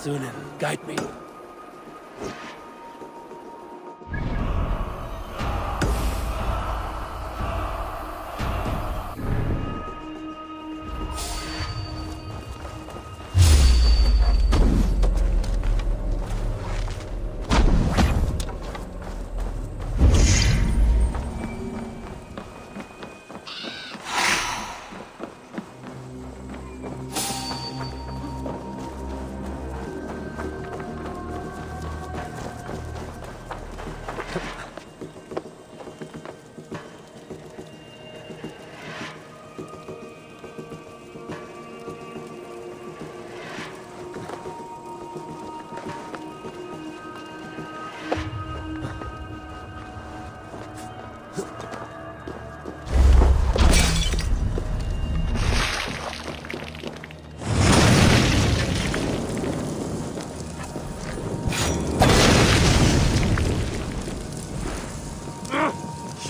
Sunan, guide me.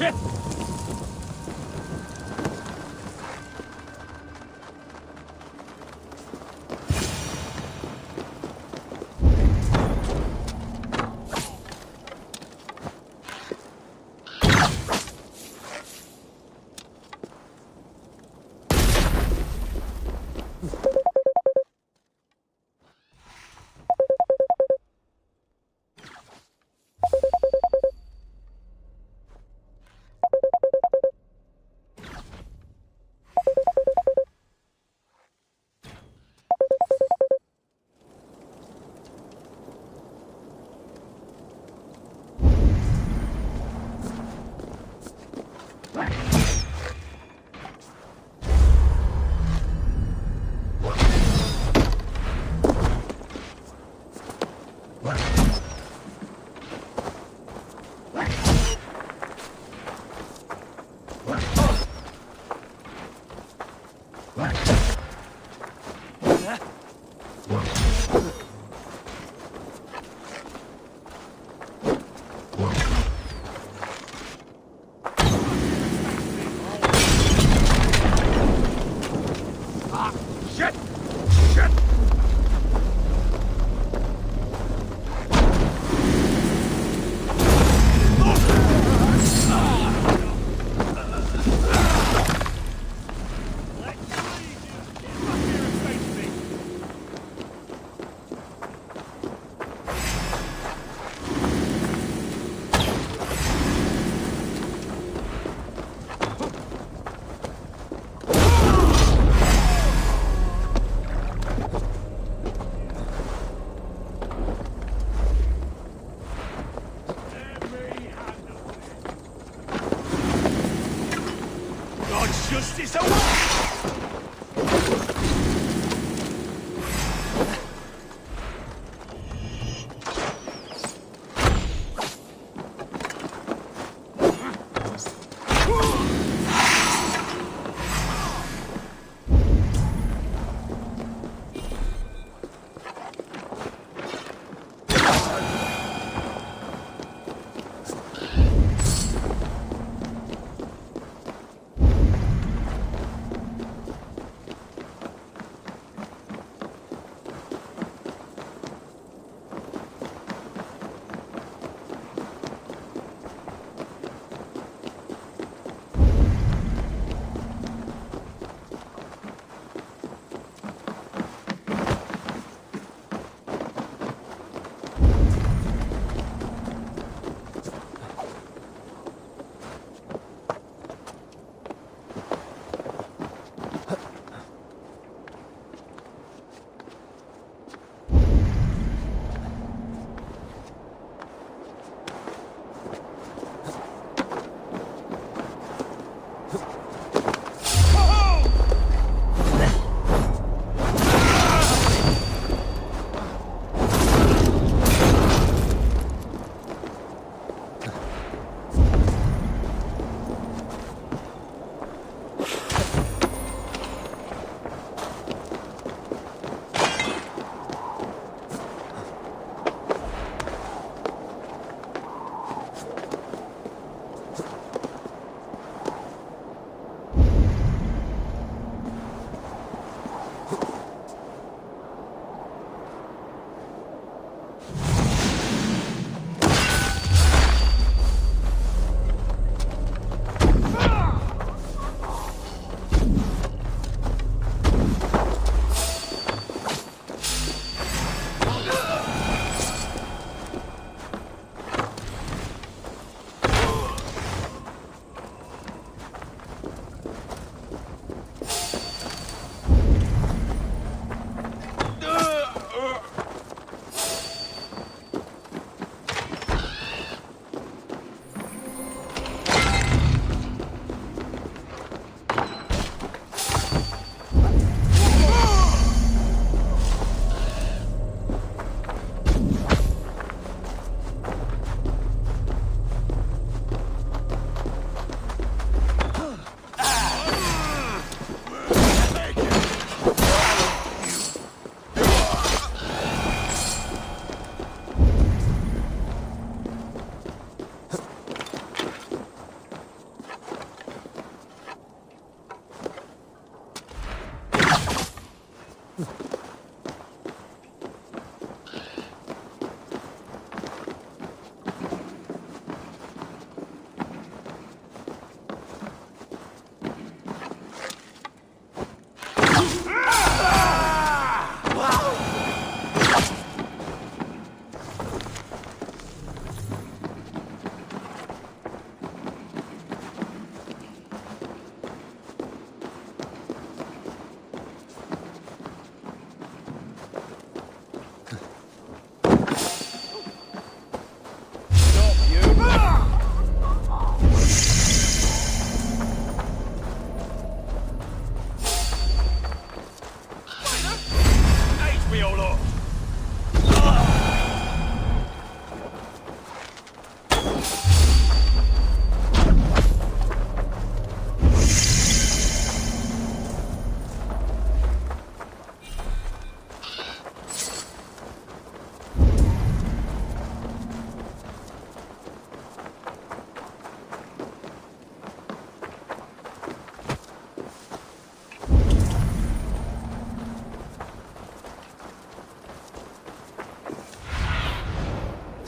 Shit! Shit! Shit! God's justice away!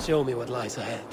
Show me what lies ahead.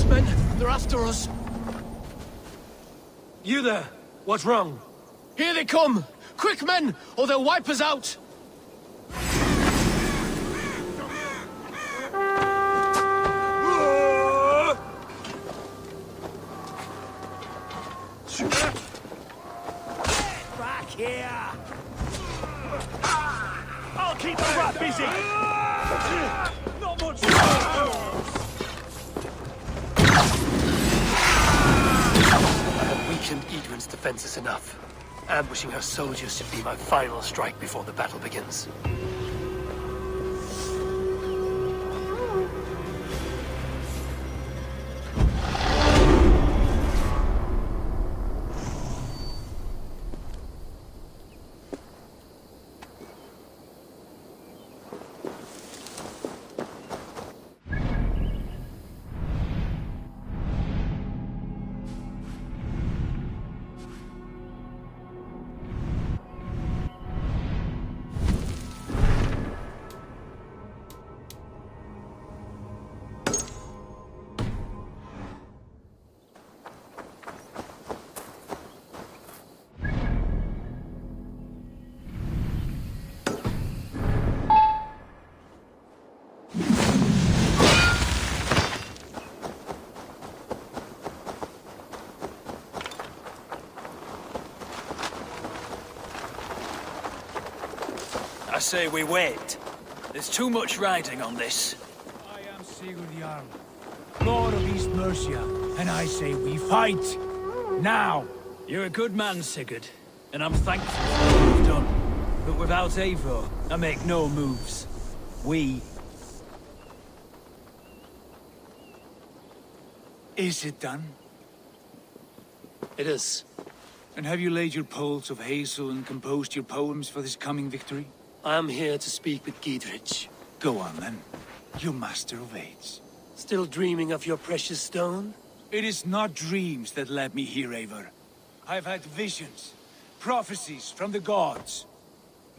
men! They're after us! You there! What's wrong? Here they come! Quick, men, or they'll wipe us out! Back here! I'll keep the rat busy! Not much I have weakened Edwin's defenses enough. Ambushing her soldiers should be my final strike before the battle begins. I say we wait. There's too much riding on this. I am Sigurd Jarl, Lord of East Mercia, and I say we fight! Now! You're a good man, Sigurd, and I'm thankful for what you've done. But without Eivor, I make no moves. Is it done? It is. And have you laid your poles of hazel and composed your poems for this coming victory? I am here to speak with Giedrich. Go on, then. You master of aids. Still dreaming of your precious stone? It is not dreams that led me here, Eivor. I've had visions, prophecies from the gods.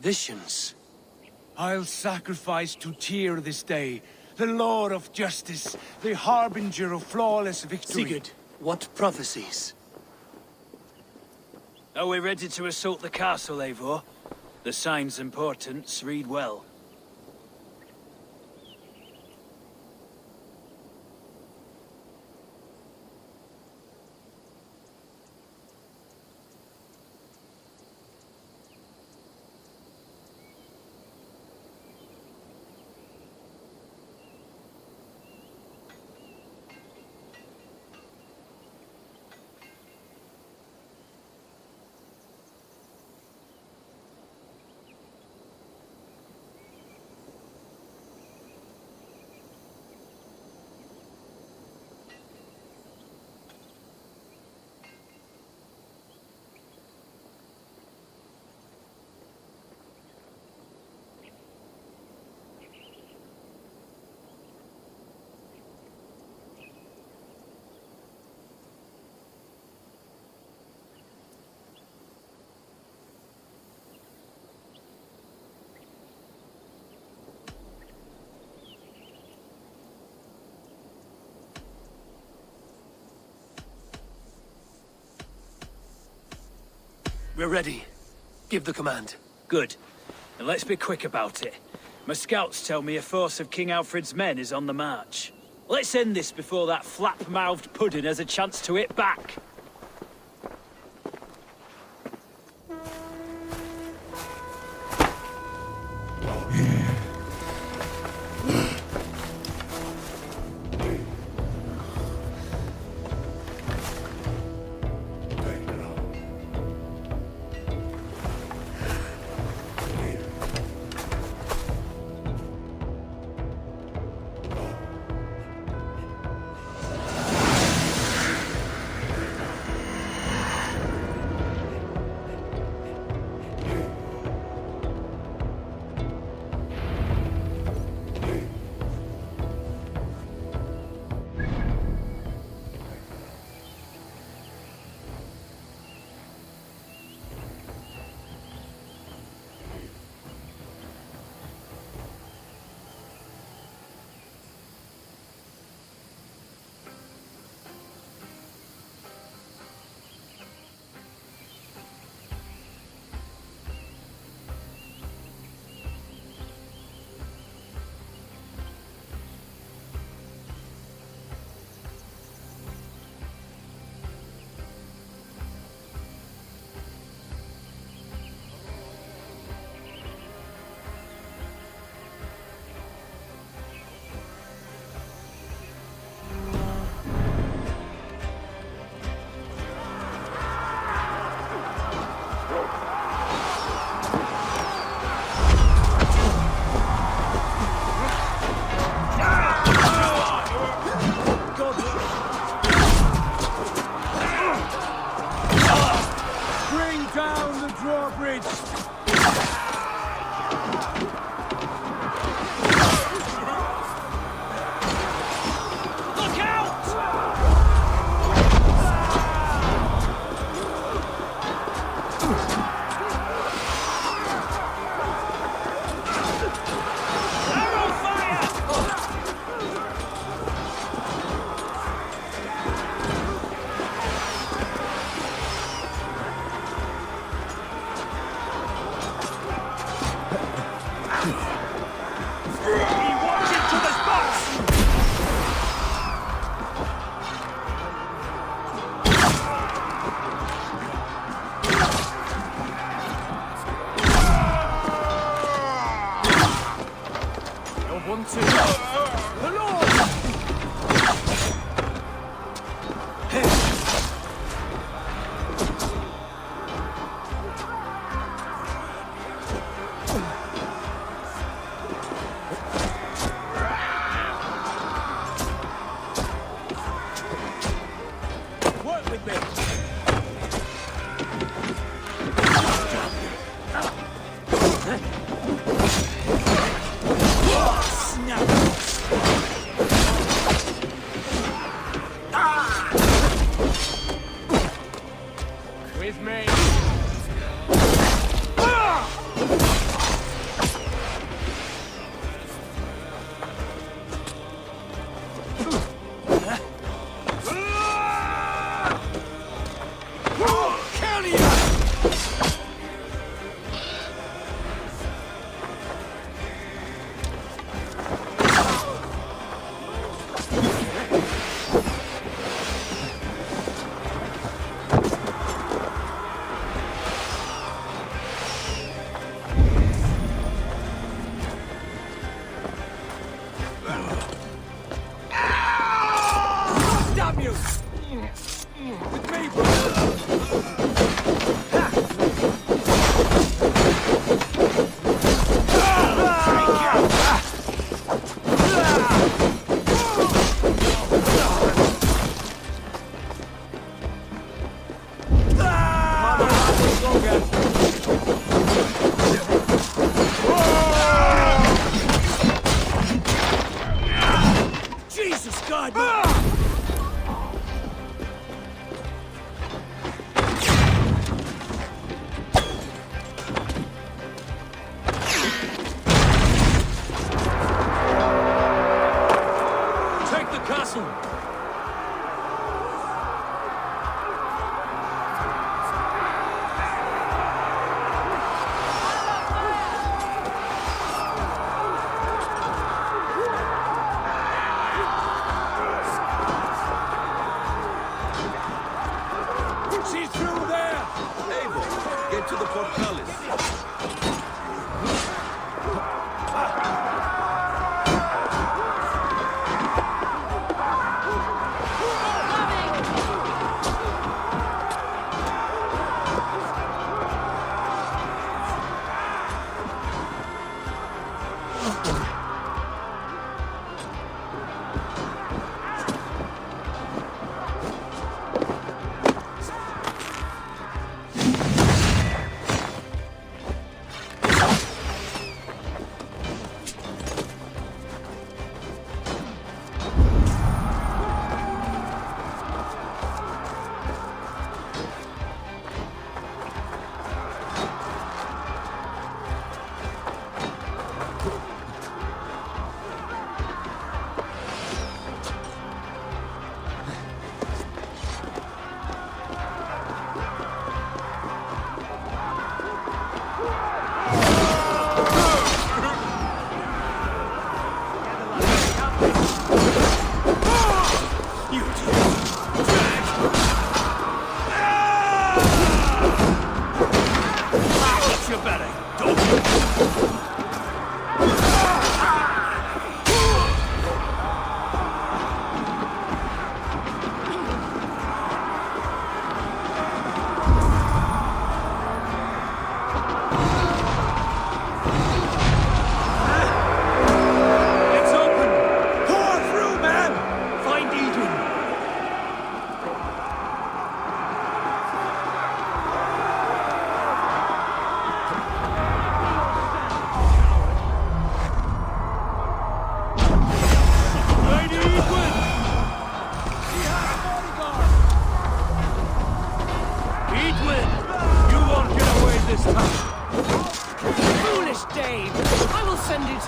Visions? I'll sacrifice to Tyr this day, the Lord of Justice, the harbinger of flawless victory. Sigurd, what prophecies? Are we ready to assault the castle, Eivor? The signs and portents read well. We're ready. Give the command. Good. And let's be quick about it. My scouts tell me a force of King Alfred's men is on the march. Let's end this before that flap-mouthed pudding has a chance to hit back.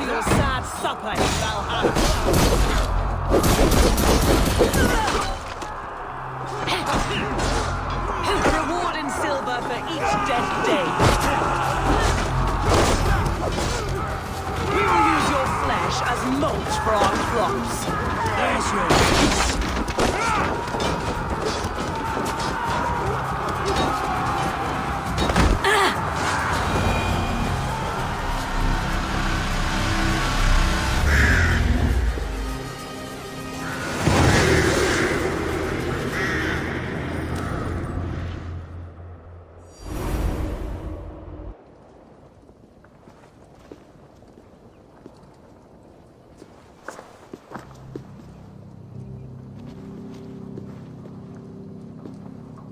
to your sad supper in Valhalla. Reward in silver for each dead day. We will use your flesh as mulch for our crops. There's your peace.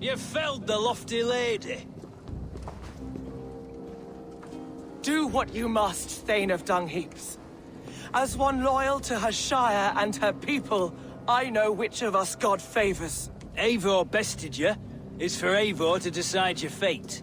You felled the lofty lady. Do what you must, Thane of Dungheaps. As one loyal to her shire and her people, I know which of us God favors. Eivor bested you. It's for Eivor to decide your fate.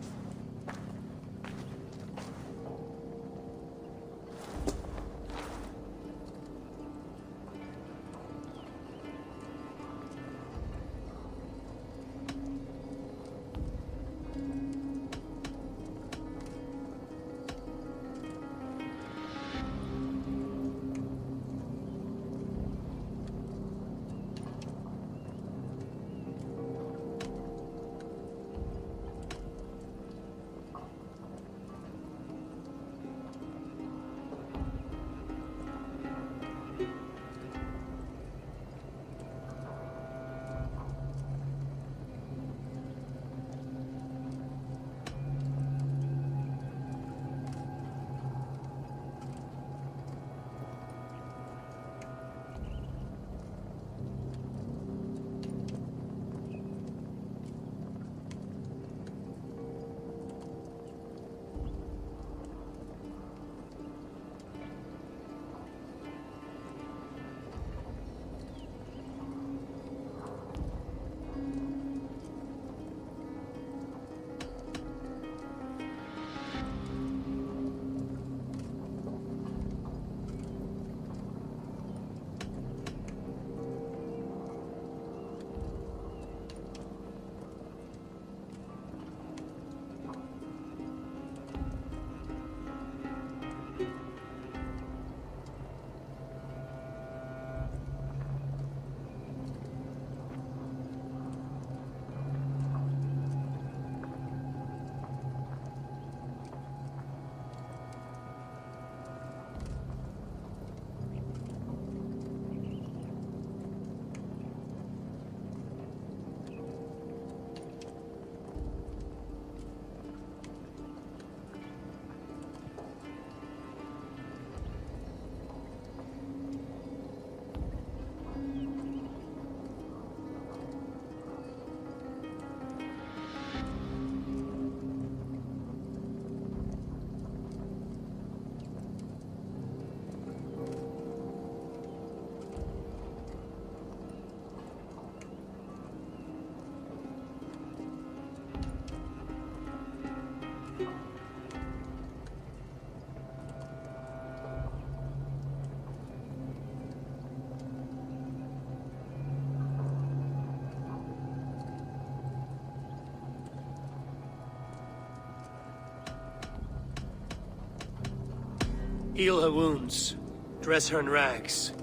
Heal her wounds, dress her in rags,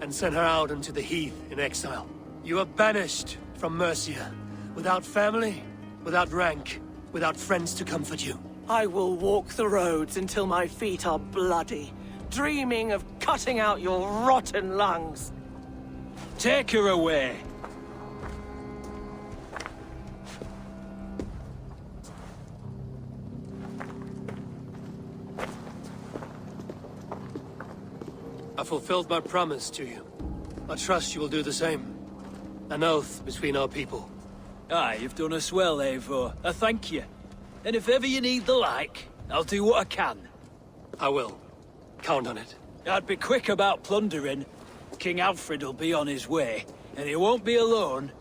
and send her out into the heath in exile. You are banished from Mercia, without family, without rank, without friends to comfort you. I will walk the roads until my feet are bloody, dreaming of cutting out your rotten lungs. Take her away. I fulfilled my promise to you. I trust you will do the same. An oath between our people. Aye, you've done us well, Eivor. I thank you. And if ever you need the like, I'll do what I can. I will. Count on it. I'd be quick about plundering. King Alfred will be on his way, and he won't be alone.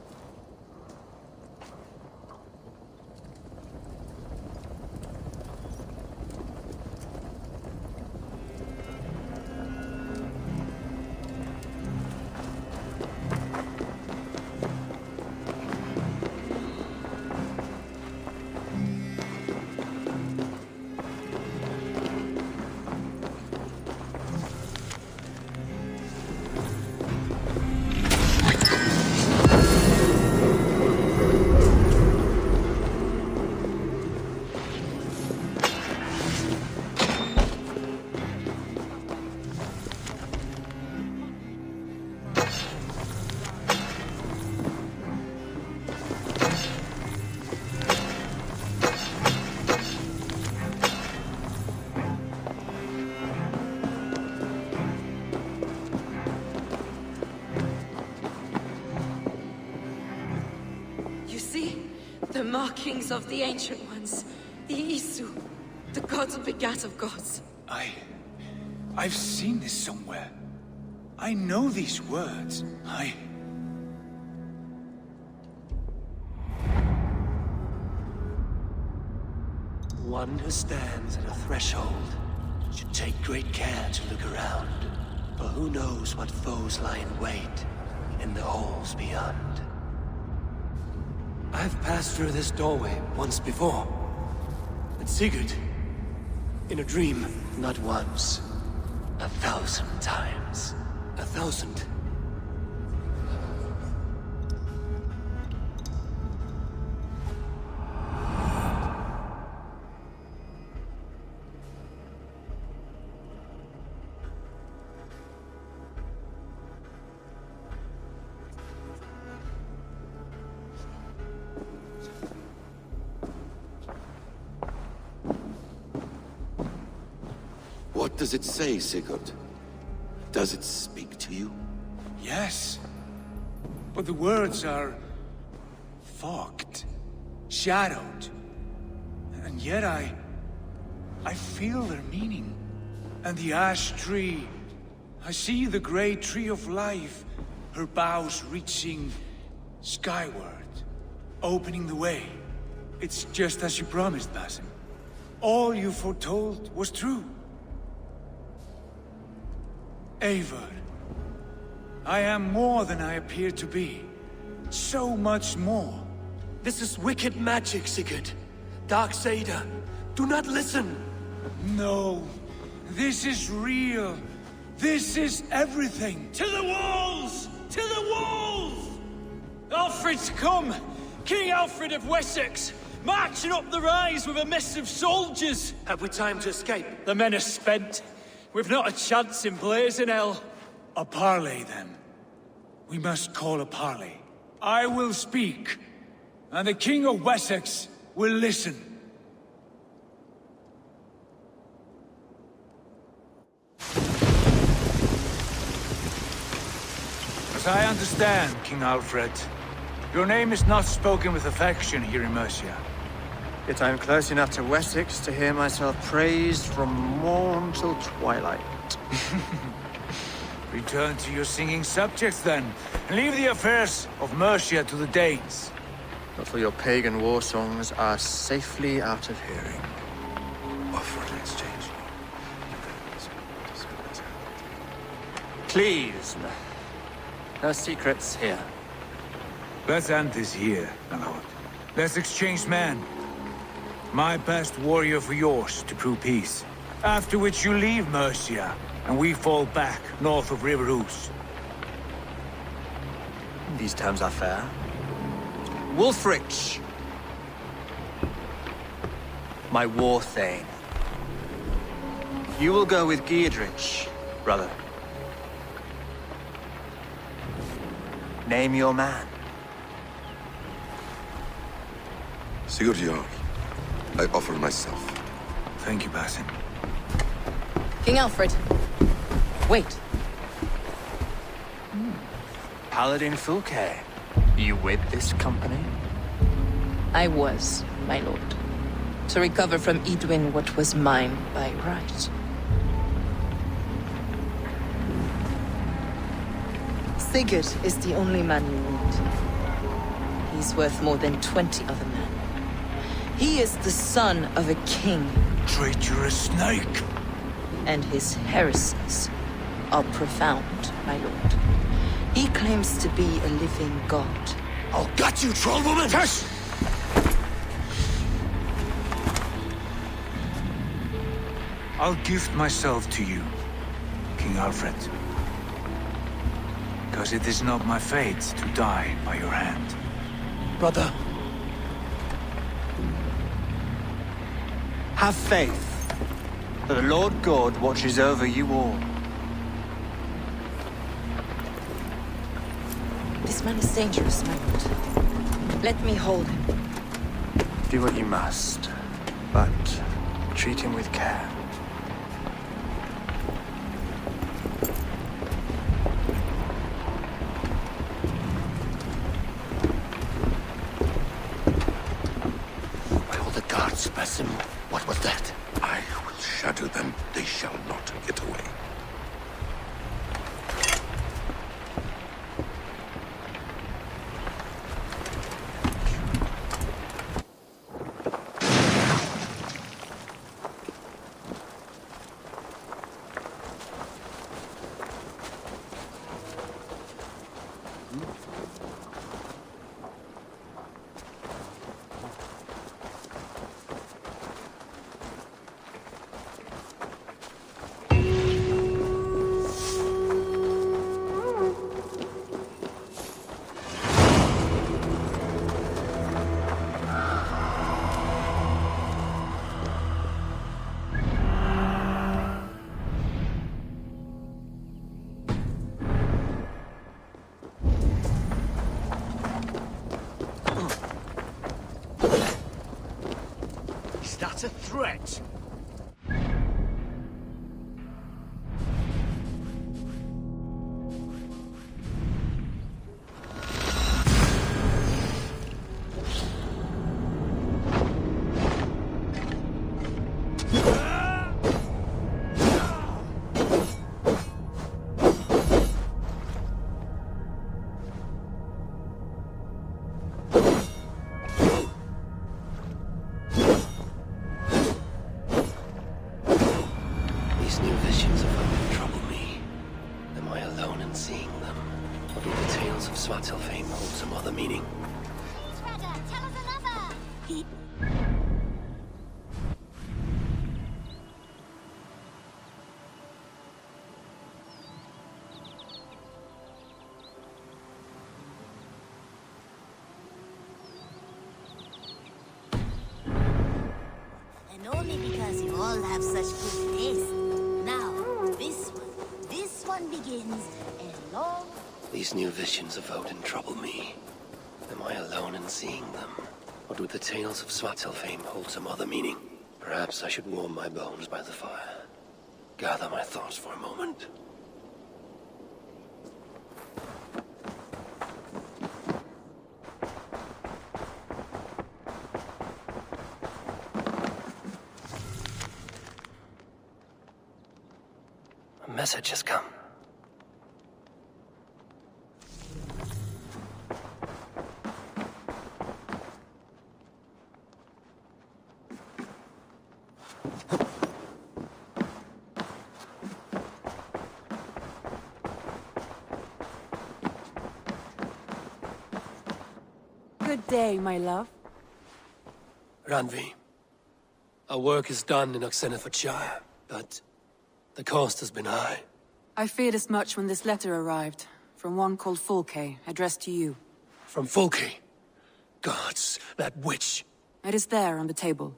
The markings of the Ancient Ones. The Isu. The gods begat of gods. I've seen this somewhere. I know these words. One who stands at a threshold should take great care to look around, for who knows what foes lie in wait in the halls beyond. I've passed through this doorway once before. But Sigurd, in a dream, not once, 1,000 times. 1,000. What does it say, Sigurd? Does it speak to you? Yes. But the words are... fogged. Shadowed. And yet I feel their meaning. And the ash tree... I see the great tree of life, her boughs reaching skyward, opening the way. It's just as you promised, Basim. All you foretold was true. Eivor, I am more than I appear to be. So much more. This is wicked magic, Sigurd. Darksader, do not listen. No, this is real. This is everything. To the walls! To the walls! Alfred's come! King Alfred of Wessex! Marching up the rise with a mess of soldiers! Have we time to escape? The men are spent. We've not a chance in blazing hell. A parley, then. We must call a parley. I will speak, and the King of Wessex will listen. As I understand, King Alfred, your name is not spoken with affection here in Mercia. Yet I am close enough to Wessex to hear myself praised from morn till twilight. Return to your singing subjects, then, and leave the affairs of Mercia to the Danes. But for your pagan war songs are safely out of hearing. Offer an exchange. Please, no secrets here. Let's end this here, my lord. Let's exchange men. My best warrior for yours to prove peace. After which you leave Mercia, and we fall back north of River Ouse. These terms are fair. Wulfrich! My war thane. You will go with Giedrich, brother. Name your man. Sigurd Jarl, I offer myself. Thank you, Basim. King Alfred. Wait. Paladin Fulke. You with this company? I was, my lord. To recover from Edwin what was mine by right. Sigurd is the only man you need. He's worth more than 20 other men. He is the son of a king. Traitorous snake! And his heresies are profound, my lord. He claims to be a living god. I'll gut you, troll woman! Tush! I'll gift myself to you, King Alfred. Because it is not my fate to die by your hand. Brother. Have faith that the Lord God watches over you all. This man is dangerous, my lord. Let me hold him. Do what you must, but treat him with care. Basim, what was that? I will shatter them. They shall not get away. Is that a threat? These new visions of Odin trouble me. Am I alone in seeing them? Or do the tales of Svartalfheim hold some other meaning? And only because you all have such good taste. Now, this one begins a long... These new visions of Odin trouble me. Am I alone in seeing them? Or do the tales of Svartalfheim hold some other meaning? Perhaps I should warm my bones by the fire. Gather my thoughts for a moment. A message has come. Good day, my love. Ranvi, our work is done in Oxenfordshire, but the cost has been high. I feared as much when this letter arrived, from one called Fulke, addressed to you. From Fulke? Gods, that witch! It is there on the table.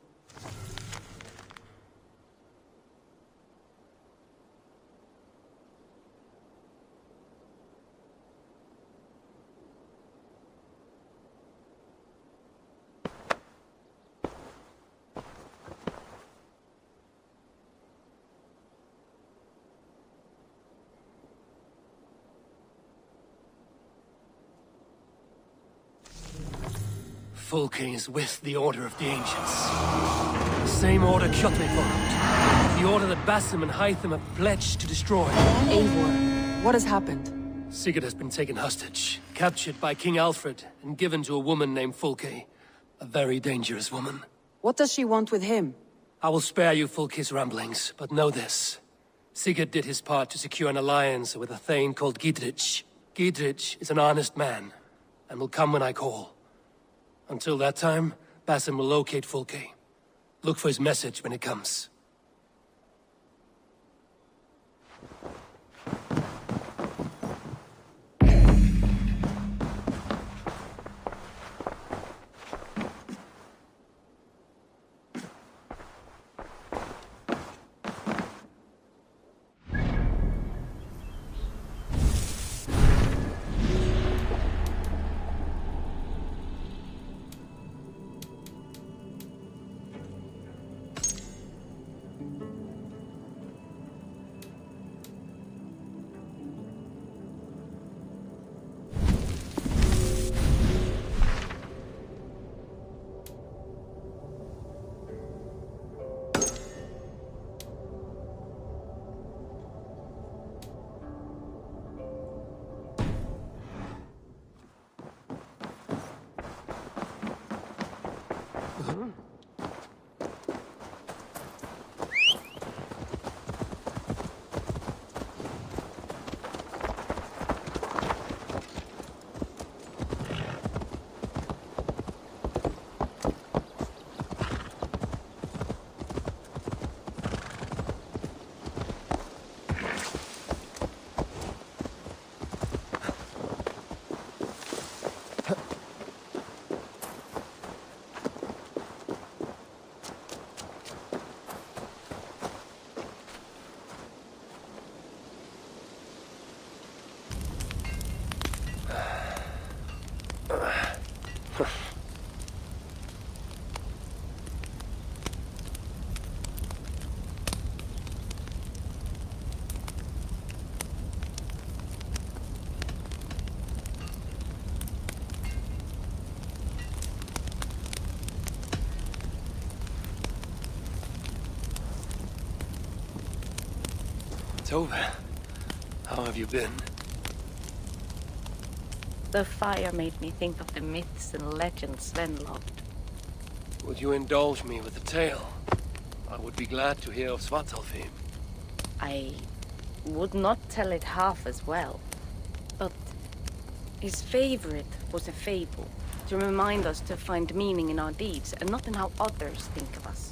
Fulke is with the Order of the Ancients. The same order Kjotve followed. The order that Basim and Hytham have pledged to destroy. Eivor, what has happened? Sigurd has been taken hostage, captured by King Alfred, and given to a woman named Fulke. A very dangerous woman. What does she want with him? I will spare you Fulke's ramblings, but know this. Sigurd did his part to secure an alliance with a thane called Gidrich. Gidrich is an honest man, and will come when I call. Until that time, Basim will locate Fulke. Look for his message when it comes. Tove, how have you been? The fire made me think of the myths and legends Sven loved. Would you indulge me with a tale? I would be glad to hear of Svartalfheim. I would not tell it half as well, but his favorite was a fable, to remind us to find meaning in our deeds and not in how others think of us.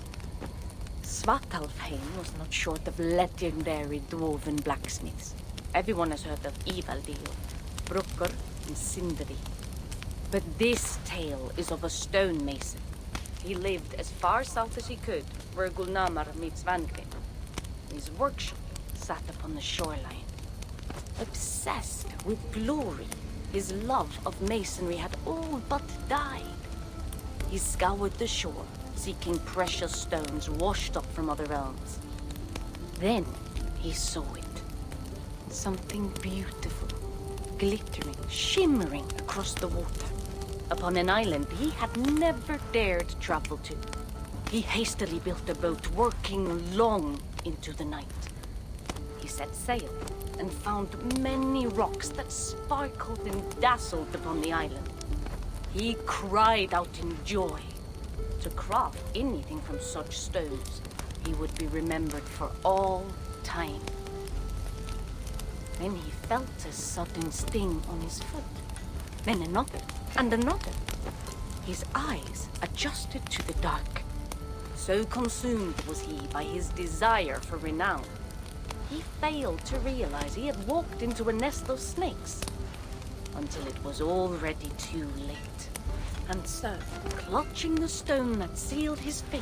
Svartalfheim was not short of legendary dwarven blacksmiths. Everyone has heard of Ivaldi, Brucker, and Sindri. But this tale is of a stonemason. He lived as far south as he could, where Gulnamar meets Vangrin. His workshop sat upon the shoreline. Obsessed with glory, his love of masonry had all but died. He scoured the shore, seeking precious stones washed up from other realms. Then he saw it. Something beautiful, glittering, shimmering across the water, upon an island he had never dared travel to. He hastily built a boat, working long into the night. He set sail and found many rocks that sparkled and dazzled upon the island. He cried out in joy. To craft anything from such stones, he would be remembered for all time. Then he felt a sudden sting on his foot. Then another, and another. His eyes adjusted to the dark. So consumed was he by his desire for renown, he failed to realize he had walked into a nest of snakes, until it was already too late. And so, clutching the stone that sealed his fate,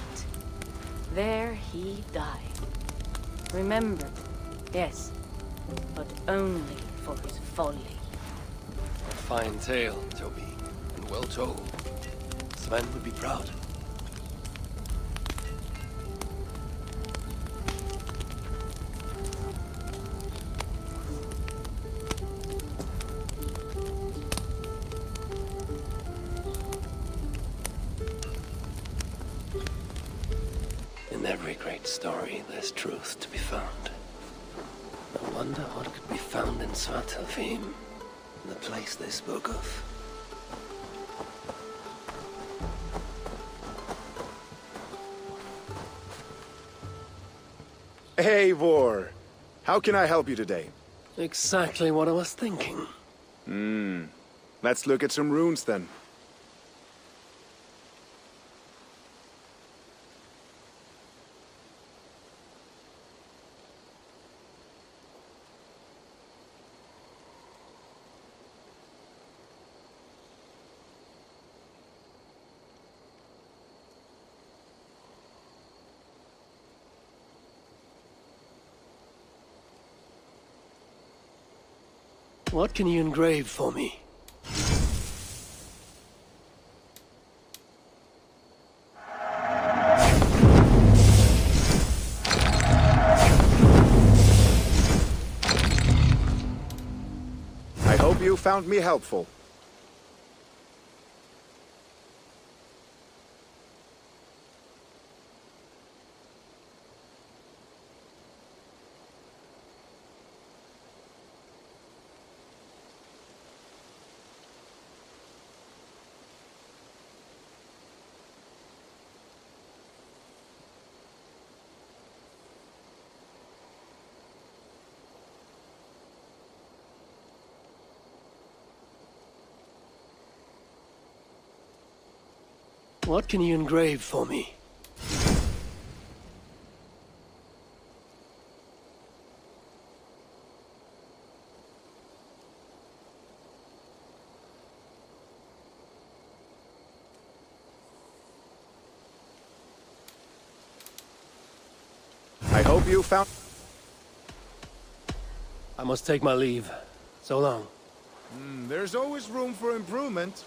there he died. Remembered, yes, but only for his folly. A fine tale, Toby, and well told. Sven would be proud. In every great story, there's truth to be found. I wonder what could be found in Svartalfheim, the place they spoke of. Hey, Vor. How can I help you today? Exactly what I was thinking. Let's look at some runes then. What can you engrave for me? I hope you found me helpful. What can you engrave for me? I hope you found... I must take my leave. So long. There's always room for improvement.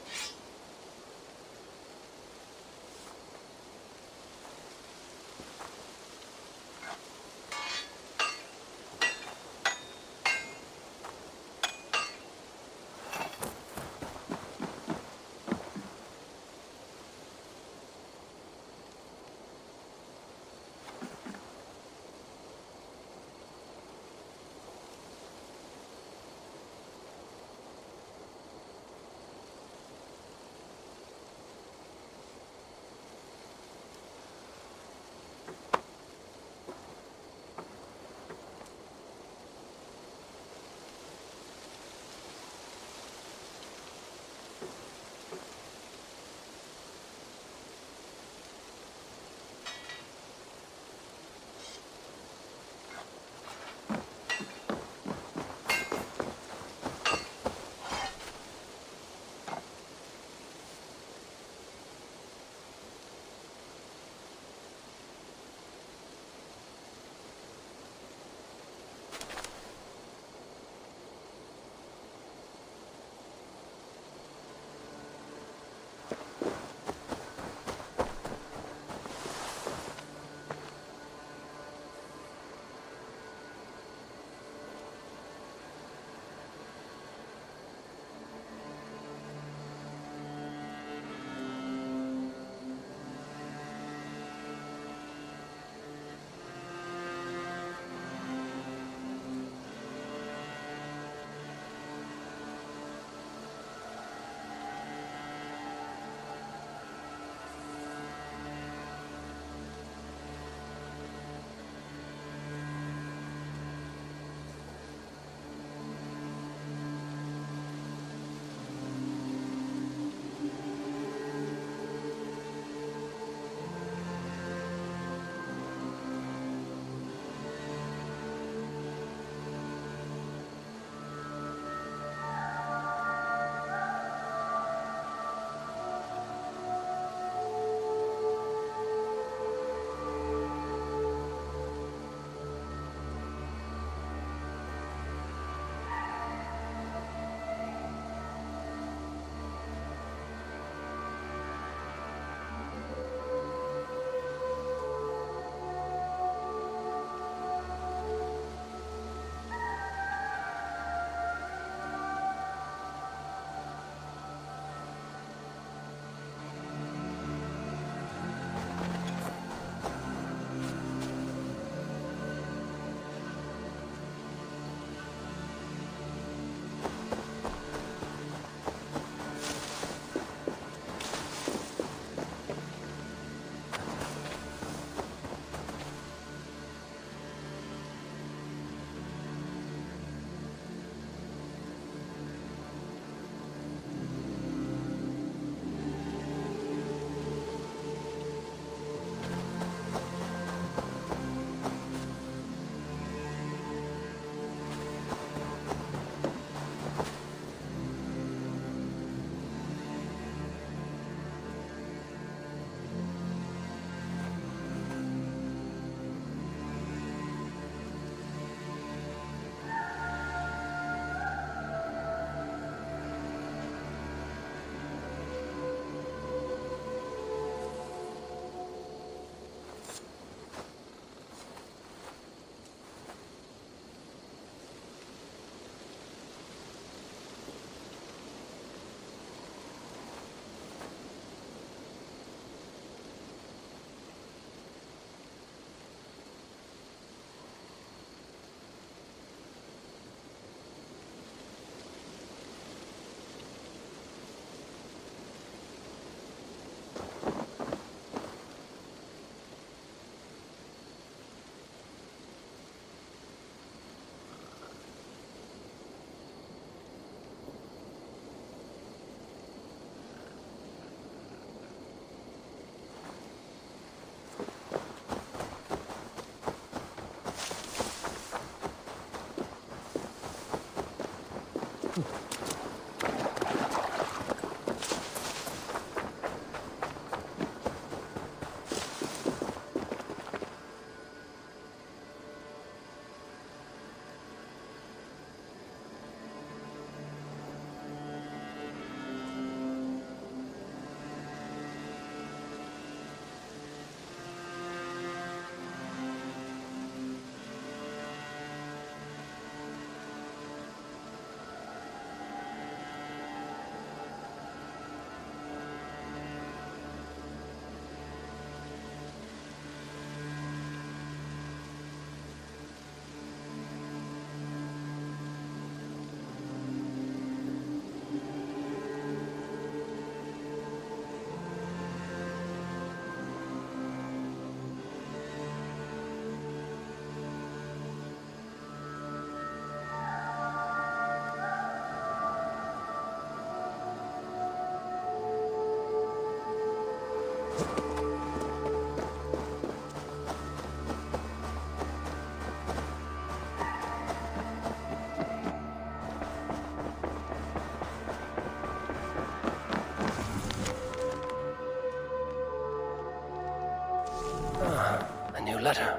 A new letter.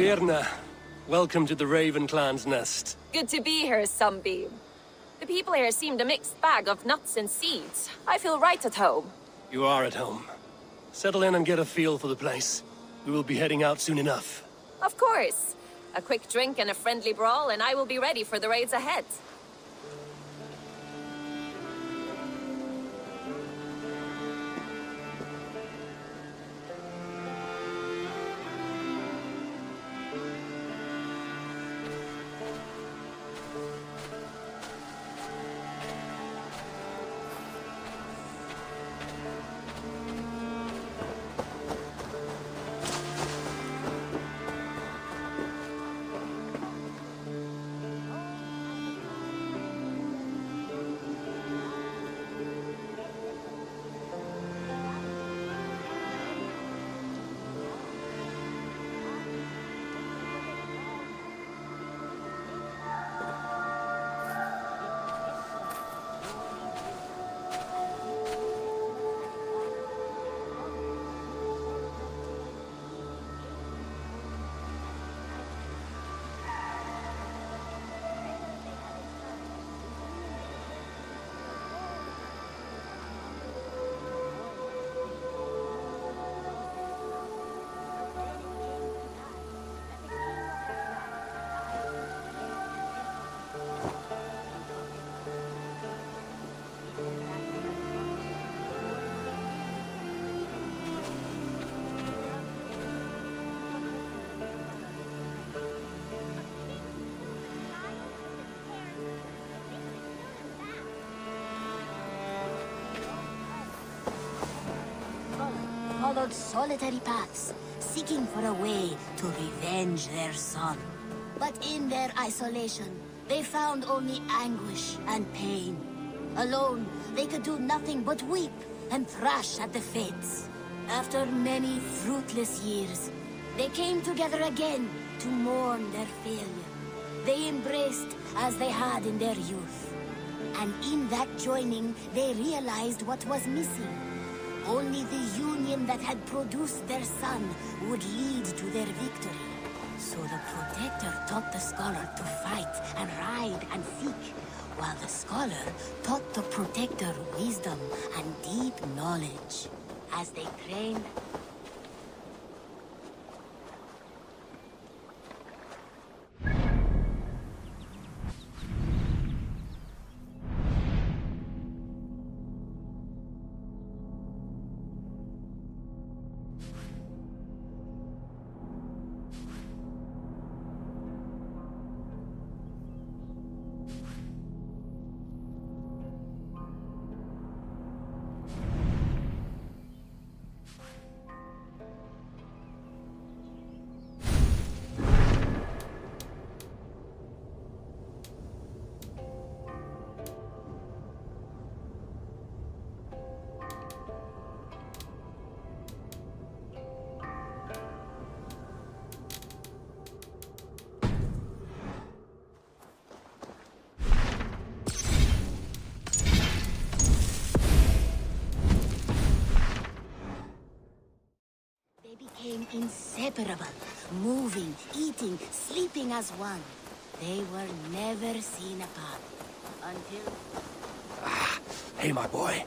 Birna, welcome to the Raven Clan's nest. Good to be here, Sunbeam. The people here seemed a mixed bag of nuts and seeds. I feel right at home. You are at home. Settle in and get a feel for the place. We will be heading out soon enough. Of course. A quick drink and a friendly brawl, and I will be ready for the raids ahead. Followed solitary paths, seeking for a way to revenge their son. But in their isolation, they found only anguish and pain. Alone, they could do nothing but weep and thrash at the fates. After many fruitless years, they came together again to mourn their failure. They embraced as they had in their youth. And in that joining, they realized what was missing. Only the union that had produced their son would lead to their victory. So the Protector taught the Scholar to fight and ride and seek, while the Scholar taught the Protector wisdom and deep knowledge. As they trained, inseparable, moving, eating, sleeping as one. They were never seen apart until... Hey, my boy.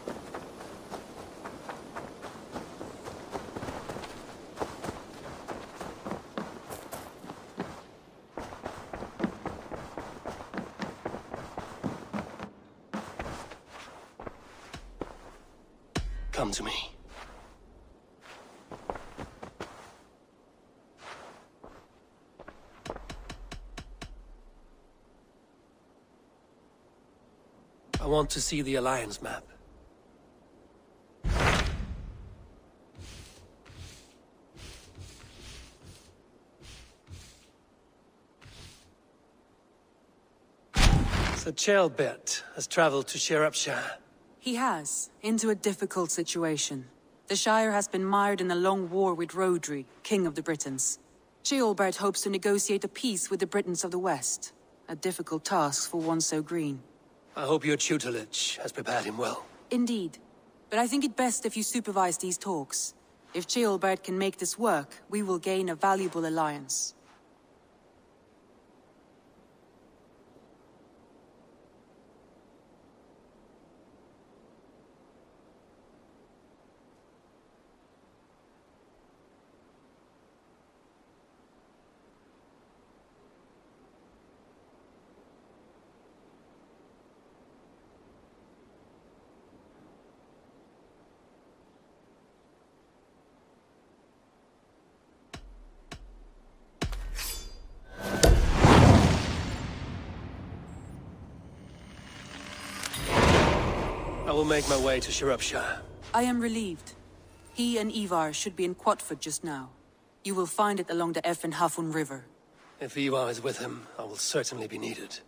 Come to me. I want to see the Alliance map. So Chaelbert has traveled to Shropshire. He has, into a difficult situation. The Shire has been mired in a long war with Rhodri, King of the Britons. Ceolbert hopes to negotiate a peace with the Britons of the West. A difficult task for one so green. I hope your tutelage has prepared him well. Indeed. But I think it best if you supervise these talks. If Ceolbert can make this work, we will gain a valuable alliance. I will make my way to Shropshire. I am relieved. He and Ivar should be in Quatford just now. You will find it along the Effen Hafun River. If Ivar is with him, I will certainly be needed.